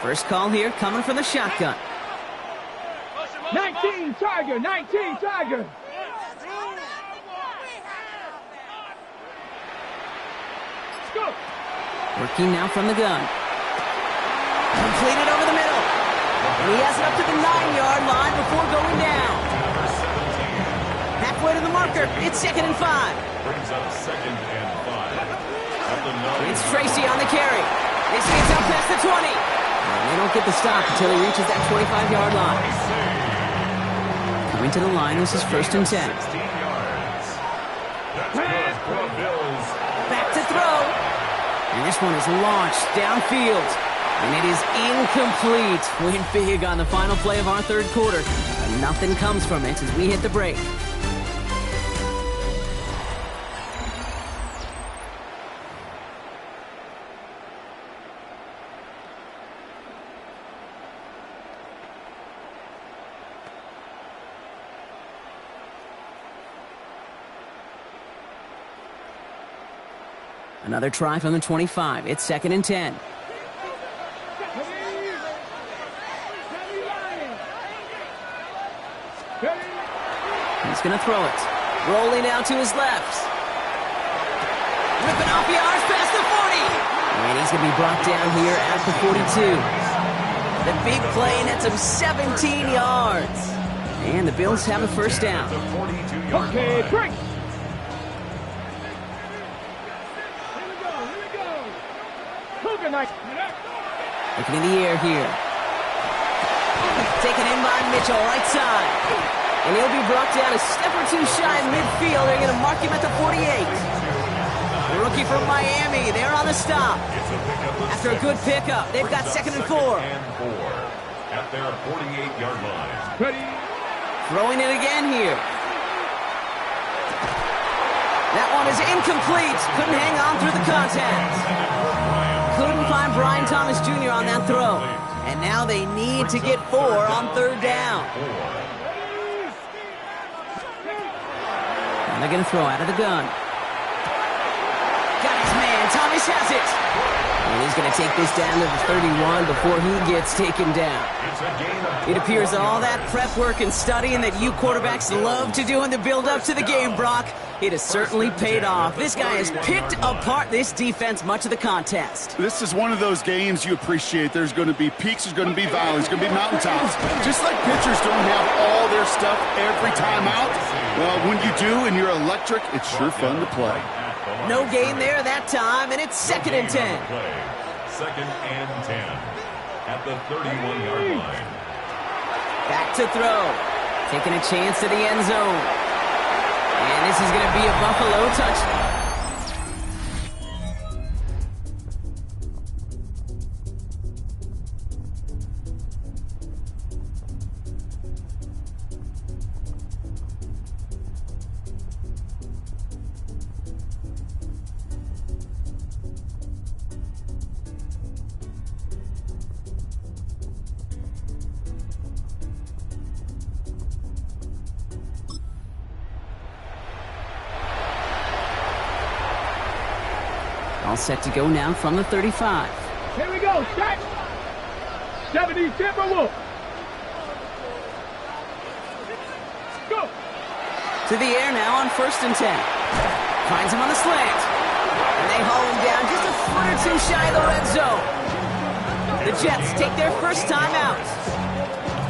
Speaker 6: First call here coming from the shotgun.
Speaker 2: 19 Tiger, 19 Tiger. Go.
Speaker 6: Working now from the gun. Completed over the middle. And he has it up to the 9-yard line before going down. Halfway to the marker. It's 2nd and 5.
Speaker 3: Brings up 2nd and 5.
Speaker 6: It's Tracy on the carry. They skates out past the 20. And they don't get the stop until he reaches that 25-yard line. Coming to the line, this is 1st and 10. Back to throw. And this one is launched downfield. And it is incomplete. Win big on the final play of our third quarter. And nothing comes from it as we hit the break. Another try from the 25. It's 2nd and 10. He's going to throw it. Rolling out to his left. Ripping off yards past the 40. And he's going to be brought down here at the 42. The big play nets him 17 yards. And the Bills have a first down.
Speaker 2: Okay, break.
Speaker 6: Looking in the air here. Taken in by Mitchell, right side. And he'll be brought down a step or two shy in midfield. They're going to mark him at the 48. The rookie from Miami, they're on the stop. After a good pickup, they've got 2nd and 4.
Speaker 3: At their 48-yard line.
Speaker 2: Ready.
Speaker 6: Throwing it again here. That one is incomplete. Couldn't hang on through the contact. Couldn't find Brian Thomas Jr. on that throw. And now they need to get 4 on third down. And they're going to throw out of the gun. Got his man. Thomas has it. And he's going to take this down to the 31 before he gets taken down. It appears that all that prep work and studying that you quarterbacks love to do in the build-up to the game, Brock, it has certainly paid off. This guy has picked apart this defense much of the contest.
Speaker 7: This is one of those games you appreciate. There's going to be peaks, there's going to be valleys, there's going to be mountaintops. Just like pitchers don't have all their stuff every time out, well, when you do and you're electric, it's sure fun to play.
Speaker 6: No gain there that time, and it's 2nd and 10.
Speaker 3: 2nd and 10 at the 31-yard line.
Speaker 6: Back to throw. Taking a chance to the end zone. And this is going to be a Buffalo touchdown. All set to go now from the 35.
Speaker 2: Here we go, start. 70 Timberwolf. Go.
Speaker 6: To the air now on 1st and 10. Finds him on the slant. And they haul him down just a foot or two shy of the red zone. The Jets take their first time out.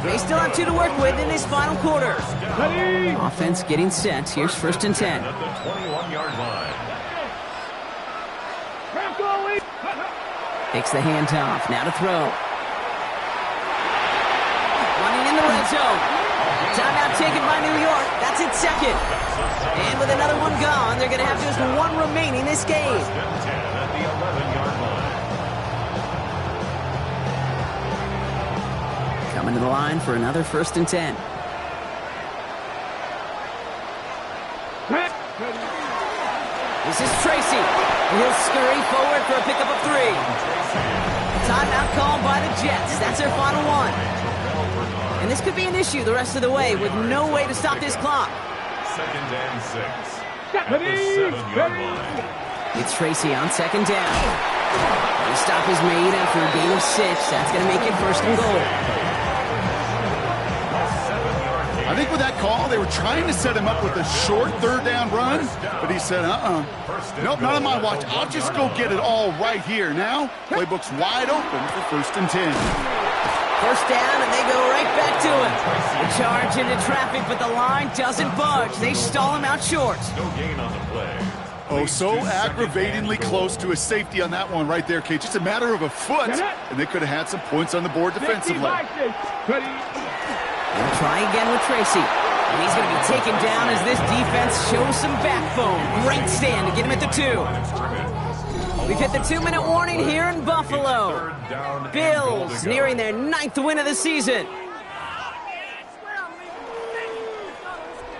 Speaker 6: They still have 2 to work with in this final quarter.
Speaker 2: Ready.
Speaker 6: Offense getting set. Here's 1st and 10.
Speaker 3: At the 21-yard line.
Speaker 6: Takes the handoff. Now to throw. Running in the red zone. Timeout taken by New York. That's its second. And with another one gone, they're going to have just one remaining this game.
Speaker 3: First and 10 at the 11-yard line.
Speaker 6: Coming to the line for another 1st and 10. This is Tracy. He'll scurry forward for a pickup of 3. Timeout called by the Jets. That's their final one. And this could be an issue the rest of the way with no way to stop this clock.
Speaker 3: 2nd and 6 at the 7-yard line.
Speaker 6: It's Tracy on 2nd down. The stop is made after a gain of 6. That's going to make it 1st and goal.
Speaker 7: I think with that call, they were trying to set him up with a short 3rd down run, but he said, nope, not on my watch. I'll just go get it all right here. Now, playbook's wide open for 1st and 10.
Speaker 6: 1st down, and they go right back to it. The charge into traffic, but the line doesn't budge. They stall him out short.
Speaker 3: No gain on the play.
Speaker 7: Oh, so aggravatingly close to a safety on that one right there, Kate. Just a matter of a foot, and they could have had some points on the board defensively.
Speaker 6: They'll try again with Tracy. And he's going to be taken down as this defense shows some backbone. Great stand to get him at the 2. We've hit the 2-minute warning here in Buffalo. Bills nearing their 9th win of the season.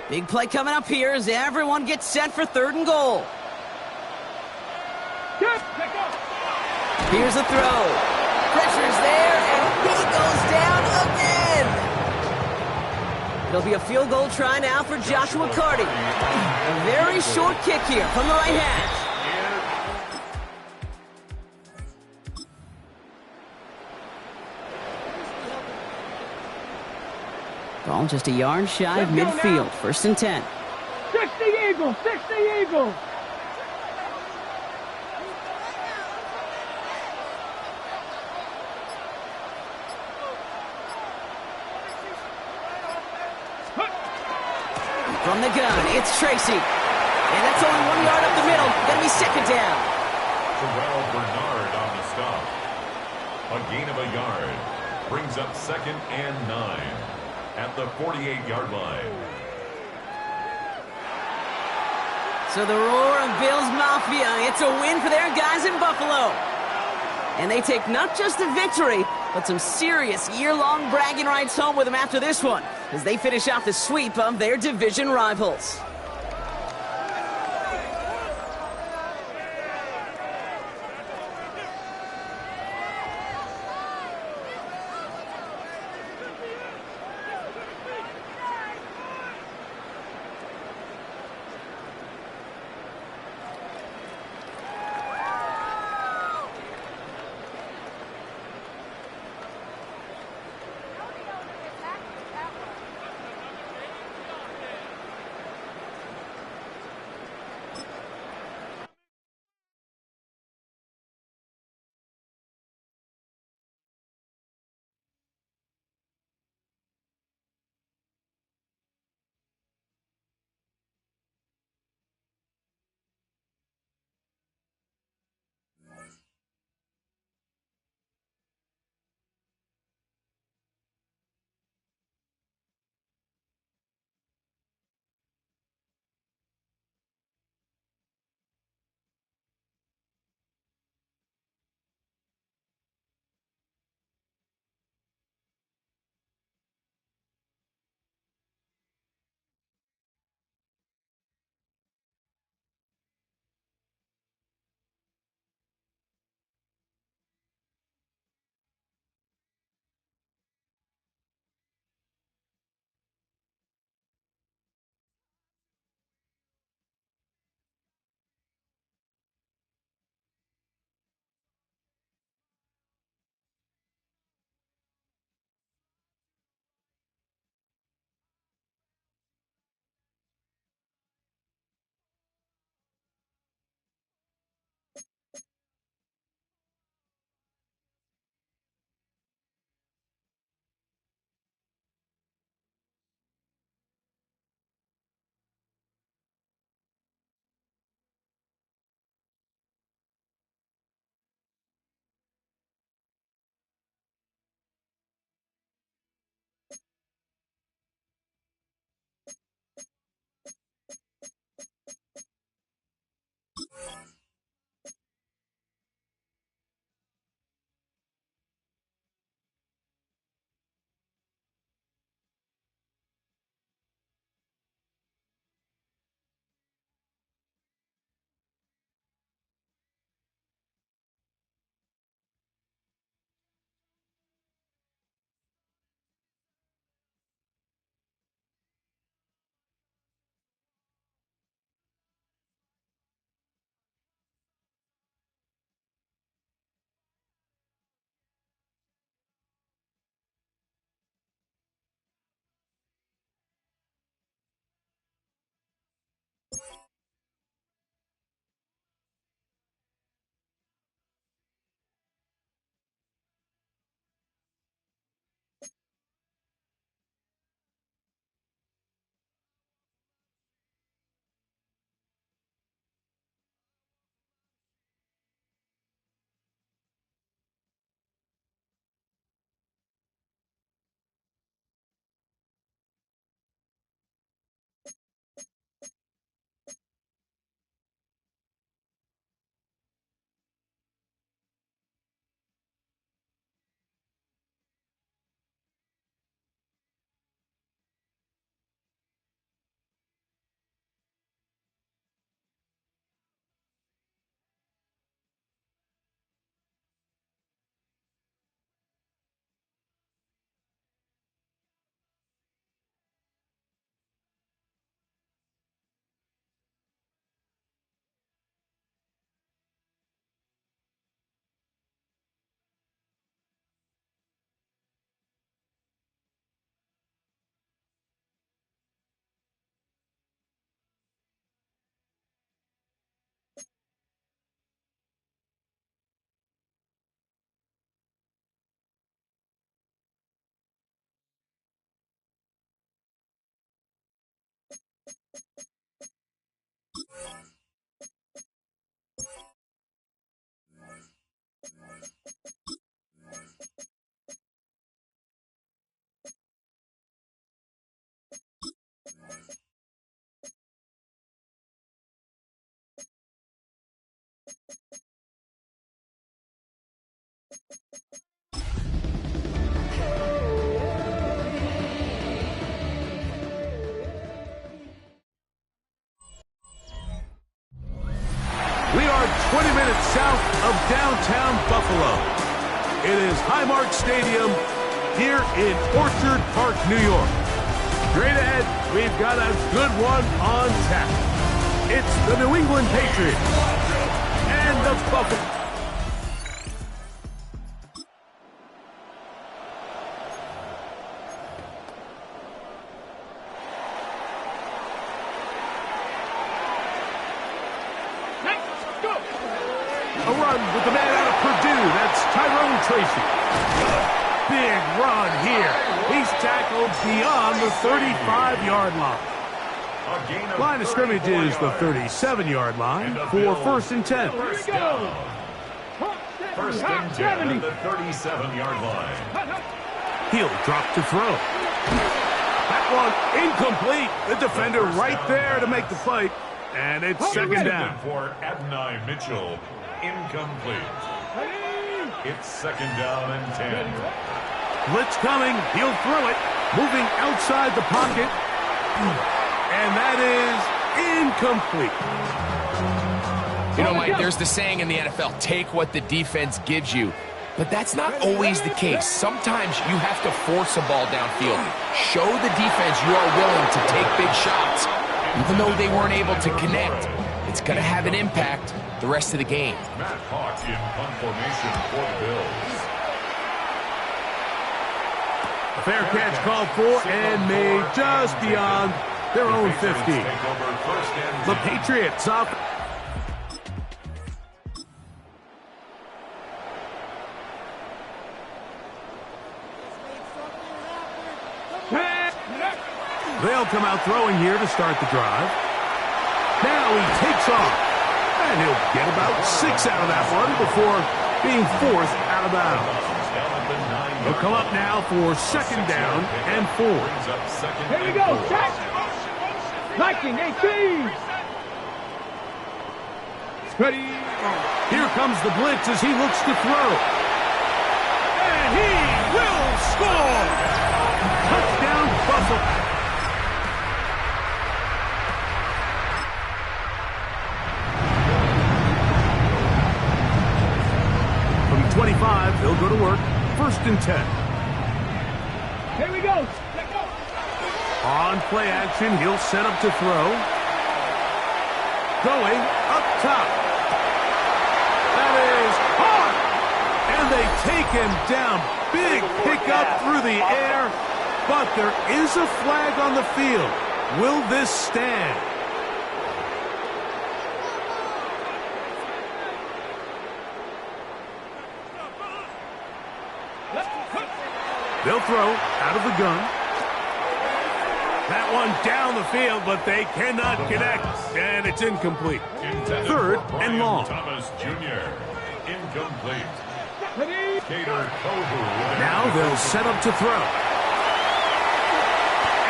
Speaker 6: Big play coming up here as everyone gets set for 3rd and goal. Here's a throw. Pressure's there, and he goes down again. It'll be a field goal try now for Joshua Carty. A very short kick here from the right hash. Ball just a yard shy of midfield. 1st and 10.
Speaker 2: 60 Eagles! 60 Eagles!
Speaker 6: From the gun, it's Tracy. And that's only 1 yard up the middle. Gonna be 2nd down.
Speaker 3: Terrell Bernard on the stop. A gain of a yard. Brings up 2nd and 9 at the 48-yard line.
Speaker 6: So the roar of Bills Mafia, it's a win for their guys in Buffalo. And they take not just a victory, but some serious year-long bragging rights home with them after this one, as they finish off the sweep of their division rivals.
Speaker 9: 20 minutes south of downtown Buffalo. It is Highmark Stadium here in Orchard Park, New York. Straight ahead, we've got a good one on tap. It's the New England Patriots and the Buffalo. A run with the man out of Purdue. That's Tyrone Tracy. Big run here. He's tackled beyond the 35-yard line. Line of scrimmage is the 37-yard line for 1st and 10.
Speaker 3: First down. 1st and 10 at the 37-yard line.
Speaker 9: He'll drop to throw. That one incomplete. The defender right there to make the fight. And it's 2nd down.
Speaker 3: For Adonai Mitchell, incomplete. It's 2nd down and 10.
Speaker 9: Blitz coming. He'll throw it. Moving outside the pocket. And that is incomplete.
Speaker 11: You know, Mike, there's the saying in the NFL, take what the defense gives you. But that's not always the case. Sometimes you have to force a ball downfield. Show the defense you are willing to take big shots. Even though they weren't able to connect, it's going to have an impact the rest of the game.
Speaker 3: Matt Hawk in punt formation for the Bills.
Speaker 9: A fair catch called for and made just beyond their own 50. The Patriots up. They'll come out throwing here to start the drive. Now he takes off. And he'll get about 6 out of that one before being forced out of bounds. He'll come up now for 2nd down and 4.
Speaker 2: Here we go, check. 19, 18. Ready.
Speaker 9: Here comes the blitz as he looks to throw. And he will score. Touchdown, Buffalo. From 25, they'll go to work. 1st and 10.
Speaker 2: Here we go.
Speaker 9: On play action, he'll set up to throw. Going up top. That is hard. And they take him down. Big pickup through the air. But there is a flag on the field. Will this stand? They'll throw out of the gun. That one down the field, but they cannot connect, and it's incomplete. 3rd and long.
Speaker 3: Thomas Jr. Incomplete.
Speaker 9: Now they'll set up to throw.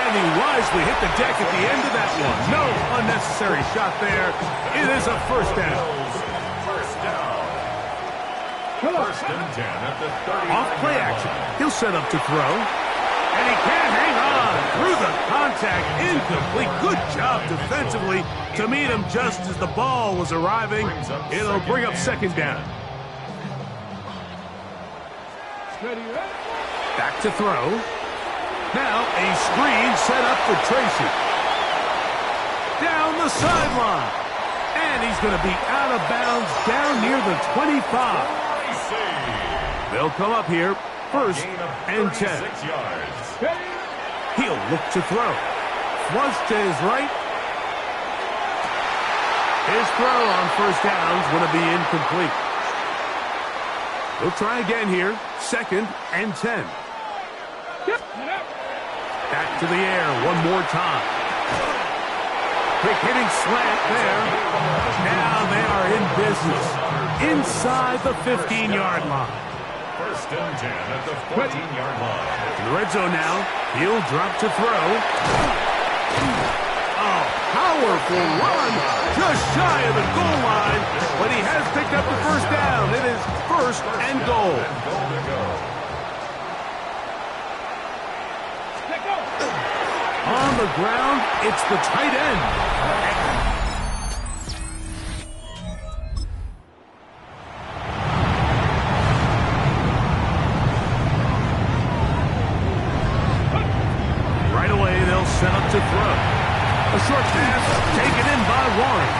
Speaker 9: And he wisely hit the deck at the end of that one. No unnecessary shot there. It is a 1st down.
Speaker 3: 1st and 10 at the 30.
Speaker 9: Off play action. He'll set up to throw. And he can't hang on. Through the contact. Incomplete. Good job defensively to meet him just as the ball was arriving. It'll bring up 2nd down. Back to throw. Now a screen set up for Tracy. Down the sideline. And he's going to be out of bounds down near the 25. They'll come up here, 1st and 10. He'll look to throw. Flush to his right. His throw on 1st down is going to be incomplete. He'll try again here, 2nd and 10. Back to the air one more time. Quick hitting slant there. Now they are in business inside the 15-yard line.
Speaker 3: 1st and 10 at the 14-yard line.
Speaker 9: In the red zone now, he'll drop to throw. Oh, powerful run, just shy of the goal line, but he has picked up the 1st down. It is 1st and goal. On the ground, it's the tight end. taken in by Warren.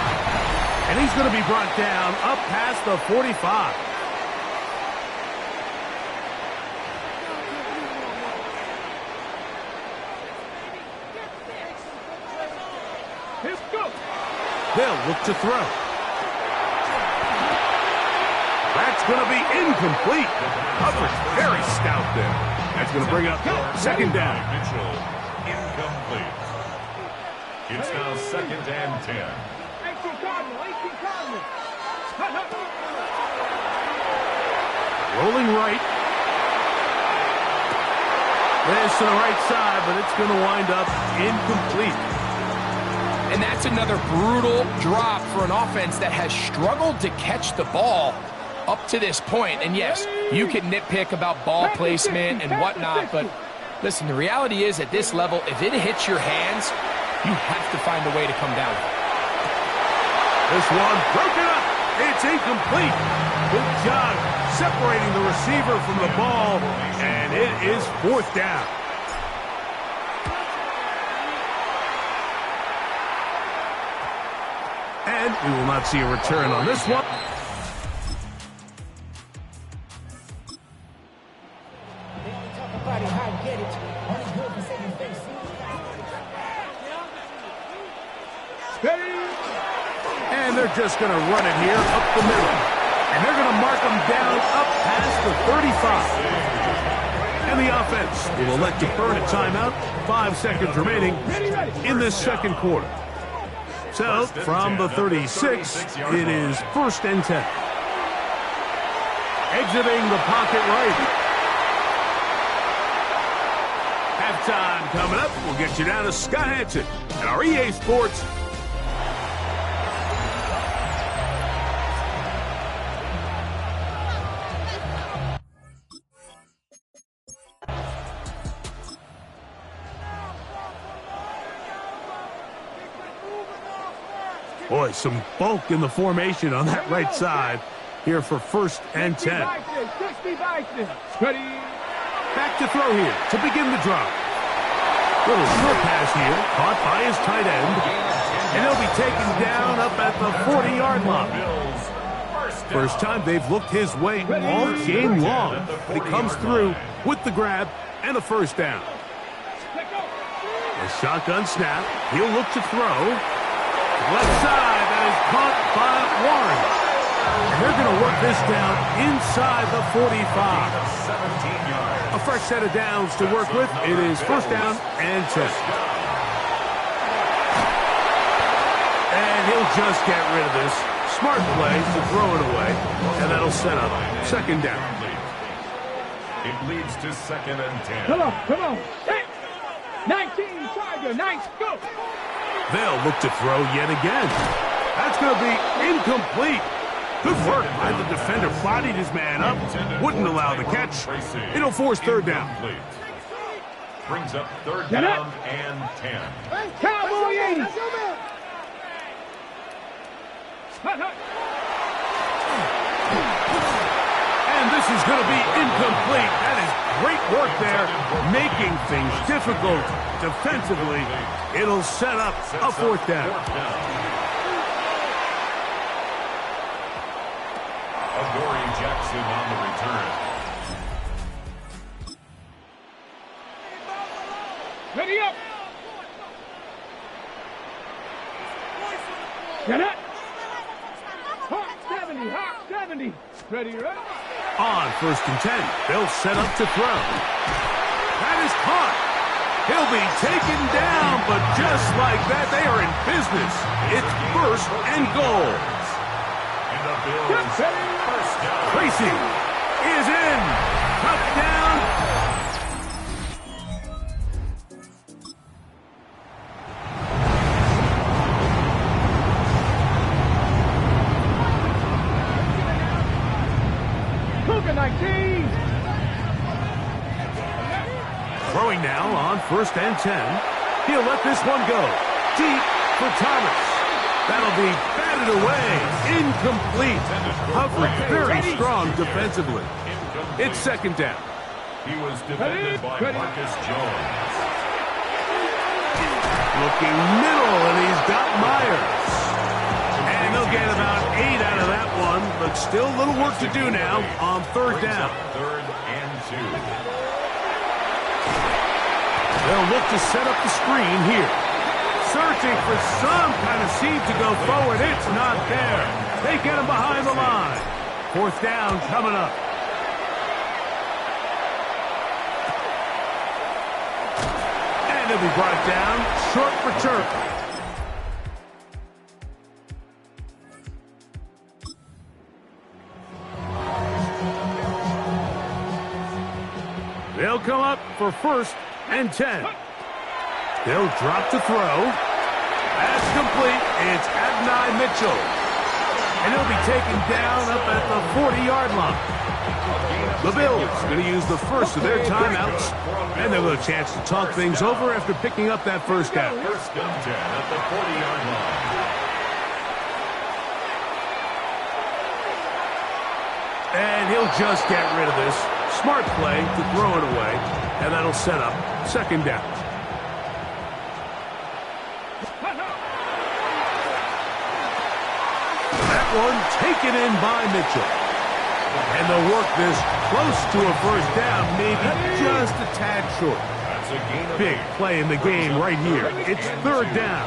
Speaker 9: And he's going to be brought down up past the 45. They'll look to throw. That's going to be incomplete. Coverage very stout there. That's going to bring up second down.
Speaker 3: Mitchell, incomplete. It's now 2nd and 10.
Speaker 2: 18 Cardinal.
Speaker 9: Rolling right. This to the right side, but it's going to wind up incomplete.
Speaker 11: And that's another brutal drop for an offense that has struggled to catch the ball up to this point. And yes, you can nitpick about ball placement and whatnot, but listen, the reality is at this level, if it hits your hands, you have to find a way to come down with it.
Speaker 9: This one broken up. It's incomplete. Good job separating the receiver from the ball, and it is 4th down. And we will not see a return on this one. And they're just going to run it here up the middle. And they're going to mark them down up past the 35. And the offense will elect to burn a timeout. 5 seconds remaining in this second quarter. So, from the 36, it is 1st and 10. Exiting the pocket right. Halftime coming up. We'll get you down to Scott Hansen at our EA Sports. Boy, some bulk in the formation on that right side here for 1st and 10. Back to throw here to begin the drive. Little short pass here, caught by his tight end. And he'll be taken down up at the 40-yard line. First time they've looked his way all game long. But he comes through with the grab and a 1st down. A shotgun snap. He'll look to throw. Left side, that is caught by Warren. And they're going to work this down inside the 45. A fresh set of downs to work with. It is 1st down and 10. And he'll just get rid of this. Smart play to throw it away. And that'll set up 2nd down.
Speaker 3: It leads to 2nd and 10.
Speaker 2: Come on. 19, Tiger, nice, go.
Speaker 9: They'll look to throw yet again. That's going to be incomplete. Good work by the defender. Bodied his man up. Wouldn't allow the catch. It'll force 3rd down.
Speaker 3: Brings up 3rd down and 10.
Speaker 2: Cowboy 80.
Speaker 9: And this is going to be incomplete. That is great work there, making things difficult defensively. It'll set up a 4th down.
Speaker 3: Adoree Jackson on the return.
Speaker 2: Ready up. Get it. Hot 70. Ready.
Speaker 9: On 1st and 10, they'll set up to throw. That is caught. He'll be taken down, but just like that, they are in business. It's 1st and goal.
Speaker 3: And the Bills 1st down.
Speaker 9: Tracy is in. Touchdown. Throwing now on 1st and 10. He'll let this one go. Deep for Thomas. That'll be batted away. Incomplete. Coverage very strong defensively. It's 2nd down.
Speaker 3: He was defended by Marcus Jones.
Speaker 9: Looking middle, and he's got Myers. And they'll get about 8 out of that one, but still a little work to do now on third down.
Speaker 3: Third and 2.
Speaker 9: They'll look to set up the screen here. Searching for some kind of seed to go forward. It's not there. They get him behind the line. Fourth down coming up. And he'll be brought down. Short return. They'll come up for first and 10. They'll drop to throw. That's complete. It's Adonai Mitchell. And he'll be taken down up at the 40-yard line. The Bills going to use the first of their timeouts. And they'll have a chance to talk things over after picking up that first down.
Speaker 3: First and 10 at the 40-yard line.
Speaker 9: And he'll just get rid of this. Smart play to throw it away. And that'll set up second down. That one taken in by Mitchell. And they'll work this close to a first down, maybe just a tad short.
Speaker 3: That's a gain of
Speaker 9: Big play in the game right here. It's third down.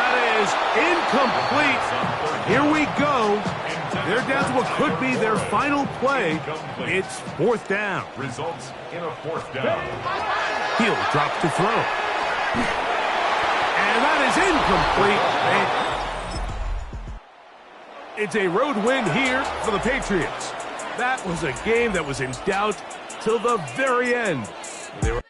Speaker 9: That is incomplete. Here we go. They're down to what could be their final play. It's fourth down.
Speaker 3: Results in a fourth down.
Speaker 9: He'll drop to throw. And that is incomplete. It's a road win here for the Patriots. That was a game that was in doubt till the very end. They were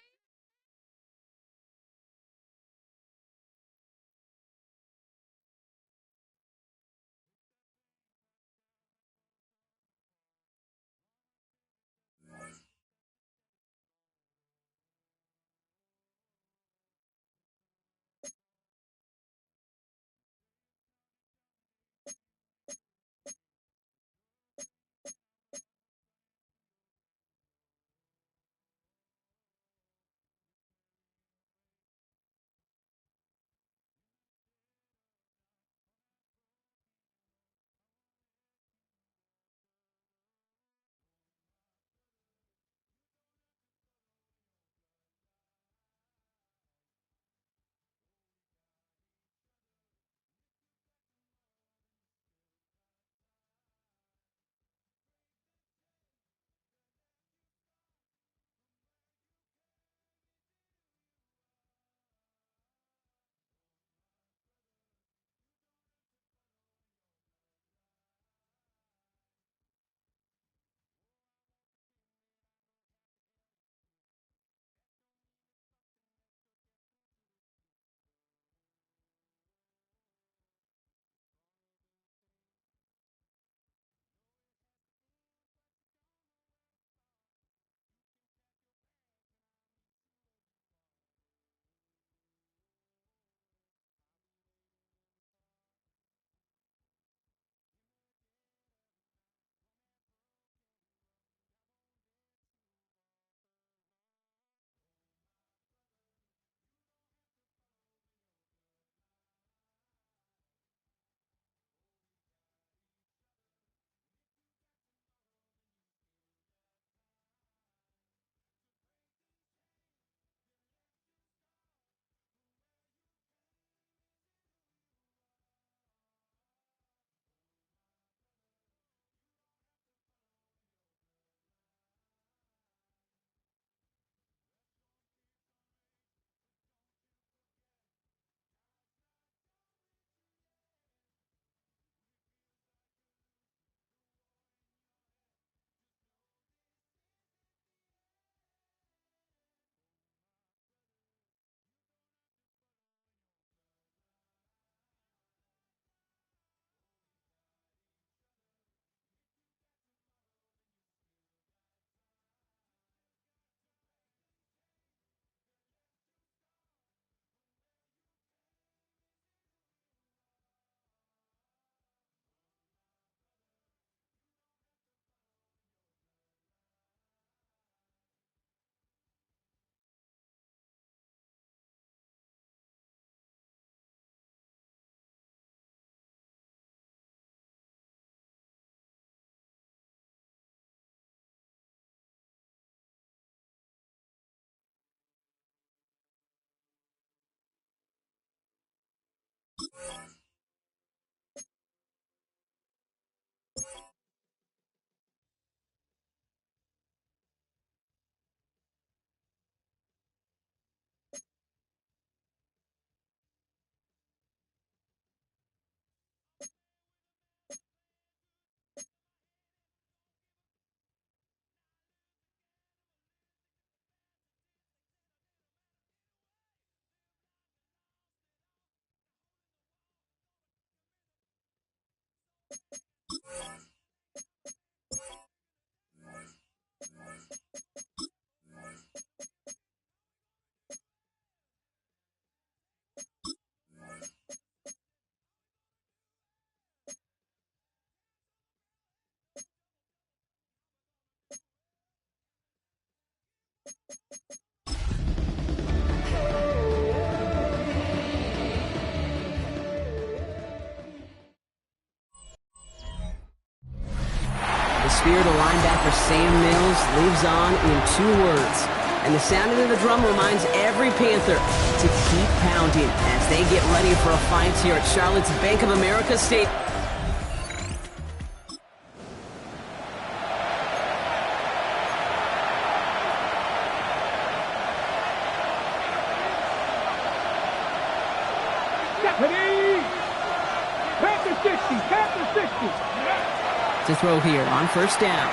Speaker 6: The spirit of linebacker Sam Mills lives on in 2 words. And the sounding of the drum reminds every Panther to keep pounding as they get ready for a fight here at Charlotte's Bank of America Stadium.
Speaker 2: Panther 60, Panther 60.
Speaker 6: To throw here on first down.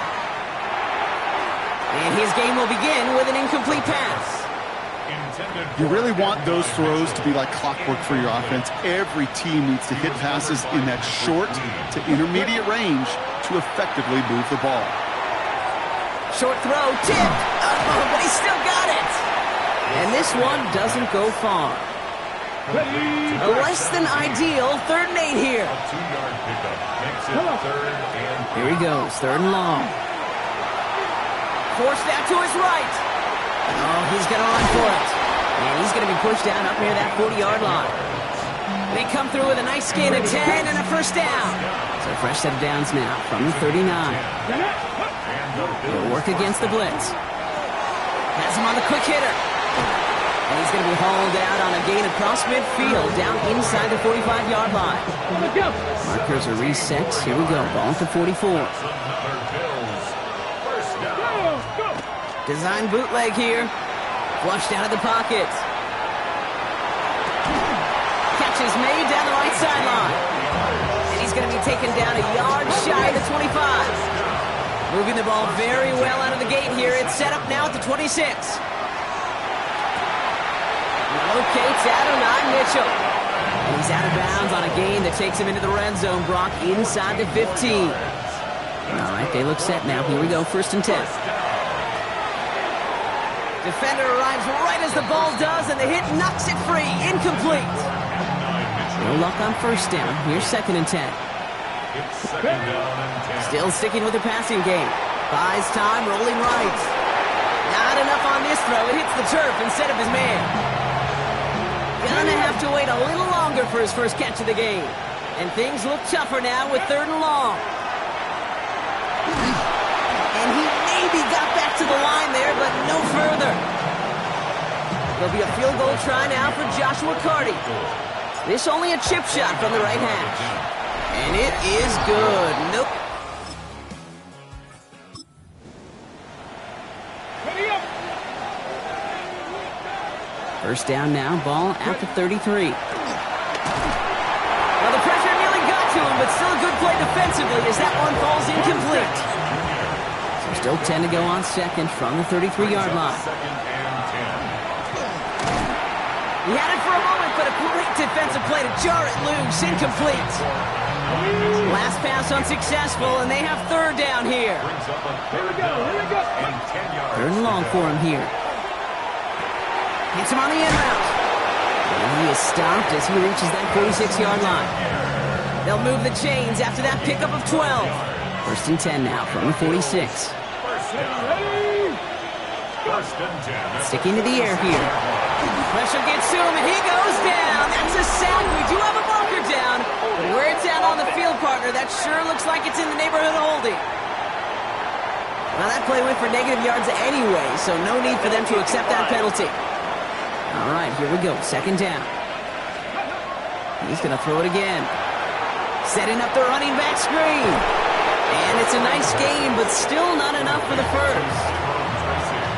Speaker 6: And his game will begin with an incomplete pass.
Speaker 7: You really want those throws to be like clockwork for your offense. Every team needs to hit passes in that short to intermediate range to effectively move the ball.
Speaker 6: Short throw, tipped. Oh, but he still got it. And this one doesn't go far. A less than ideal 3rd and 8 here. Here he goes, 3rd and long. Forced out to his right. Oh, he's going to run for it. And he's going to be pushed down up near that 40-yard line. They come through with a nice gain of 10 and a first down. So a fresh set of downs now from the 39. He'll work against the blitz. Has him on the quick hitter. And he's going to be hauled out on a gain across midfield down inside the 45-yard line. Markers are reset. Here we go. Ball at the 44. Design bootleg here. Flushed out of the pocket. Catch is made down the right sideline. And he's going to be taken down a yard shy of the 25. Moving the ball very well out of the gate here. It's set up now at the 26. Locates Adonai Mitchell. And he's out of bounds on a gain that takes him into the red zone. Brock inside the 15. All right, they look set now. Here we go, 1st and 10. Defender arrives right as the ball does, and the hit knocks it free. Incomplete. No luck on first down. Here's 2nd and 10. Still sticking with the passing game. Buys time, rolling right. Not enough on this throw. It hits the turf instead of his man. Gonna have to wait a little longer for his first catch of the game. And things look tougher now with 3rd and long. And he maybe got back to the line there, but no further. There'll be a field goal try now for Joshua Carty. This only a chip shot from the right hash. And it is good. Nope. First down now, ball at the 33. Well, the pressure nearly got to him, but still a good play defensively as that one falls incomplete. So still 10 to go on 2nd from the 33-yard line. He had it for a moment, but a great defensive play to jar it loose. Incomplete. Last pass unsuccessful, and they have 3rd down here.
Speaker 2: Here we go.
Speaker 6: 3rd and long for him here. Hits him on the in route. And he is stopped as he reaches that 46-yard line. They'll move the chains after that pickup of 12. 1st and 10 now from the 46. Sticking to the air here. Pressure gets to him, and he goes down. That's a sack. We do have a marker down. But where it's at on the field, partner, that sure looks like it's in the neighborhood of holding. Well, that play went for negative yards anyway, so no need for them to accept that penalty. All right, here we go. 2nd down. He's going to throw it again. Setting up the running back screen. And it's a nice game, but still not enough for the first.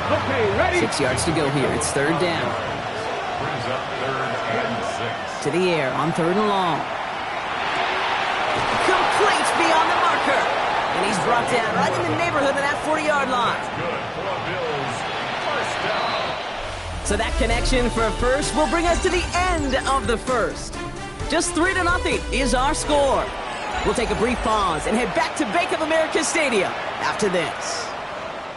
Speaker 2: Okay, ready?
Speaker 6: 6 yards to go here. It's 3rd down. To the air on 3rd and long. Complete beyond the marker. And he's brought down right in the neighborhood of that 40-yard line. So that connection for a first will bring us to the end of the first. Just 3-0 is our score. We'll take a brief pause and head back to Bank of America Stadium after this.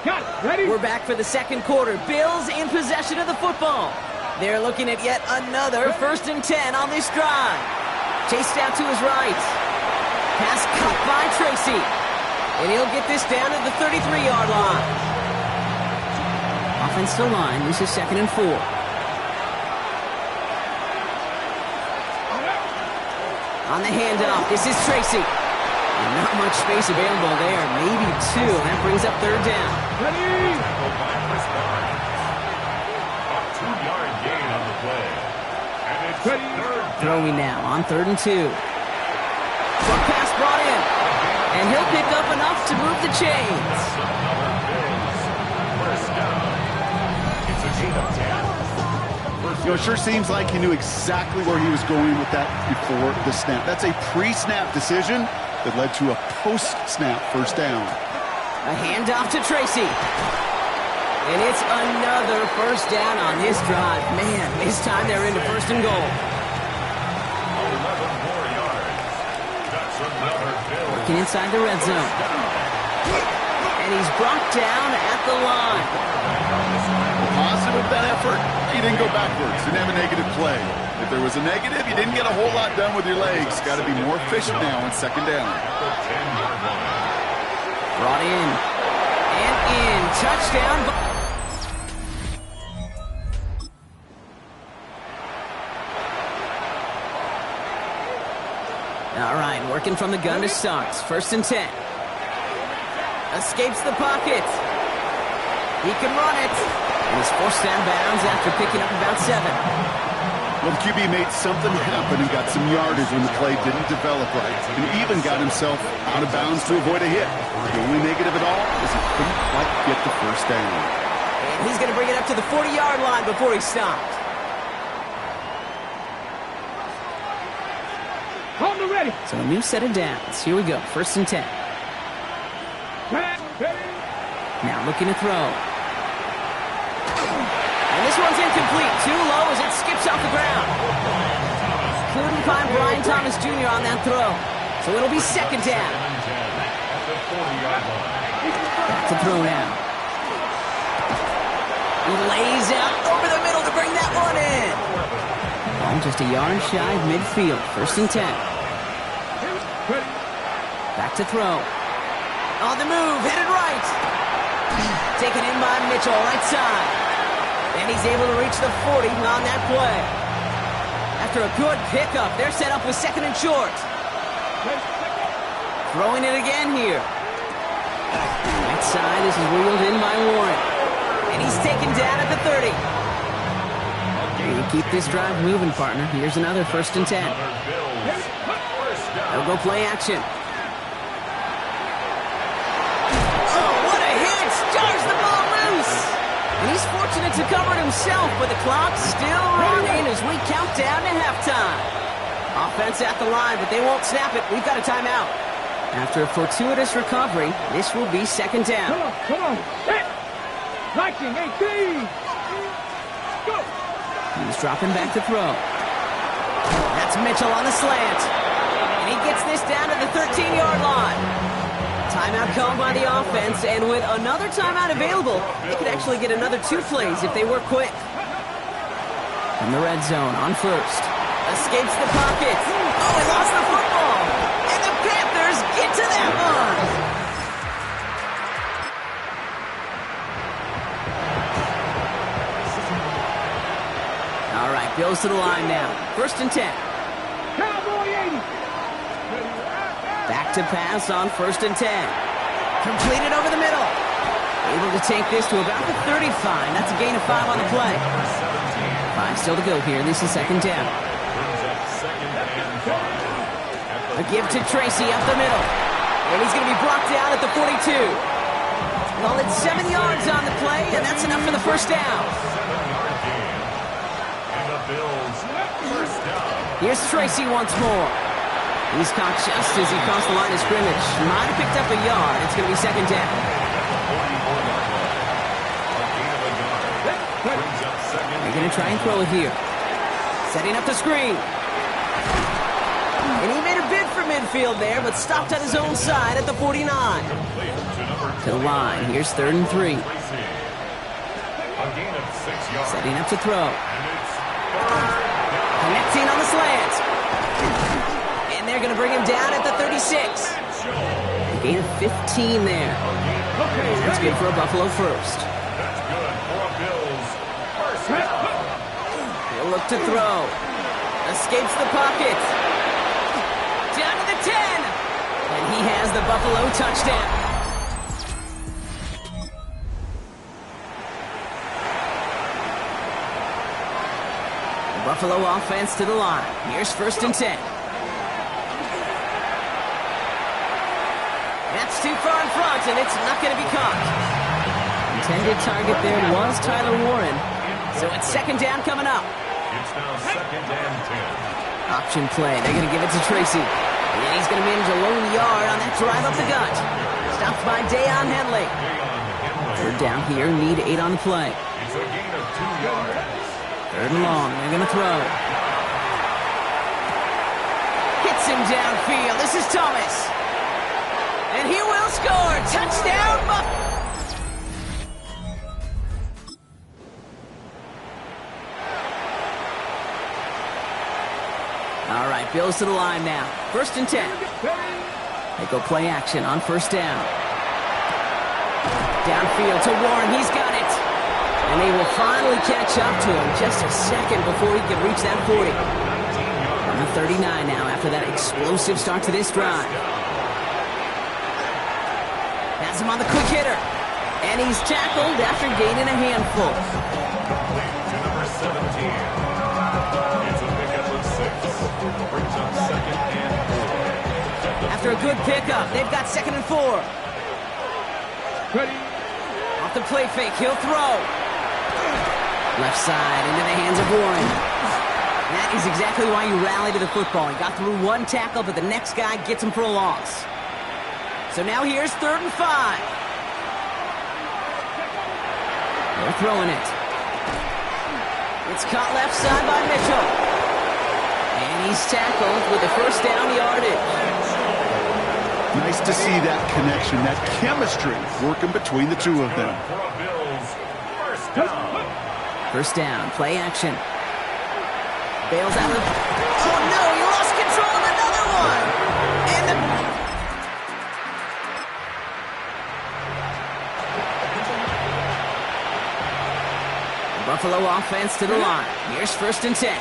Speaker 2: Got it. Ready?
Speaker 6: We're back for the second quarter. Bills in possession of the football. They're looking at yet another 1st and 10 on this drive. Chased out to his right. Pass cut by Tracy. And he'll get this down to the 33-yard line. Offensive line. This is 2nd and 4. On the handoff, this is Tracy. And not much space available there. Maybe 2. That brings up 3rd down.
Speaker 2: Ready?
Speaker 3: A 2-yard gain on the play. And it's
Speaker 2: Ready?
Speaker 3: 3rd down.
Speaker 6: Throwing now on 3rd and 2. Short pass brought in. And he'll pick up enough to move the chains.
Speaker 3: First down. It's a gain of 10.
Speaker 7: It sure seems like he knew exactly where he was going with that before the snap. That's a pre-snap decision that led to a post-snap 1st down.
Speaker 6: A handoff to Tracy. And it's another 1st down on this drive. Man, this time they're into 1st and goal.
Speaker 3: 11 more yards. That's another Bill.
Speaker 6: Working inside the red zone. And he's brought down at the line.
Speaker 7: Positive of that effort, he didn't go backwards. Didn't have a negative play. If there was a negative, you didn't get a whole lot done with your legs. Got to be more efficient now on 2nd down.
Speaker 6: Brought in. And in. Touchdown. All right, working from the gun to start. 1st and 10. Escapes the pocket. He can run it. And he's forced down bounds after picking up about 7.
Speaker 7: Well, the QB made something happen and got some yardage when the play didn't develop right. And even got himself out of bounds to avoid a hit. The only negative at all is he couldn't quite get the 1st down.
Speaker 6: And he's going to bring it up to the 40-yard line before he stopped.
Speaker 2: On the ready.
Speaker 6: So a new set of downs. Here we go. 1st and 10.
Speaker 2: Ready?
Speaker 6: Now looking to throw. And this one's incomplete. Too low as it skips off the ground. Couldn't find Brian Thomas Jr. on that throw. So it'll be 2nd down. Back to throw now. He lays out over the middle to bring that one in. Ball just a yard shy of midfield. 1st and 10. Back to throw. On the move, headed right. Taken in by Mitchell, right side. And he's able to reach the 40 on that play. After a good pickup, they're set up with 2nd and short. Throwing it again here. Right side, this is wheeled in by Warren. And he's taken down at the 30. You keep this drive moving, partner. Here's another 1st and 10. They'll go play action. Oh, what a hit! Jars the ball loose! And he's fortunate to cover it himself, but the clock's still running as we count down to halftime. Offense at the line, but they won't snap it. We've got a timeout. After a fortuitous recovery, this will be 2nd down.
Speaker 2: Come on. Hit. Liking 18. Go.
Speaker 6: He's dropping back to throw. That's Mitchell on the slant. And he gets this down to the 13-yard line. Timeout called by the offense, and with another timeout available, they could actually get another 2 plays if they work quick. From the red zone on 1st. Escapes the pocket. Oh, he lost the football. And the Panthers get to that one. All right, goes to the line now. 1st and 10.
Speaker 2: Cowboy 80.
Speaker 6: Back to pass on 1st and 10. Completed over the middle. Able to take this to about the 35. That's a gain of 5 on the play. 5 still to go here. This is 2nd down. A give to Tracy up the middle. And he's going to be brought down at the 42. Well, it's 7 yards on the play, and that's enough for the 1st down. Here's Tracy once more. He's caught just as he crossed the line of scrimmage. Might have picked up a yard. It's going to be 2nd down. They're going to try and throw it here. Setting up the screen. And he made a bid for midfield there, but stopped on his own side at the 49. To the line. Here's 3rd and 3. Setting up to throw. Connecting on the slant. And they're going to bring him down at the 36. A gain of 15 there. That's good for a Buffalo first. He'll look to throw. Escapes the pocket. Down to the 10. And he has the Buffalo touchdown. The Buffalo offense to the line. Here's 1st and 10. That's too far in front, and it's not going to be caught. Intended target there was Tyler Warren. So it's 2nd down coming up.
Speaker 3: It's now 2nd and 10.
Speaker 6: Option play. They're going to give it to Tracy. And he's going to manage a lone yard on that drive up the gut. Stopped by Dayon Henley. 3rd down here. Need 8 on the play.
Speaker 3: It's a gain of 2 yards.
Speaker 6: 3rd and long. They're going to throw. Hits him downfield. This is Thomas. And he will score. Touchdown, Buffalo. All right, Bills to the line now. 1st and 10. They go play action on 1st down. Downfield to Warren. He's got it. And they will finally catch up to him just a second before he can reach that 40. Number 39 now after that explosive start to this drive. Has him on the quick hitter. And he's tackled after gaining a handful.
Speaker 3: To number 17. Brings up 2nd and 4.
Speaker 6: After a good pickup, they've got 2nd and 4.
Speaker 2: Ready.
Speaker 6: Off the play fake, he'll throw. Left side into the hands of Warren. That is exactly why you rally to the football. He got through one tackle, but the next guy gets him for a loss. So now here's 3rd and 5. They're throwing it. It's caught left side by Mitchell. And he's tackled with the 1st down yardage.
Speaker 7: Nice to see that connection, that chemistry working between the two of them.
Speaker 6: First down, play action. Bails out of... Oh, no, he lost control of another one. And the... Buffalo offense to the line. Here's 1st and 10.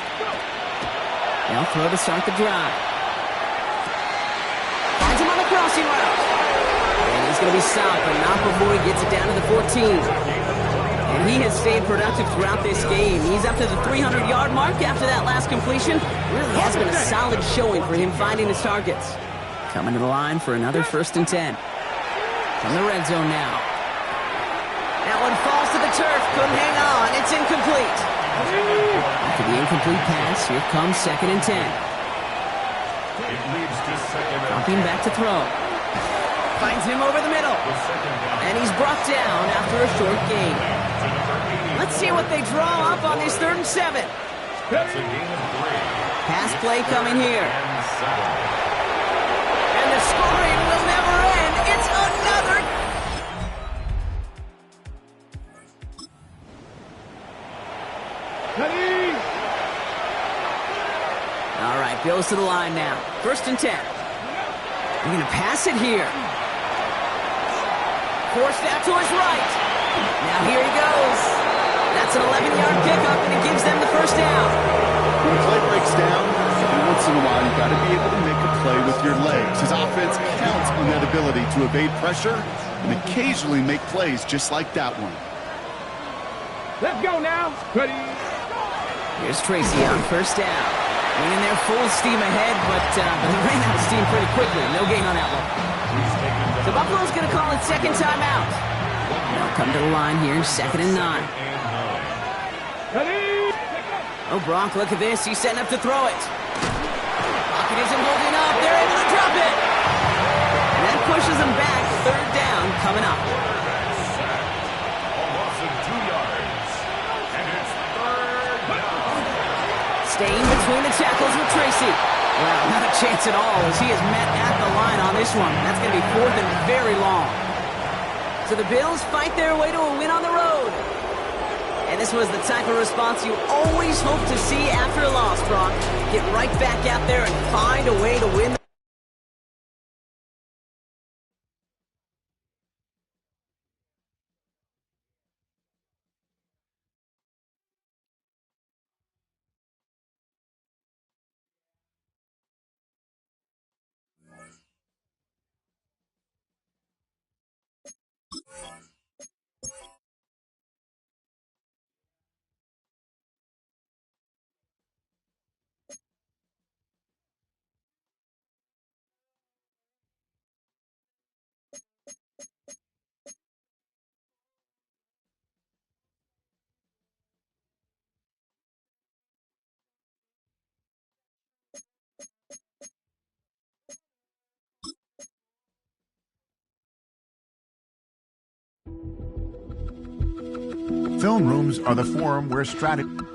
Speaker 6: They'll throw to start the drive. Finds him on the crossing route. And he's going to be stopped, but not before he gets it down to the 14. And he has stayed productive throughout this game. He's up to the 300-yard mark after that last completion. Really has been a solid showing for him finding his targets. Coming to the line for another 1st and 10. From the red zone now. That one falls to the turf. Couldn't hang on. It's incomplete. After the incomplete pass, here comes 2nd and 10.
Speaker 3: It leads to 2nd and 10.
Speaker 6: Dropping back to throw. Finds him over the middle. And he's brought down after a short gain. Let's see what they draw up on this 3rd and 7.
Speaker 3: That's a gain of 3.
Speaker 6: Pass play coming here. And the scoring will never end. It's another.
Speaker 2: Ready.
Speaker 6: All right, Bills to the line now. 1st and 10. They're going to pass it here. Forced out to his right. Now here he goes. That's an 11-yard pickup, and it gives them the 1st down.
Speaker 7: When the play breaks down, every once in a while, you've got to be able to make a play with your legs. His offense counts on that ability to evade pressure and occasionally make plays just like that one.
Speaker 2: Let's go now. Ready.
Speaker 6: Here's Tracy on 1st down. Bringing their full steam ahead, but they ran out of steam pretty quickly. No gain on that one. So Buffalo's going to call it 2nd timeout. They'll come to the line here, 2nd and 9.
Speaker 2: Ready.
Speaker 6: Oh, Bronk, look at this. He's setting up to throw it. Pocket isn't holding up. They're able to drop it. And that pushes them back. 3rd down coming up.
Speaker 3: A loss of 2 yards. And it's 3rd down.
Speaker 6: Staying between the tackles with Tracy. Well, not a chance at all as he is met at the line on this one. That's going to be 4th and very long. So the Bills fight their way to a win on the road. And this was the type of response you always hope to see after a loss, Brock. Get right back out there and find a way to win.
Speaker 10: Film rooms are the forum where strategy...